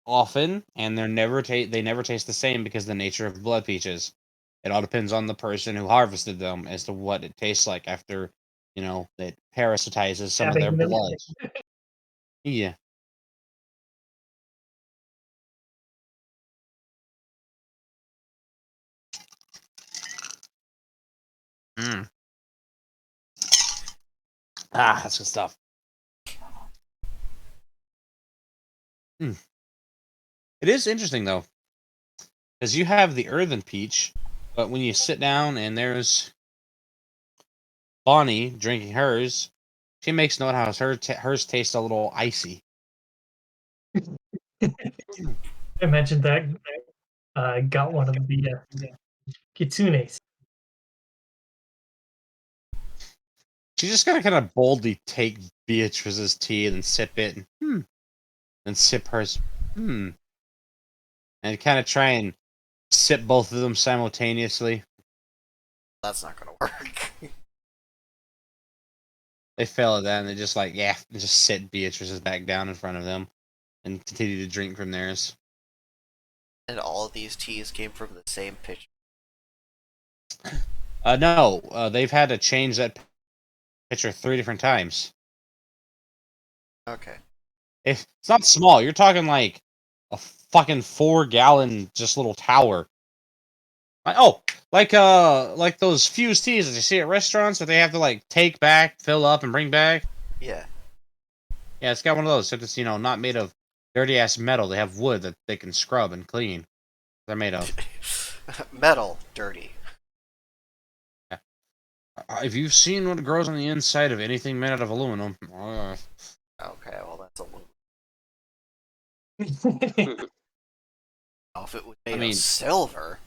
often, and they never taste the same because of the nature of blood peaches. It all depends on the person who harvested them as to what it tastes like after, it parasitizes some of their Having them- blood. Yeah. Mm. That's good stuff. It is interesting though, because you have the earthen peach, but when you sit down and there's Bonnie drinking hers, she makes note how hers tastes a little icy. I mentioned that I got one of the kitsunes. She's just gonna kind of boldly take Beatrice's tea and then sip it, and sip hers, and kind of try and sip both of them simultaneously. That's not gonna work. They fail at that, and they just just sit Beatrice's back down in front of them and continue to drink from theirs. And all of these teas came from the same pitcher. No, they've had to change that pitcher 3 different times. Okay. It's not small. You're talking like a fucking 4-gallon just little tower. Like those fused teas that you see at restaurants that they have to like take back, fill up, and bring back. Yeah. Yeah, it's got one of those. Except it's not made of dirty ass metal. They have wood that they can scrub and clean. They're made of. Metal, dirty. If you've seen what grows on the inside of anything made out of aluminum, Okay, well that's a little. If it was made of silver.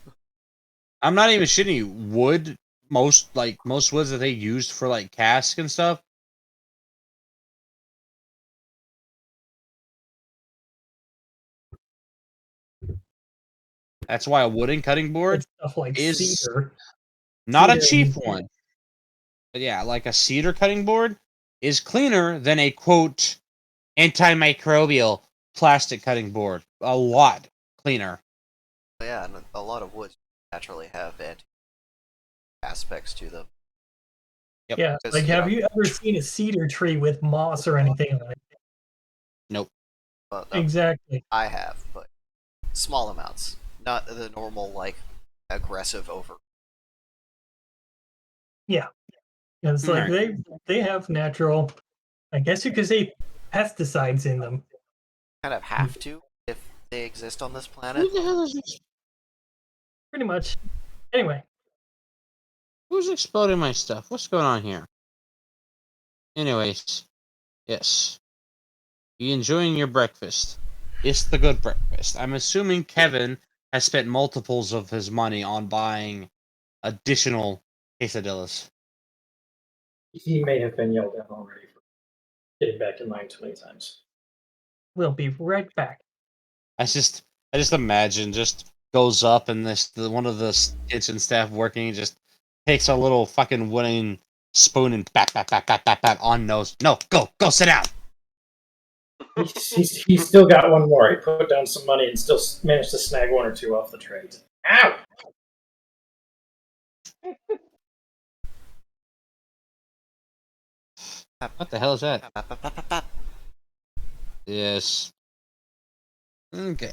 I'm not even shitting you. Wood, most woods that they used for like casks and stuff. That's why a wooden cutting board Stuff like is cedar. not a Cedar cheap and- one. But yeah, like a cedar cutting board is cleaner than a quote antimicrobial plastic cutting board. A lot cleaner. Yeah, and a lot of woods naturally have aspects to them. Yep. Yeah, Because, like you have know- you ever seen a cedar tree with moss or anything on it? Nope. Well, no, Exactly. I have, but small amounts, not the normal like aggressive over. It's like Right. they have natural, I guess you could say, pesticides in them. Kind of have to if they exist on this planet. Who the hell is this? Pretty much. Anyway, Who's exploding my stuff? What's going on here? Anyways, yes. You enjoying your breakfast? It's the good breakfast. I'm assuming Kevin has spent multiples of his money on buying additional quesadillas. He may have been yelled at already for getting back in line 20 times. We'll be right back. I just imagine just goes up and one of the kitchen staff working just takes a little fucking wooden spoon and bat on nose. No, go sit down. He's still got one more. He put down some money and still managed to snag one or two off the tray. Ow! What the hell is that? Pap, pap, pap, pap, pap. Yes. Okay.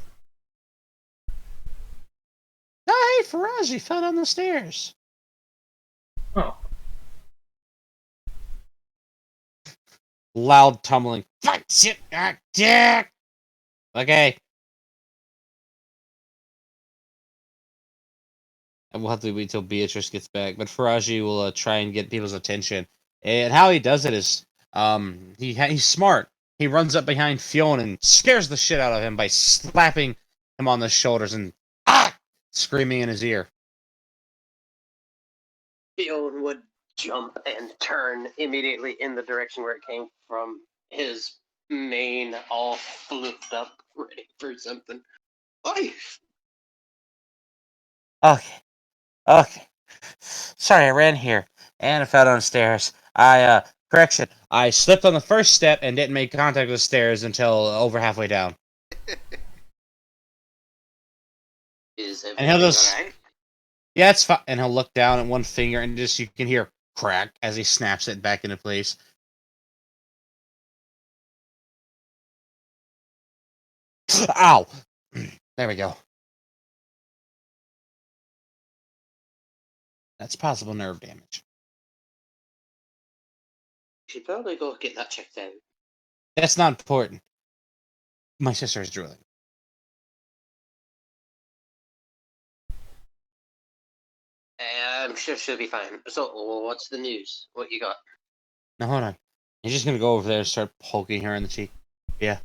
Oh, hey, Faraji fell down the stairs. Oh, Loud tumbling. Fuck, shit, dick. Okay. And we'll have to wait till Beatrice gets back. But Faraji will try and get people's attention. And how he does it is, he's smart. He runs up behind Fiona and scares the shit out of him by slapping him on the shoulders and screaming in his ear. Fiona would jump and turn immediately in the direction where it came from. His mane all flipped up, ready for something. Oi! Okay. Sorry, I ran here and I fell downstairs. Correction. I slipped on the first step and didn't make contact with the stairs until over halfway down. Is And he'll everything just, alright? yeah, it's fine. And he'll look down at one finger and just you can hear crack as he snaps it back into place. Ow! There we go. That's possible nerve damage. Should probably go get that checked out. That's not important. My sister is drooling. I'm sure she'll be fine. So, what's the news? What you got? Now hold on. He's just gonna go over there and start poking her in the cheek. Yeah.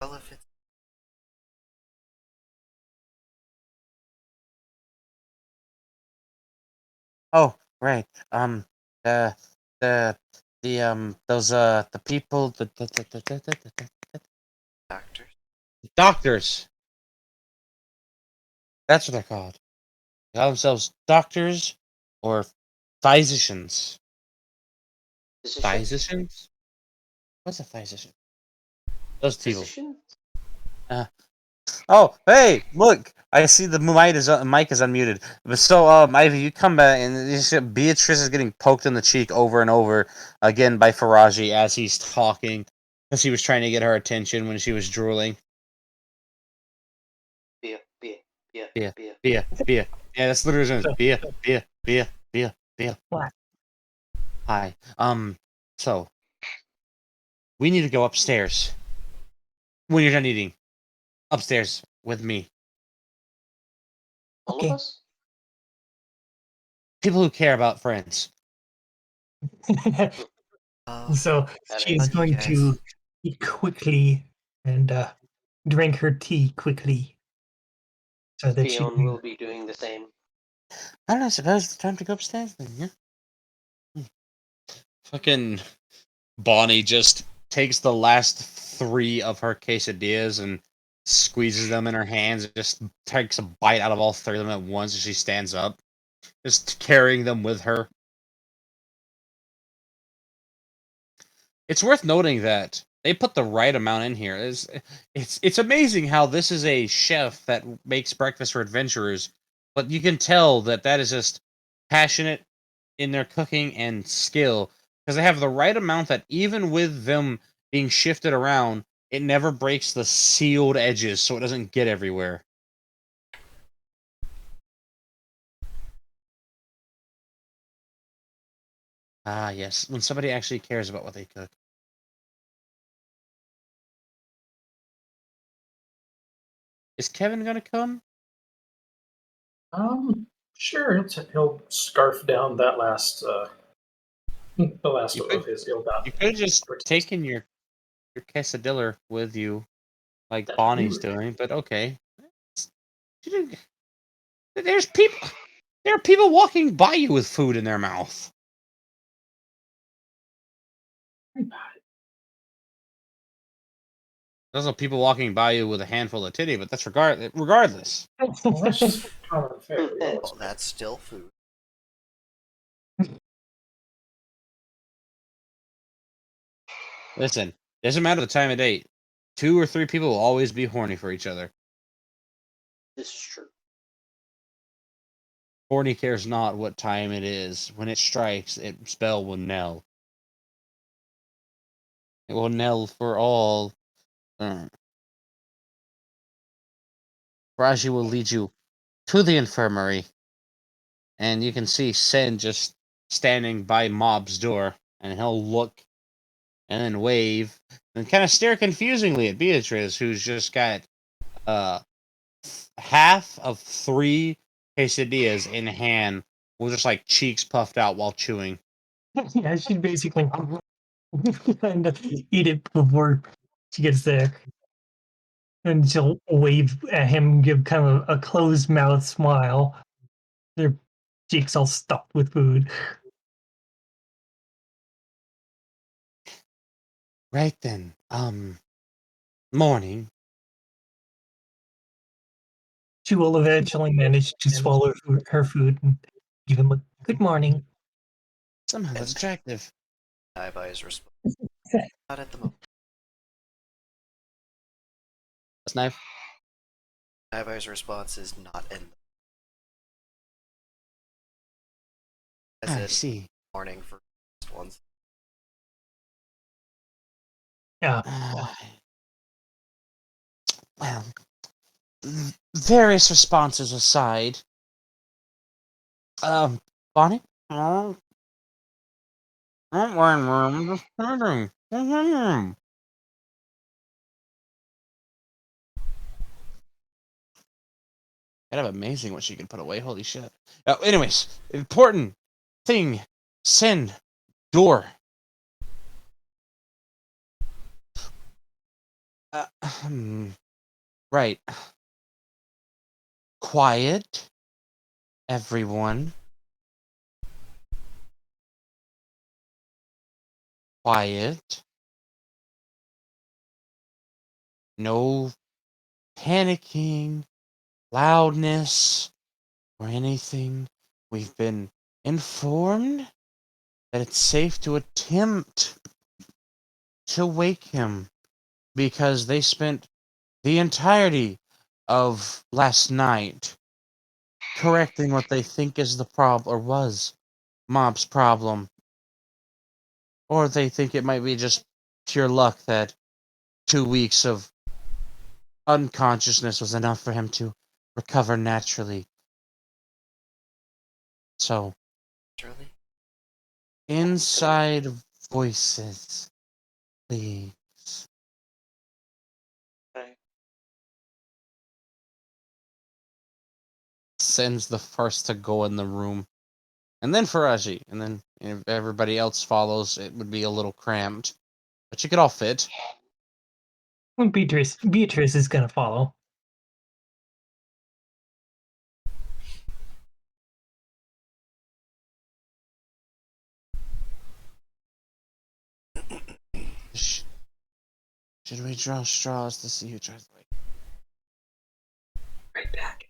Well, if it's Oh, right. The those the people doctors, the doctors. That's what they're called. They call themselves doctors or physicians. Physicians? What's a physician? Those people. Physician? Oh, hey, look! I see the mic is unmuted. But so, Ivy, you come back, and Beatrice is getting poked in the cheek over and over again by Faraji as he's talking, because he was trying to get her attention when she was drooling. Beer. Bia. Yeah, that's literally his name. Bia. What? Hi. So we need to go upstairs when you're done eating. Upstairs with me. All Okay. of us? People who care about friends. oh, So That she's ain't funny, going to guys. eat quickly and drink her tea quickly so that she Fiona can. will be doing the same. I don't know, I suppose it's time to go upstairs then, yeah? Fucking Bonnie just takes the last 3 of her quesadillas and squeezes them in her hands and just takes a bite out of all 3 of them at once as she stands up, just carrying them with her. It's worth noting that they put the right amount in here. It's amazing how this is a chef that makes breakfast for adventurers, but you can tell that that is just passionate in their cooking and skill because they have the right amount that even with them being shifted around, it never breaks the sealed edges so it doesn't get everywhere. Ah, yes, when somebody actually cares about what they cook. Is Kevin gonna come? Sure. He'll scarf down that last, the last You of his ill-gotten. You could have just taken your quesadilla with you, like That'd be Bonnie's rude. doing. But okay. You didn't- There's people. There are people walking by you with food in their mouth. There's also people walking by you with a handful of titty, but that's regardless. Well, that's just common fare. We always Well, that's still food. Listen, doesn't matter the time of day. 2 or 3 people will always be horny for each other. This is true. Horny cares not what time it is. When it strikes, its bell will knell. It will knell for all. Raji will lead you to the infirmary. And you can see Sen just standing by Mob's door. And he'll look and then wave and kind of stare confusingly at Beatrice, who's just got half of 3 quesadillas in hand with just like cheeks puffed out while chewing. Yeah, she'd basically kind of eat it before she gets there. And she'll wave at him, give kind of a closed mouth smile. Their cheeks all stuffed with food. Right then, morning. She will eventually manage to swallow her food and give him a good morning. Somehow that's attractive. Ivy's response. Not at the moment. That's knife. Ivy's response is not in the as I in see. morning for first ones. Yeah. Well, various responses aside, Bonnie? Kind of amazing what she can put away. Holy shit. Anyways, important thing. Send door. Right. Quiet, everyone. Quiet. No panicking, loudness, or anything. We've been informed that it's safe to attempt to wake him because they spent the entirety of last night correcting what they think is the problem or was Mob's problem. Or they think it might be just pure luck that 2 weeks of unconsciousness was enough for him to recover naturally. So, Naturally. inside voices, please. Sen's the first to go in the room. And then Faraji. And then if everybody else follows, it would be a little cramped. But you could all fit. Beatrice is gonna follow. Should we draw straws to see who tries to wake? right back.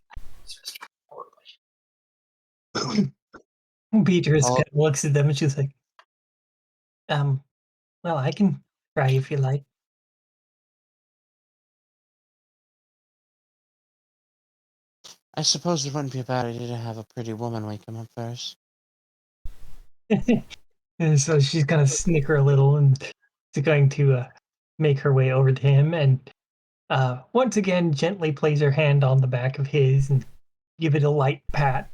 Beatrice Oh. kind of looks at them and she's like, well, I can try if you like. I suppose it wouldn't be a bad idea to have a pretty woman wake him up first. And so she's gonna snicker a little and she's going to make her way over to him and once again gently place her hand on the back of his and give it a light pat.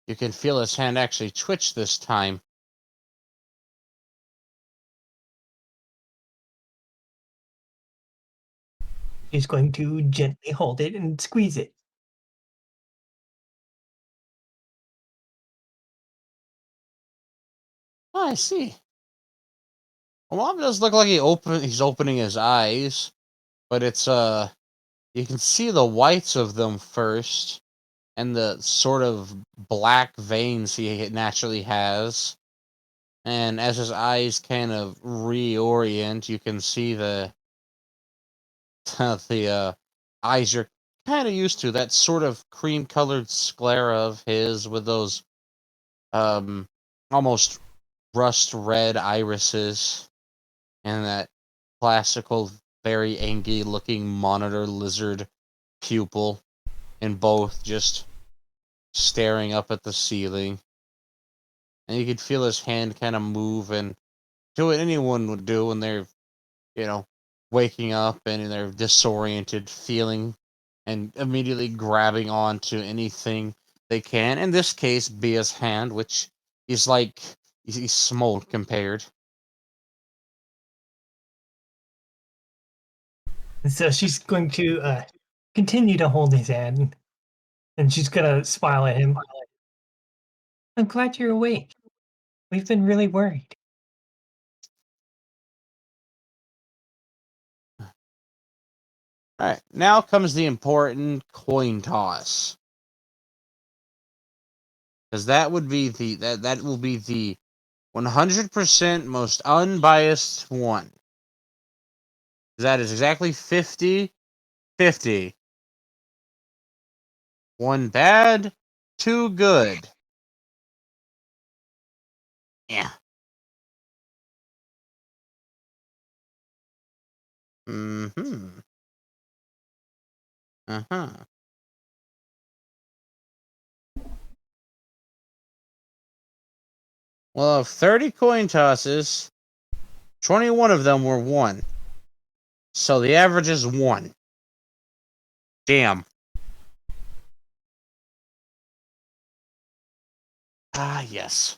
You can feel his hand actually twitch this time. She's going to gently hold it and squeeze it. Oh, I see. Well, Mom does look like he's opening his eyes, but it's you can see the whites of them first, and the sort of black veins he naturally has. And as his eyes kind of reorient, you can see the the eyes you're kind of used to. That sort of cream-colored sclera of his with those um almost rust red irises, and that classical, very angry looking monitor lizard pupil, and both just staring up at the ceiling. And you could feel his hand kind of move and do what anyone would do when they're, you know, waking up and they're disoriented, feeling and immediately grabbing onto anything they can. In this case, be his hand, which is like he's small compared. And so she's going to continue to hold his hand, and she's going to smile at him. I'm glad you're awake. We've been really worried. All right, now comes the important coin toss, because that would be that will be the 100% most unbiased one. That is exactly 50-50. One bad, two good. Yeah. Mm-hmm. Uh-huh. Well, of 30 coin tosses, 21 of them were 1. So the average is 1. Damn. Ah, yes.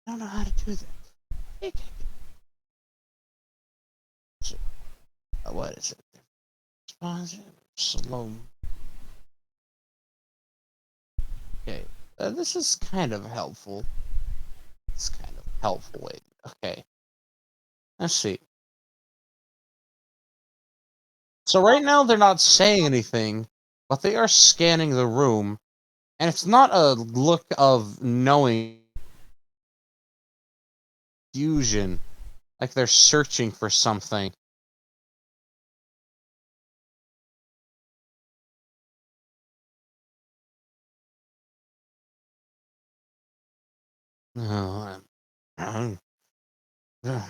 I don't know how to do that. What is it? Responsive, slow. Okay. This is kind of helpful. It's kind of helpful. Wait. Okay. Let's see. So right now they're not saying anything, but they are scanning the room, and it's not a look of knowing fusion, like they're searching for something. No, no.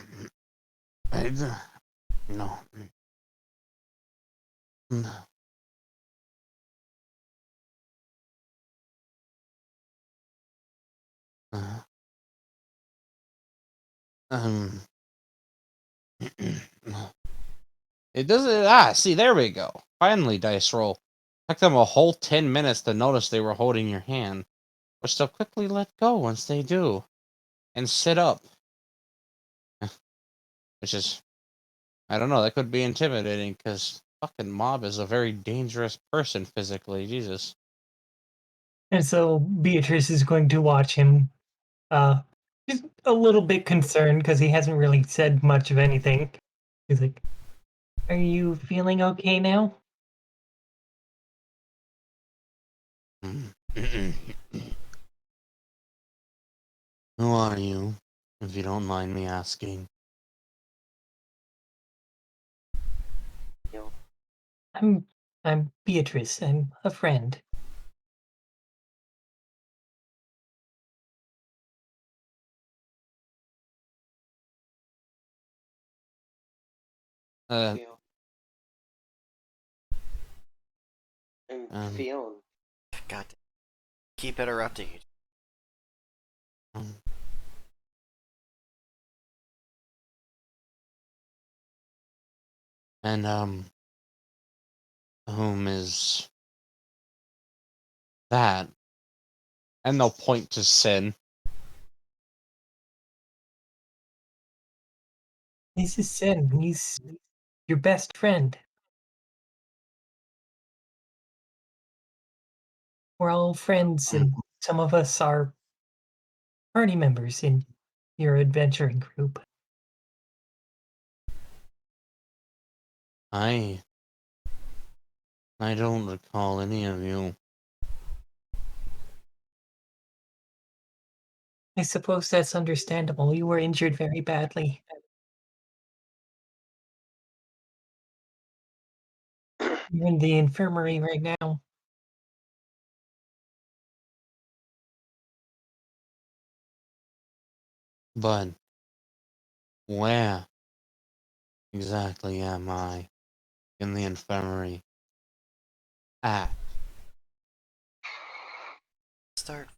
Um, it doesn't. Ah, see, there we go. Finally, dice roll. Took them a whole 10 minutes to notice they were holding your hand, which they'll quickly let go once they do, and sit up. Which is, I don't know, that could be intimidating, because fucking Mob is a very dangerous person physically. Jesus. And so Beatrice is going to watch him. She's a little bit concerned because he hasn't really said much of anything. He's like, "Are you feeling okay now?" Who are you, if you don't mind me asking? I'm I'm Beatrice. I'm a friend. Uh, And um, Fiona. God, keep interrupting you. um, and, whom is that? And they'll point to Sin. This is Sin. He's your best friend. we're all friends, and some of us are party members in your adventuring group. I don't recall any of you. I suppose that's understandable. You were injured very badly. You're in the infirmary right now. But where exactly am I in the infirmary at? Start.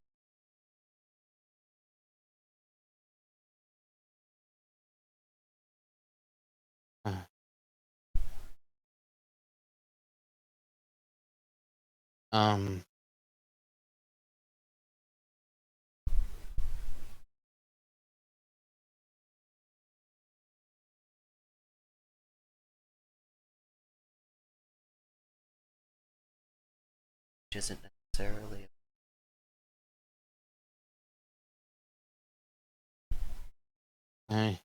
Um, Which isn't necessarily. I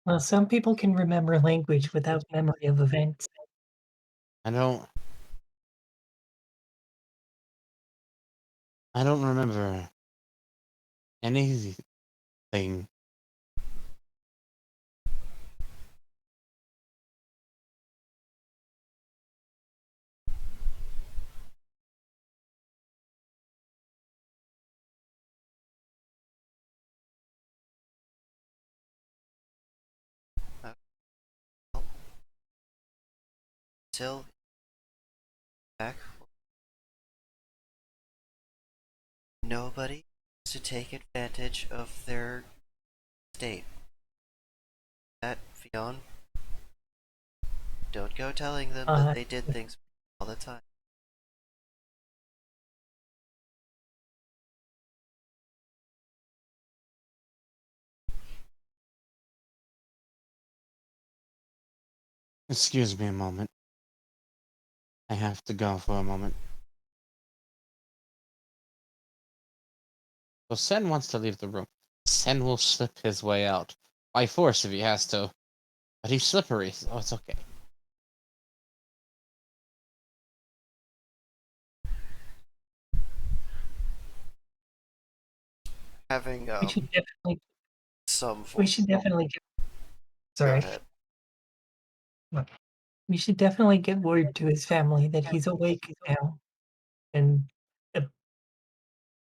Well, some people can remember language without memory of events. don't remember anything. Till back. Nobody is to take advantage of their state. That, Fiona, don't go telling them that they did things all the time. Excuse me a moment. I have to go for a moment. So Sen wants to leave the room. Sen will slip his way out. By force if he has to. But he's slippery, so it's okay. Having We should definitely. some form. We should definitely get. Go Sorry. ahead. We should definitely get word to his family that he's awake now, and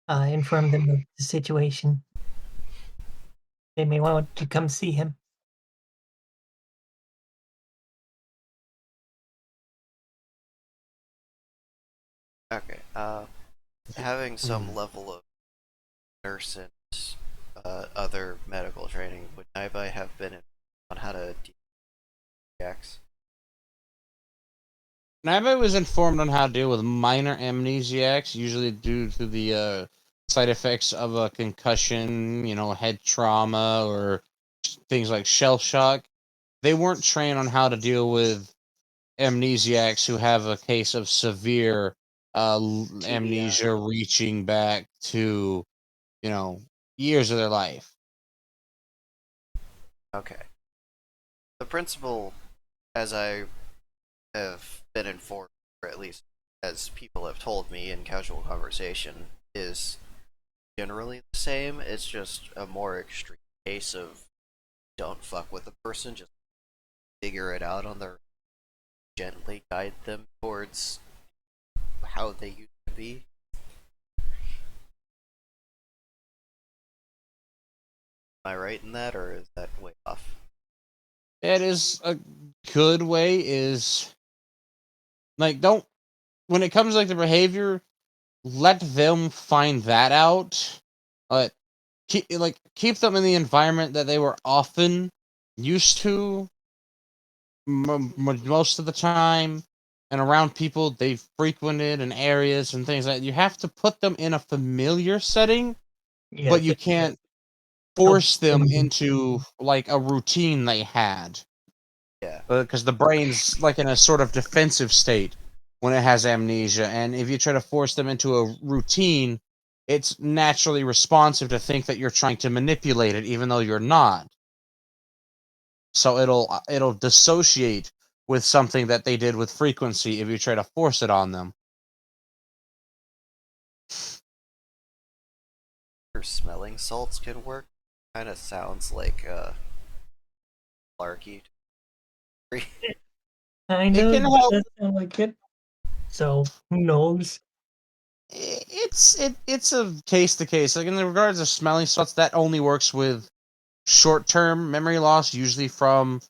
inform them of the situation. They may want to come see him. Okay. Having some level of nurse and other medical training, would Naibai have been on how to deal with X? Naibai was informed on how to deal with minor amnesiacs, usually due to the side effects of a concussion, head trauma, or things like shell shock. They weren't trained on how to deal with amnesiacs who have a case of severe amnesia reaching back to, years of their life. Okay. The principle, as I have been informed, or at least as people have told me in casual conversation, is generally the same. It's just a more extreme case of don't fuck with the person, just figure it out on their gently guide them towards how they used to be. Am I right in that, or is that way off? It is a good way. Is like don't when it comes to, like, the behavior, let them find that out. But keep them in the environment that they were often used to most of the time, and around people they frequented and areas and things like that. You have to put them in a familiar setting, but you can't force them into like a routine they had. Yeah. Because the brain's like in a sort of defensive state. when it has amnesia. And if you try to force them into a routine, it's naturally responsive to think that you're trying to manipulate it, even though you're not. So it'll dissociate with something that they did with frequency if you try to force it on them. Or smelling salts can work. Kind of sounds like Larky. Kind It of can help. does sound like it. So who knows? It's a case to case. Like in the regards of smelling salts, that only works with short-term memory loss, usually from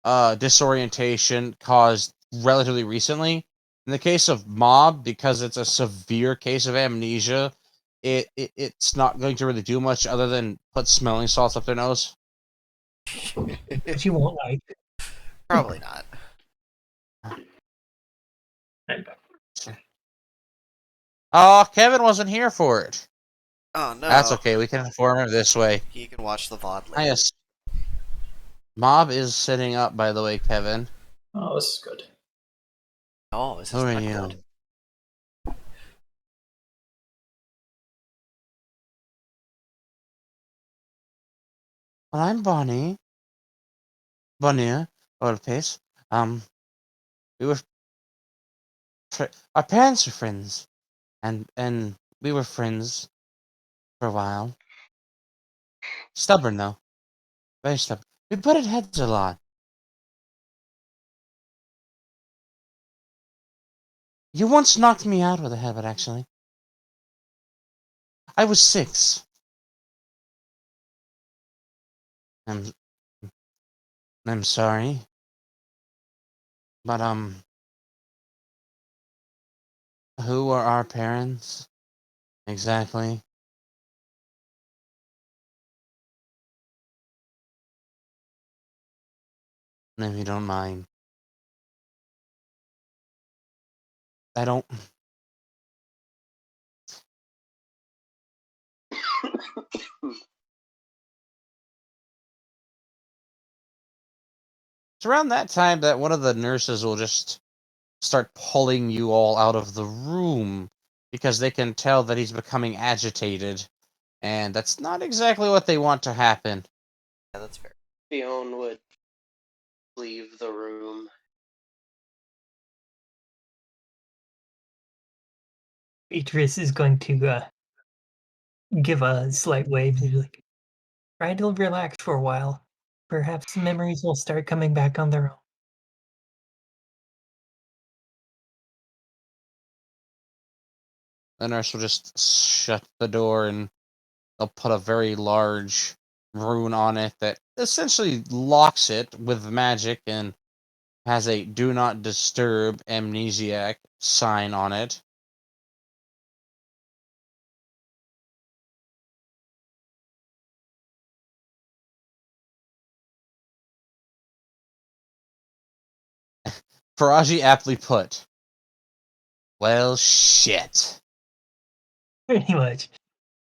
disorientation caused relatively recently. In the case of Mob, because it's a severe case of amnesia, it's not going to really do much other than put smelling salts up their nose. But you won't like. Probably not. Oh, Kevin wasn't here for it. Oh no. That's okay. We can inform him this way. You can watch the VOD I later. guess Mob is sitting up, by the way, Kevin. Oh, this is good. Oh, this is Who are not you? good. Well, I'm Bonnie. Bonnie, old pace. We were our parents were friends, and we were friends for a while. Stubborn though, very stubborn. We butted heads a lot. You once knocked me out with a habit, actually. I was 6. I'm I'm sorry, but who are our parents exactly? If you don't mind, I don't. It's around that time that one of the nurses will just start pulling you all out of the room because they can tell that he's becoming agitated, and that's not exactly what they want to happen. Yeah, that's fair. Fiona would leave the room. Beatrice is going to give a slight wave and be like, try to relax for a while. Perhaps memories will start coming back on their own. The nurse will just shut the door and they'll put a very large rune on it that essentially locks it with magic and has a do not disturb amnesiac sign on it. Faraji aptly put. Well, shit. Pretty much.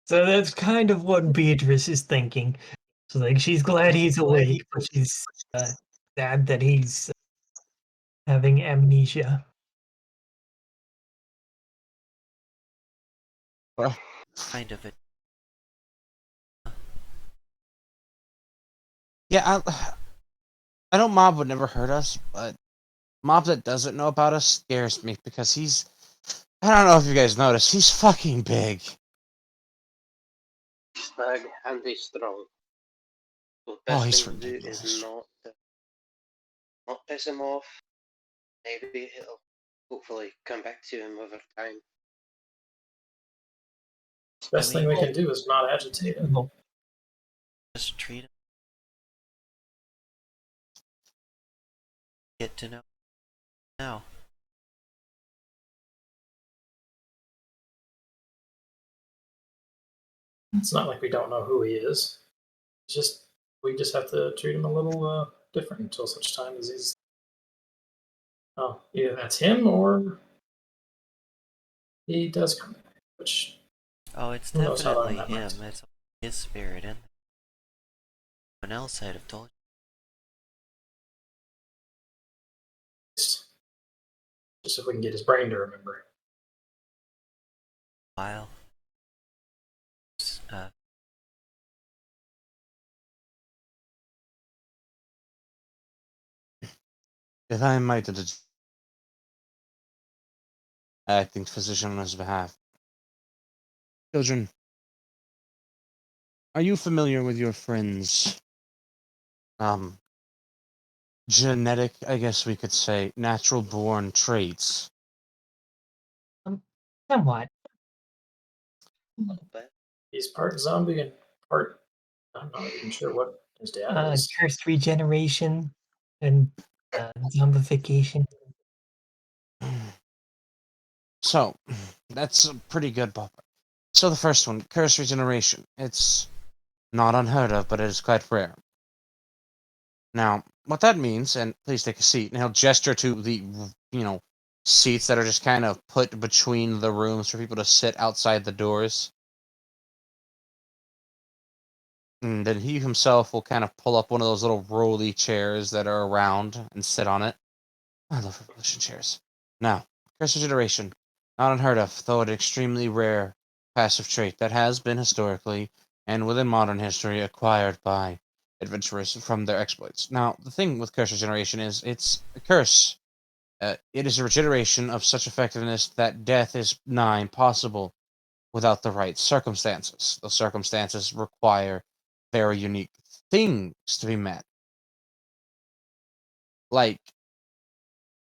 So that's kind of what Beatrice is thinking. So like she's glad he's awake, but she's sad that he's having amnesia. Kind of it. Yeah, I know Mob would never hurt us, but Mob that doesn't know about us scares me because he's. I don't know if you guys noticed, he's fucking big. Snug and be strong. The Oh, best he's thing to do ridiculous. is not piss him off. Maybe he'll hopefully come back to him over time. Best thing we can do is not agitate him. Well, Just treat him. Get to know now. It's not like we don't know who he is. It's just we just have to treat him a little different until such time as he's. Oh, either that's him or he does come back. Which Oh, it's who knows how long definitely that him. might It's his spirit in there. Someone else I'd have told take. just so we can get his brain to remember. While. If I might acting physician on his behalf. Children, are you familiar with your friend's genetic, I guess we could say, natural born traits? Somewhat. He's part zombie and part. I'm not even sure what his dad is. Cursed regeneration and zombification. So, that's a pretty good ballpark. So the first one, curse regeneration. It's not unheard of, but it is quite rare. Now, what that means, and please take a seat, and he'll gesture to the, seats that are just kind of put between the rooms for people to sit outside the doors. And then he himself will kind of pull up one of those little rolly chairs that are around and sit on it. I love revolution chairs. Now, curse regeneration. Not unheard of, though an extremely rare passive trait that has been historically, and within modern history, acquired by adventurers from their exploits. Now, the thing with curse regeneration is it's a curse. It is a regeneration of such effectiveness that death is nigh impossible without the right circumstances. Those circumstances require very unique things to be met. Like,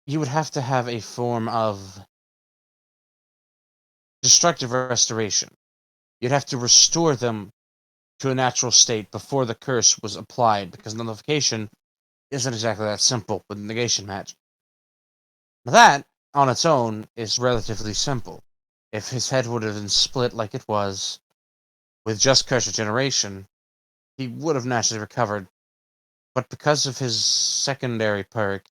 you would have to have a form of destructive restoration. You'd have to restore them to a natural state before the curse was applied, because nullification isn't exactly that simple with negation magic. Now that, on its own, is relatively simple. If his head would have been split like it was, with just curse regeneration, he would have naturally recovered. But because of his secondary perk,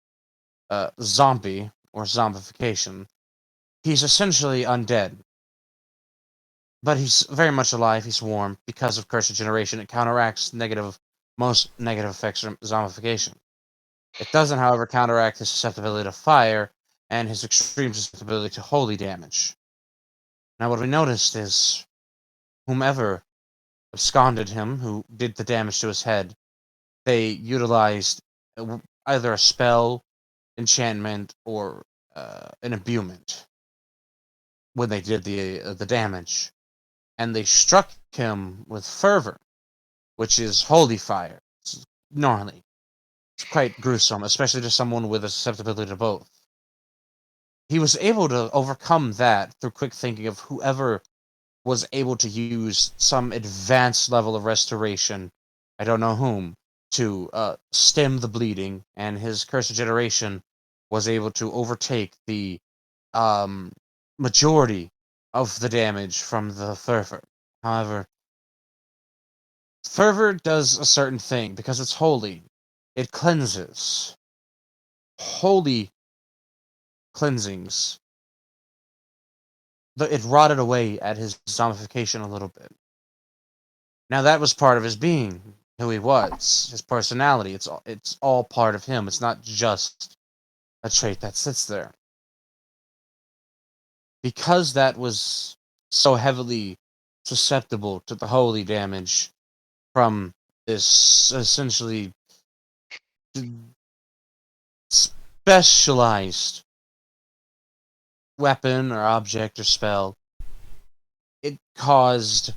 zombie, or zombification, he's essentially undead. But he's very much alive, he's warm. Because of curse regeneration, it counteracts most negative effects from zombification. It doesn't, however, counteract his susceptibility to fire and his extreme susceptibility to holy damage. Now, what we noticed is whomever absconded him, who did the damage to his head, they utilized either a spell, enchantment, or an imbuement when they did the damage. And they struck him with fervor, which is holy fire. It's gnarly. It's quite gruesome, especially to someone with a susceptibility to both. He was able to overcome that through quick thinking of whoever was able to use some advanced level of restoration, I don't know whom, to stem the bleeding, and his curse of generation was able to overtake the majority of the damage from the fervor. However, fervor does a certain thing because it's holy. It cleanses. Holy cleansings. It rotted away at his zombification a little bit. Now that was part of his being, who he was, his personality. It's all part of him. It's not just a trait that sits there. Because that was so heavily susceptible to the holy damage from this essentially specialized weapon or object or spell, it caused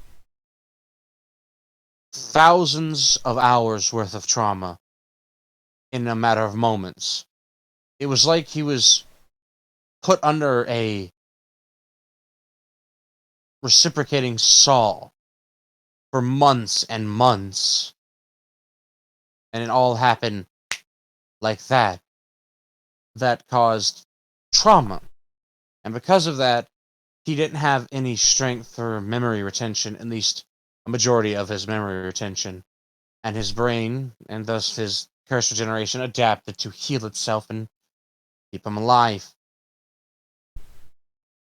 thousands of hours worth of trauma in a matter of moments. It was like he was put under a reciprocating saw for months and months. And it all happened like that. That caused trauma. And because of that, he didn't have any strength or memory retention, at least a majority of his memory retention. And his brain, and thus his curse regeneration, adapted to heal itself and keep him alive.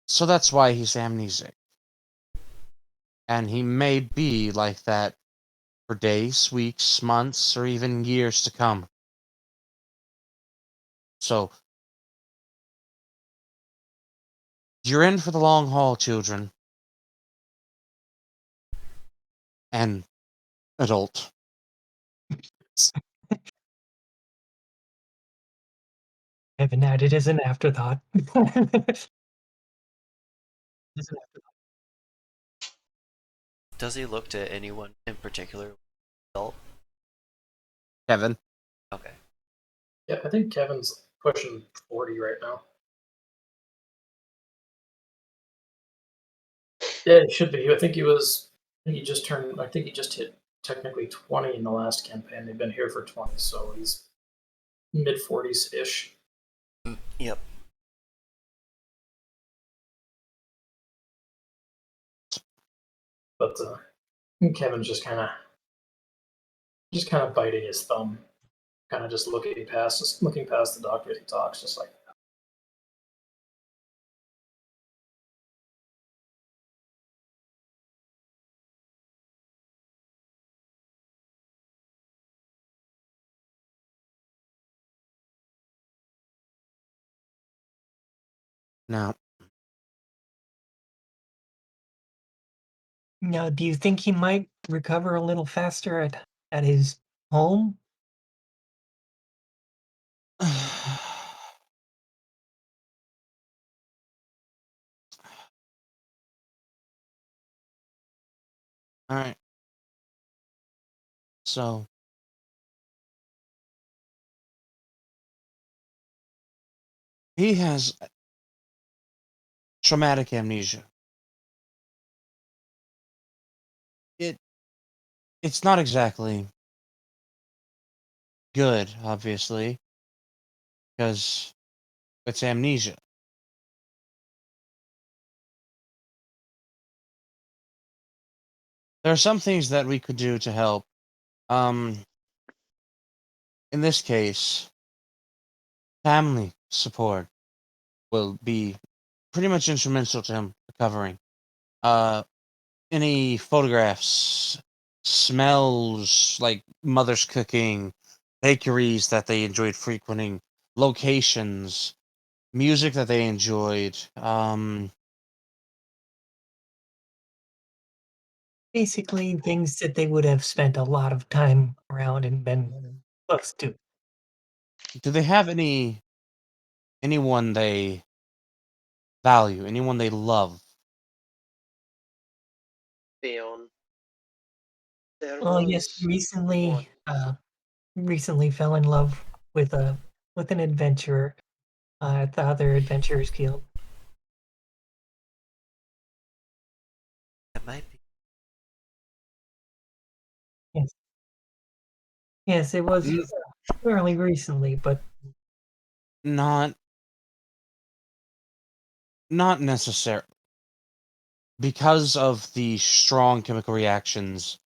So that's why he's amnesic. And he may be like that for days, weeks, months, or even years to come. So, You're in for the long haul, children. And adult. I haven't had it as an afterthought. As an Does he look to anyone in particular? Adult? Kevin. Okay. Yeah, I think Kevin's pushing 40 right now. Yeah, it should be. I think he was. I think he just turned. I think he just hit technically 20 in the last campaign. They've been here for 20, so he's mid 40s ish. Yep. But Kevin's just kind of biting his thumb, kind of just looking past the doctor as he talks, just like. Now, Now, do you think he might recover a little faster at his home? alright. So, he has traumatic amnesia. It's not exactly good, obviously, because it's amnesia. There are some things that we could do to help. In this case, family support will be pretty much instrumental to him recovering. Any photographs, smells like mother's cooking, bakeries that they enjoyed frequenting, locations, music that they enjoyed. Basically, things that they would have spent a lot of time around and been close to. Do they have anyone they value, anyone they love? Fiona. There Well, yes, was one. recently fell in love with an adventurer at the other Adventurers Guild. It might be. Yes, yes, it was N- fairly recently, but Not not necessarily. Because of the strong chemical reactions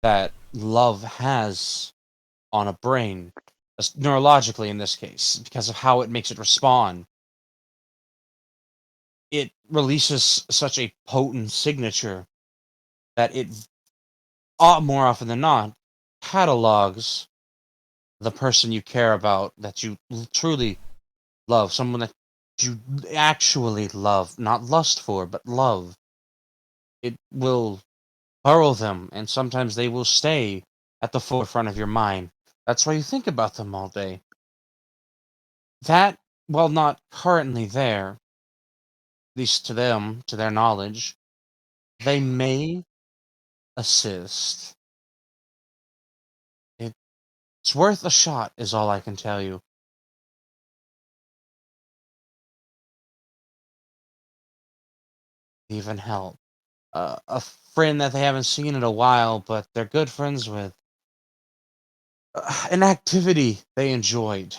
that love has on a brain, neurologically in this case, because of how it makes it respond, it releases such a potent signature that it more often than not catalogs the person you care about, that you truly love, someone that you actually love, not lust for, but love. It will burrow them, and sometimes they will stay at the forefront of your mind. That's why you think about them all day. That, while not currently there, at least to them, to their knowledge, they may assist. It's worth a shot, is all I can tell you. Even help. A friend that they haven't seen in a while, but they're good friends with. An activity they enjoyed.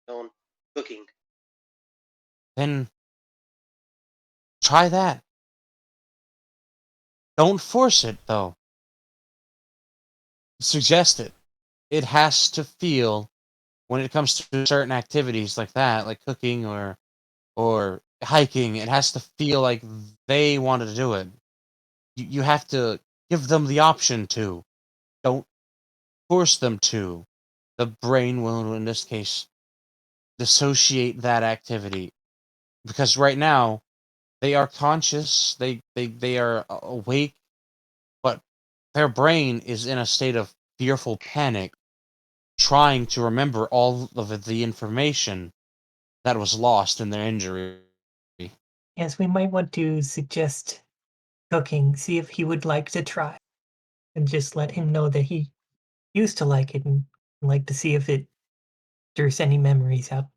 On cooking. Then try that. Don't force it, though. Suggest it. It has to feel, when it comes to certain activities like that, like cooking or hiking, it has to feel like they wanted to do it. You have to give them the option to. Don't force them to. The brain will, in this case, dissociate that activity. because right now they are conscious, they are awake, but their brain is in a state of fearful panic, trying to remember all of the information that was lost in their injury. Yes, we might want to suggest cooking, see if he would like to try, and just let him know that he used to like it and like to see if it stirs any memories up.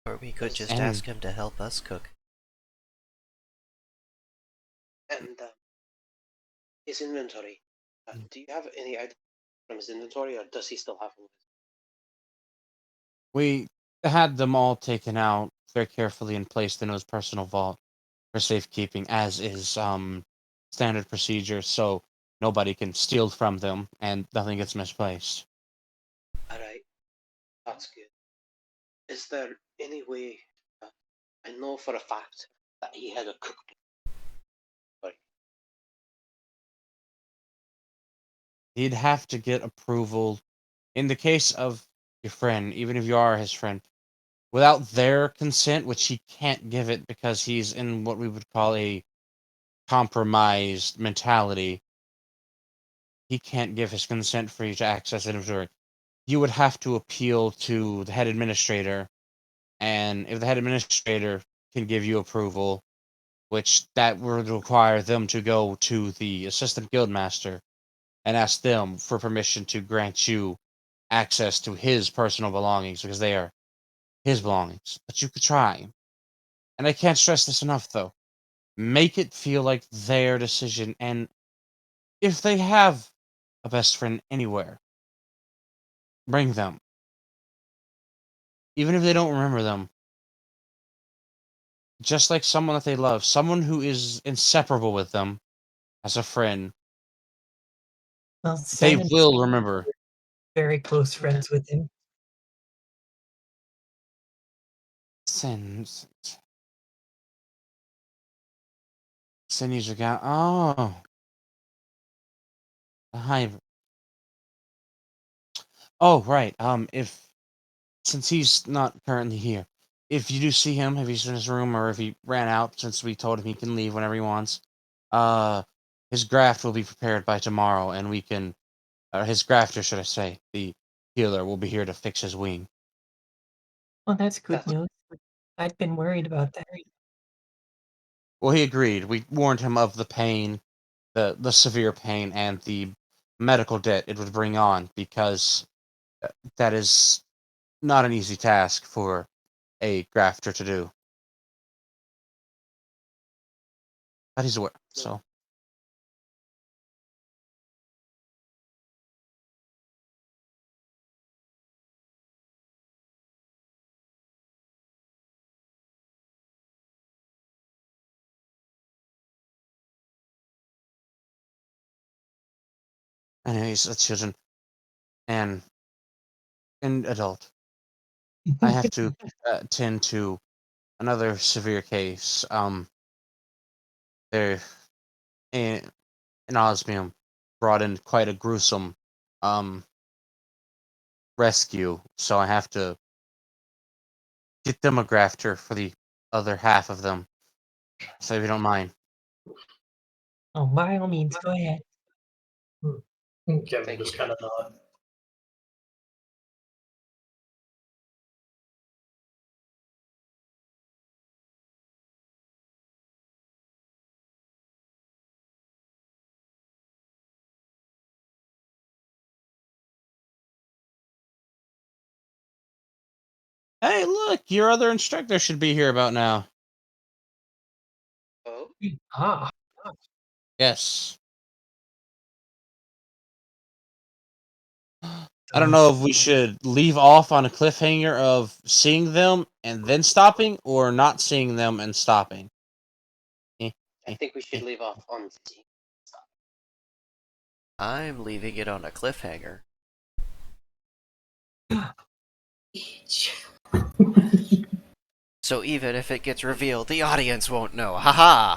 Or we could just And ask him to help us cook. And his inventory. Do you have any items from his inventory, or does he still have them? we had them all taken out very carefully and placed in his personal vault for safekeeping, as is standard procedure, so nobody can steal from them and nothing gets misplaced. Alright, that's good. Is there any way? I know for a fact that he had a cookbook. He'd have to get approval. In the case of your friend, even if you are his friend, without their consent, which he can't give it because he's in what we would call a compromised mentality, he can't give his consent for you to access inventory. You would have to appeal to the head administrator, and if the head administrator can give you approval, which that would require them to go to the assistant guildmaster and ask them for permission to grant you access to his personal belongings because they are his belongings. But you could try. And I can't stress this enough, though. Make it feel like their decision, and if they have a best friend anywhere, bring them. Even if they don't remember them, just like someone that they love, someone who is inseparable with them as a friend, Well, they Sen and will remember. very close friends with him. Sins. Sini's got. Oh. The hive. Oh, right. If since he's not currently here, if you do see him, if he's in his room or if he ran out, since we told him he can leave whenever he wants, uh, his graft will be prepared by tomorrow, and we can, his grafter, should I say, the healer will be here to fix his wing. Well, that's good That's news. I'd been worried about that. Well, he agreed. We warned him of the pain, the severe pain, and the medical debt it would bring on, because that is not an easy task for a grafter to do. But he's aware, so. Anyways, children and an adult. I have to tend to another severe case. There in Osmium brought in quite a gruesome um rescue, so I have to get them a grafter for the other half of them. So if you don't mind. Oh, by all means, go ahead. Kevin Thank just you. kind of nod. Hey, look, your other instructor should be here about now. Oh, Ah, Yes. I don't so know if we should leave off on a cliffhanger of seeing them and then stopping, or not seeing them and stopping. Eh, I eh, think we should eh. leave off on. I'm leaving it on a cliffhanger. So even if it gets revealed, the audience won't know. Haha!